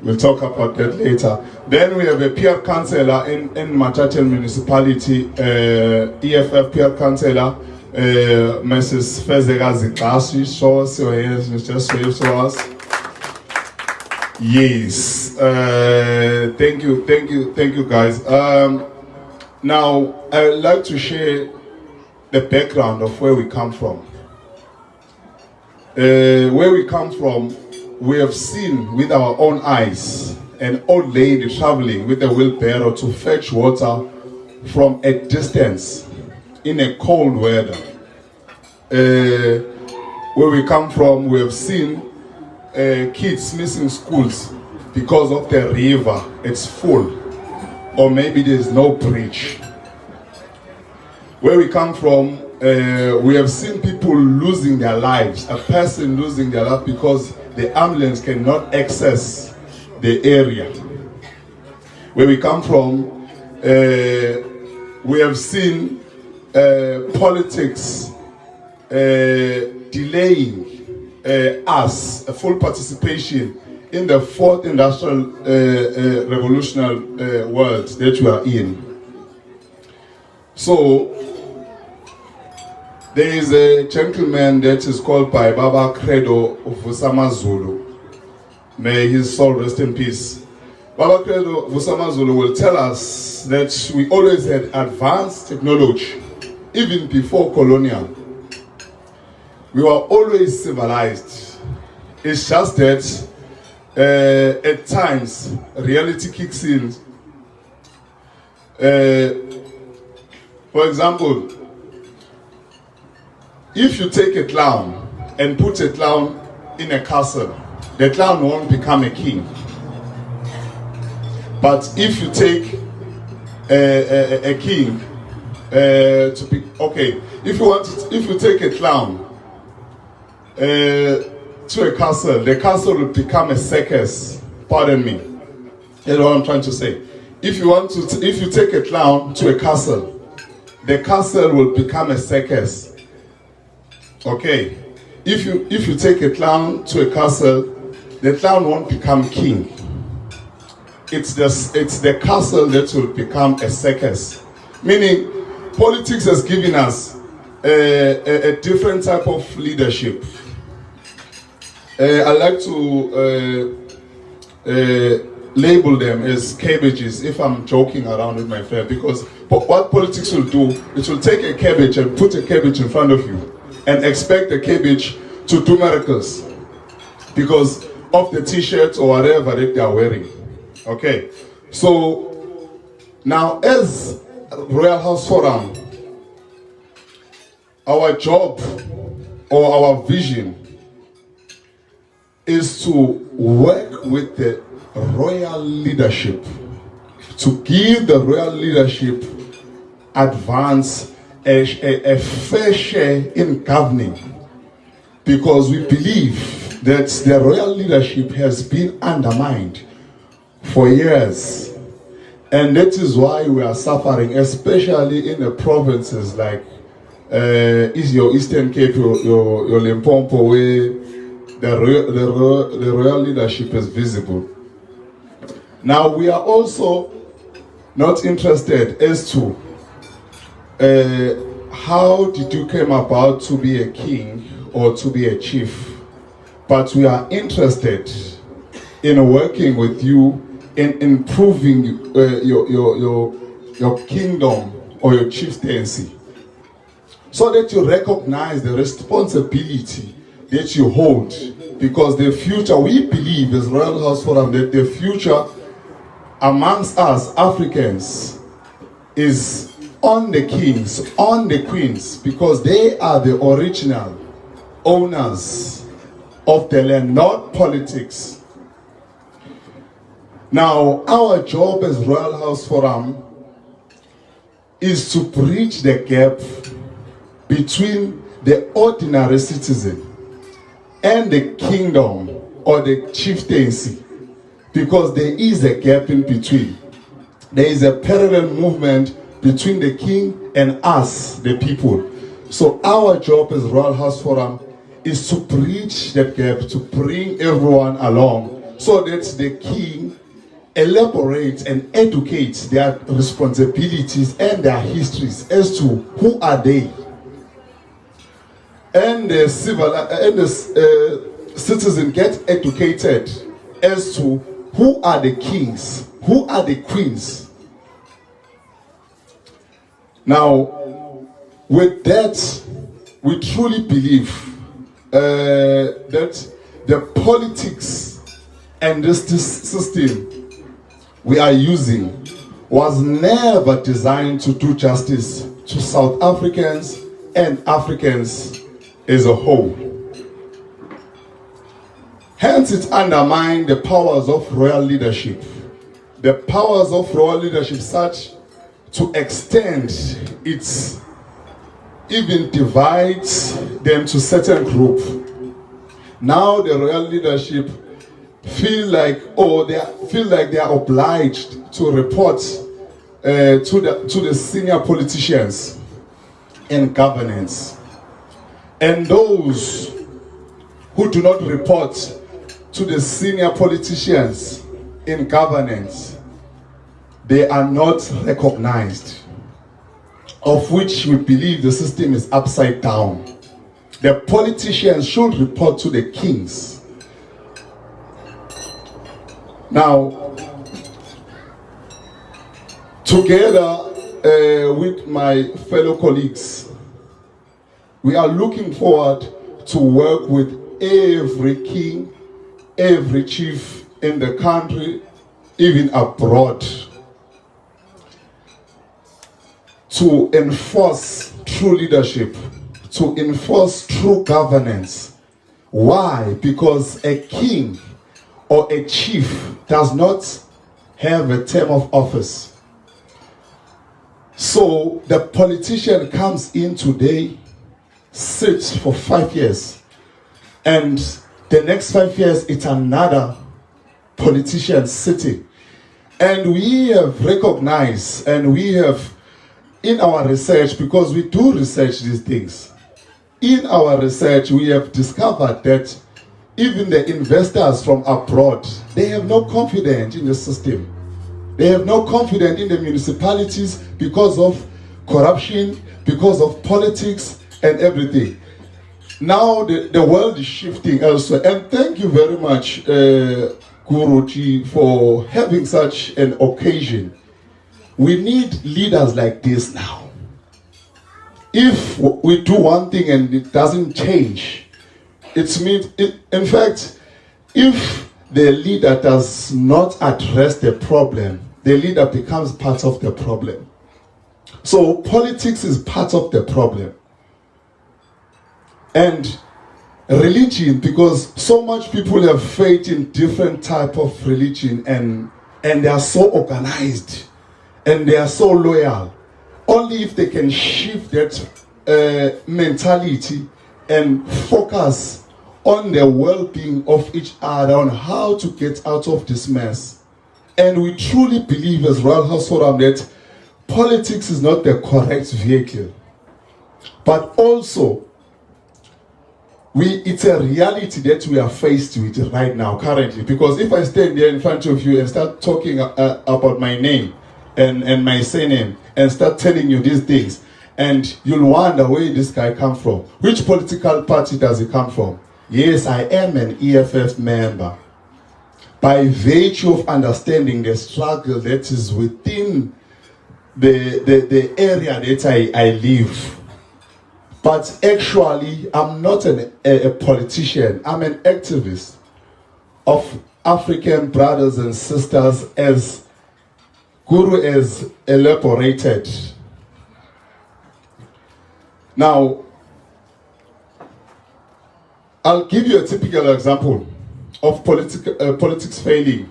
We'll talk about that later. Then we have a peer councillor in Matachel municipality, EFF peer councillor, Mrs. Fezega Zitasi. Show us your hands, just wave to us. Yes. Thank you guys. Now, I would like to share the background of where we come from. Where we come from, we have seen with our own eyes an old lady traveling with a wheelbarrow to fetch water from a distance in a cold weather. Where we come from, we have seen kids missing schools because of the river, it's full, or maybe there's no bridge. Where we come from, we have seen people losing their lives, a person losing their life because the ambulance cannot access the area. Where we come from, we have seen politics delaying us a full participation in the fourth industrial revolutionary world that we are in. So there is a gentleman that is called by Baba Credo of Vusamazulu. May his soul rest in peace. Baba Credo Vusamazulu will tell us that we always had advanced technology, even before colonial. We were always civilized. It's just that at times reality kicks in. For example, if you take a clown and put a clown in a castle, the clown won't become a king. But if you take a king to be okay, if you take a clown to a castle, the castle will become a circus. Pardon me. That's what I'm trying to say. If you take a clown to a castle, the castle will become a circus. Okay, if you take a clown to a castle, the clown won't become king. It's the castle that will become a circus. Meaning, politics has given us a different type of leadership. I like to label them as cabbages if I'm joking around with my friend, because what politics will do, it will take a cabbage and put a cabbage in front of you and expect the cabbage to do miracles because of the t-shirts or whatever that they are wearing. Okay, so now as Royal House Forum, our job or our vision is to work with the royal leadership, to give the royal leadership advance a fair share in governing, because we believe that the royal leadership has been undermined for years, and that is why we are suffering, especially in the provinces like your Eastern Cape, your Limpopo, where the royal leadership is visible. Now we are also not interested as to how did you come about to be a king or to be a chief, but we are interested in working with you in improving your kingdom or your chieftaincy. so that you recognize the responsibility that you hold. Because the future, we believe as Royal House Forum, that the future amongst us Africans is on the kings, on the queens, because they are the original owners of the land, not politics. Now, our job as Royal House Forum is to bridge the gap between the ordinary citizen and the kingdom or the chieftaincy, because there is a gap in between. There is a parallel movement between the king and us, the people. So our job as Royal House Forum is to bridge that gap, to bring everyone along, so that the king elaborates and educates their responsibilities and their histories as to who are they. And the citizen get educated as to who are the kings, who are the queens. Now, with that, we truly believe that the politics and this system we are using was never designed to do justice to South Africans and Africans as a whole. Hence, it undermines the powers of royal leadership. The powers of royal leadership such to extend its even divides them to certain group. Now the royal leadership feel like they are obliged to report to the senior politicians in governance, and those who do not report to the senior politicians in governance, they are not recognized, of which we believe the system is upside down. The politicians should report to the kings. Now, together with my fellow colleagues, we are looking forward to work with every king, every chief in the country, even abroad, to enforce true leadership, to enforce true governance. Why? Because a king or a chief does not have a term of office. So the politician comes in today, sits for 5 years, and the next 5 years it's another politician sitting. And we have recognized, and we have in our research, because we do research these things, in our research we have discovered that even the investors from abroad, they have no confidence in the system. They have no confidence in the municipalities because of corruption, because of politics and everything. Now the world is shifting elsewhere. And thank you very much, Guruji, for having such an occasion. We need leaders like this now. If we do one thing and it doesn't change, it means, in fact, if the leader does not address the problem, the leader becomes part of the problem. So politics is part of the problem. And religion, because so much people have faith in different type of religion, and they are so organized and they are so loyal. Only if they can shift that mentality and focus on the well-being of each other, on how to get out of this mess. And we truly believe as Royal House Forum that politics is not the correct vehicle. But also, it's a reality that we are faced with right now, currently. Because if I stand there in front of you and start talking about my name and my surname and start telling you these things, and you'll wonder where this guy come from. Which political party does he come from? Yes, I am an EFF member. By virtue of understanding the struggle that is within the area that I live. But actually, I'm not a politician. I'm an activist of African brothers and sisters, as Guru has elaborated. Now, I'll give you a typical example of politics failing.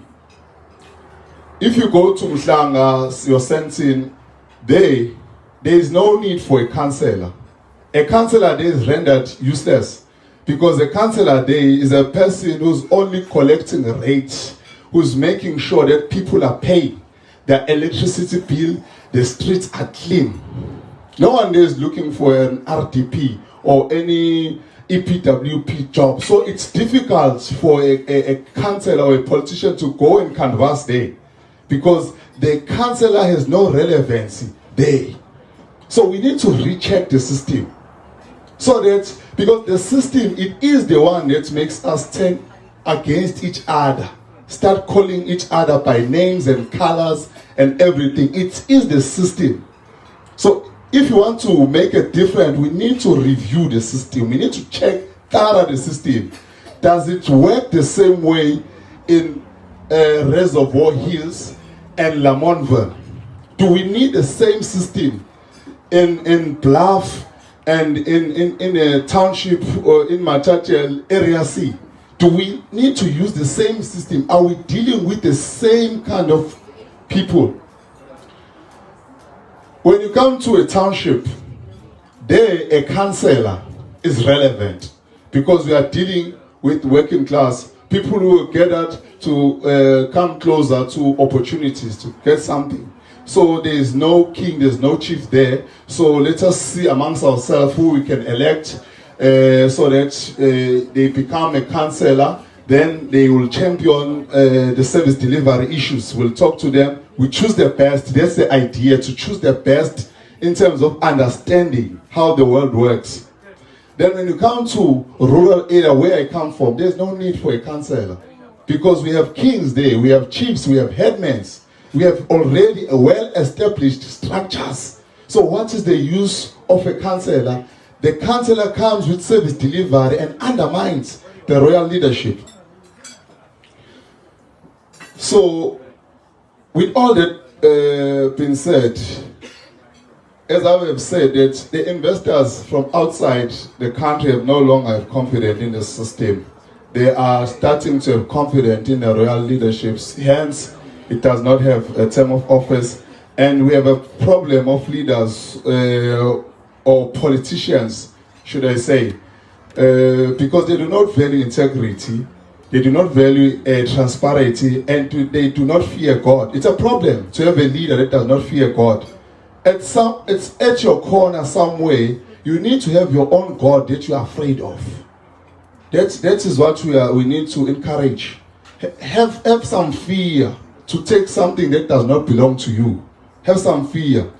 If you go to Mhlanga, you're sent in, there is no need for a councillor. A councillor there is rendered useless, because a councillor there is a person who's only collecting a rate, who's making sure that people are paying their electricity bill, the streets are clean. No one there is looking for an RDP or any EPWP job. So it's difficult for a councillor or a politician to go and canvass there, because the councillor has no relevancy there. So we need to recheck the system. So that, because the system, it is the one that makes us turn against each other, start calling each other by names and colors and everything. It is the system. So if you want to make a difference, we need to review the system. We need to check thorough the system. Does it work the same way in Reservoir Hills and Lamontville? Do we need the same system in Bluff and in a township or in Matatiel Area C? Do we need to use the same system? Are we dealing with the same kind of people? When you come to a township, there a councillor is relevant, because we are dealing with working class people who are gathered to come closer to opportunities to get something. So there is no king, there's no chief there. So let us see amongst ourselves who we can elect, so that they become a councillor. Then they will champion the service delivery issues. We'll talk to them. We choose the best. That's the idea, to choose the best in terms of understanding how the world works. Then when you come to rural area where I come from, there's no need for a councillor, because we have kings there, we have chiefs, we have headmen. We have already a well-established structures. So what is the use of a councillor? The councillor comes with service delivery and undermines the royal leadership. So, with all that being said, as I have said, that the investors from outside the country have no longer have confidence in the system. They are starting to have confidence in the royal leaderships. Hence, it does not have a term of office, and we have a problem of leaders or politicians, should I say, because they do not value integrity, they do not value transparency, and they do not fear God. It's a problem to have a leader that does not fear God. It's at your corner somewhere. You need to have your own God that you are afraid of. That is what we need to encourage. Have some fear to take something that does not belong to you. Have some fear.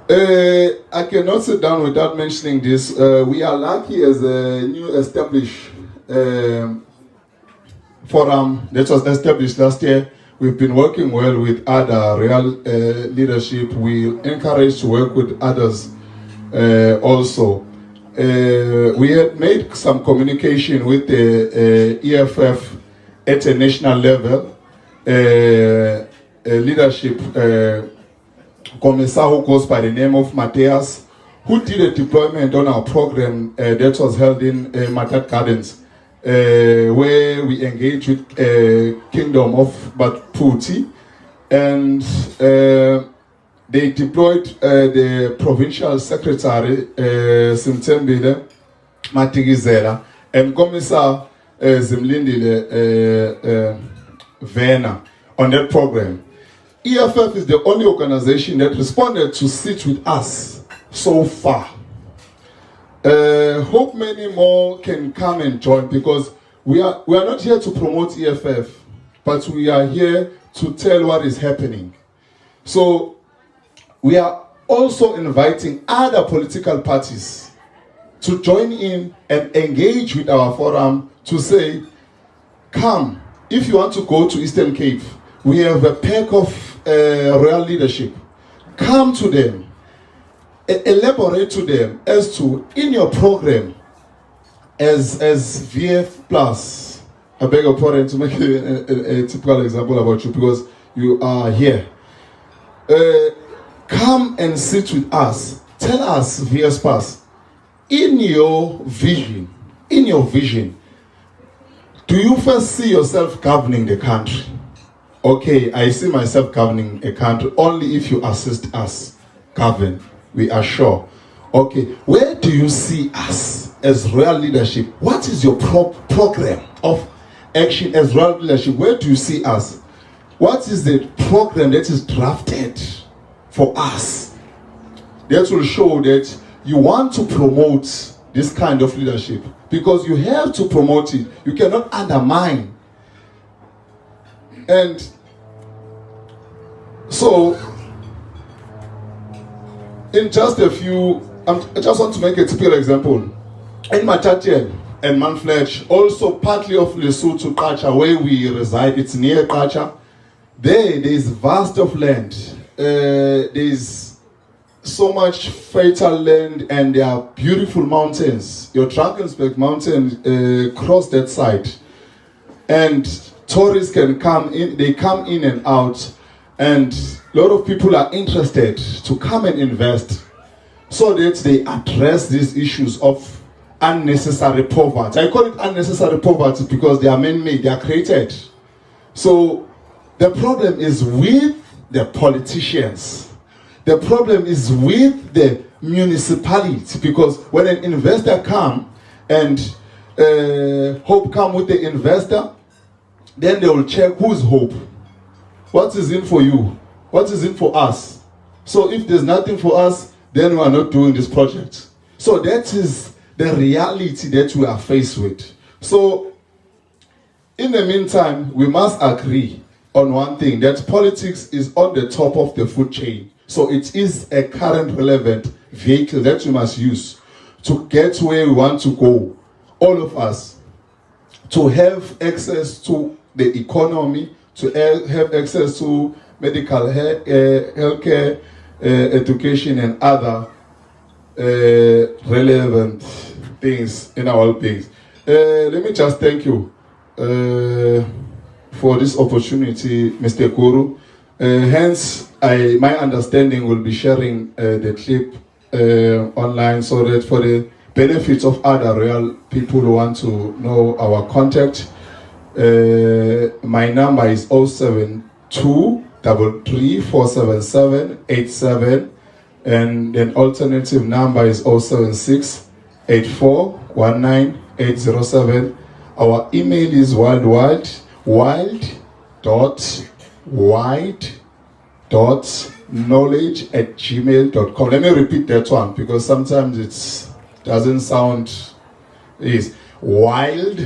I cannot sit down without mentioning this. We are lucky as a new established forum that was established last year. We've been working well with other real leadership. We encourage to work with others also. We had made some communication with the EFF at a national level. Leadership commissar who goes by the name of Matthias, who did a deployment on our program that was held in Matat Gardens, where we engaged with Kingdom of Batputi, and they deployed the provincial secretary Simtembile Matigizela and Commissar Zimlindile Vena on that program. EFF is the only organization that responded to sit with us so far. Hope many more can come and join, because we are not here to promote EFF, but we are here to tell what is happening. So we are also inviting other political parties to join in and engage with our forum to say, come, if you want to go to Eastern Cape, we have a pack of royal leadership. Come to them. elaborate to them as to, in your program, as VF Plus, I beg your pardon to make a typical example about you because you are here. Come and sit with us. Tell us, VF Plus, in your vision, do you first see yourself governing the country? Okay, I see myself governing a country only if you assist us govern. We are sure. Okay, where do you see us as royal leadership? What is your program of action as royal leadership? Where do you see us? What is the program that is drafted for us? That will show that you want to promote this kind of leadership because you have to promote it. You cannot undermine. And so, in just a few, I just want to make a typical example. In Matatian and Manfledge, also partly of Lesotho, Kacha, where we reside, it's near Kacha. There is vast of land. There's so much fertile land and there are beautiful mountains. Your Drakensberg mountain cross that side. And tourists can come in, they come in and out. And a lot of people are interested to come and invest so that they address these issues of unnecessary poverty. I call it unnecessary poverty because they are man-made, they are created. So the problem is with the politicians. The problem is with the municipality because when an investor comes and Hope come with the investor, then they will check who's Hope. What is in for you? What is in for us? So if there's nothing for us, then we are not doing this project. So that is the reality that we are faced with. So in the meantime, we must agree on one thing, that politics is on the top of the food chain. So it is a current relevant vehicle that we must use to get where we want to go, all of us, to have access to the economy, to have access to medical healthcare, education, and other relevant things in our beings. Let me just thank you for this opportunity, Mr. Guru. Hence, my understanding will be sharing the clip online so that for the benefits of other real people who want to know our contact, my number is 072-3347787, and an alternative number is 076-8419-807. Our email is wild.knowledge@gmail.com. Let me repeat that one because sometimes it doesn't sound. Is wild,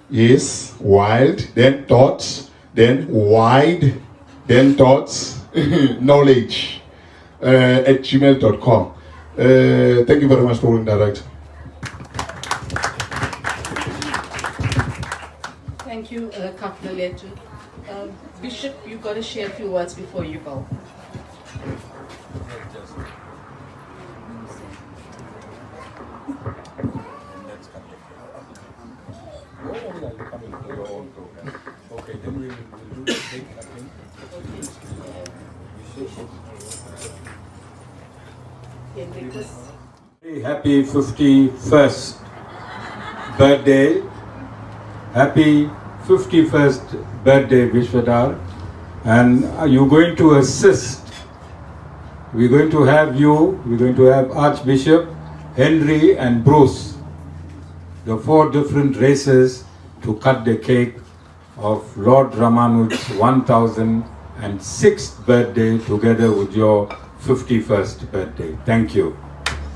yes, wild, then dot, then wide, then dot, knowledge at gmail.com. Thank you very much for being direct. Thank you, Kapnaletu. Bishop, you've got to share a few words before you go. Okay, then we'll do the thing. Happy 51st birthday. Happy 51st birthday, Vishwadhar. And you're going to assist. We're going to have you, we're going to have Archbishop, Henry and Bruce, the 4 different races, to cut the cake of Lord Ramanuj's 1006th birthday together with your 51st birthday. Thank you.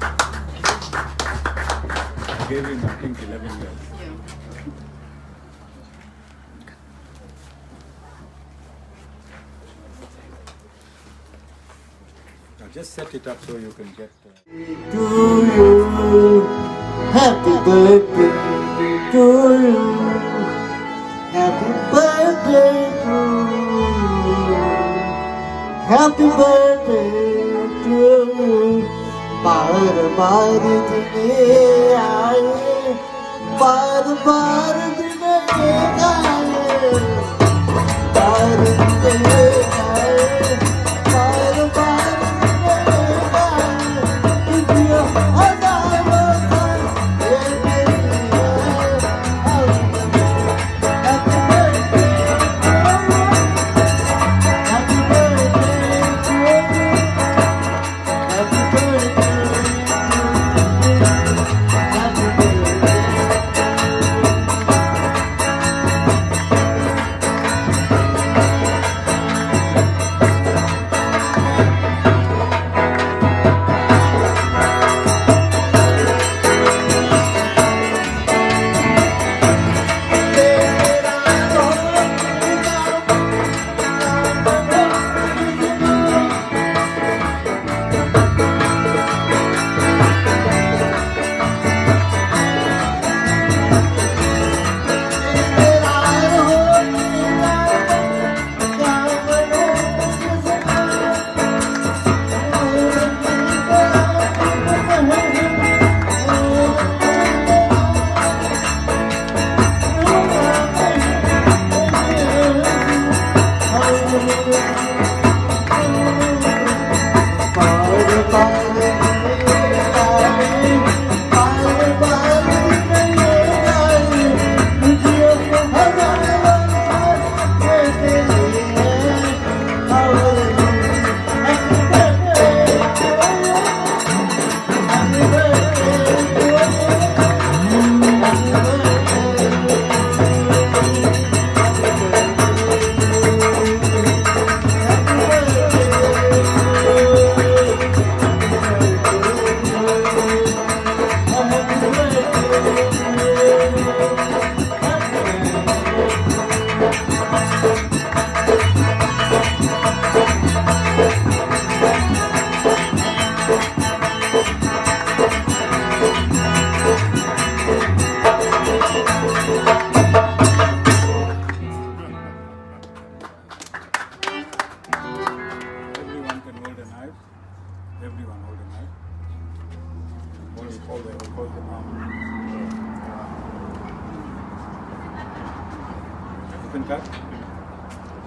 I gave him, I think, 11 years. Now just set it up so you can get... To you, happy birthday to you, happy birthday to you, happy birthday to बार बार दिन आए, बार बार दिन आए, बार दिन आए, बार बार दिन आए, दुनिया हजारों साल ये मेरी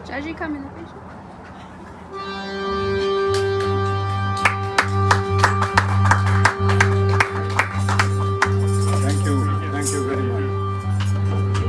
Judge, you come in the picture?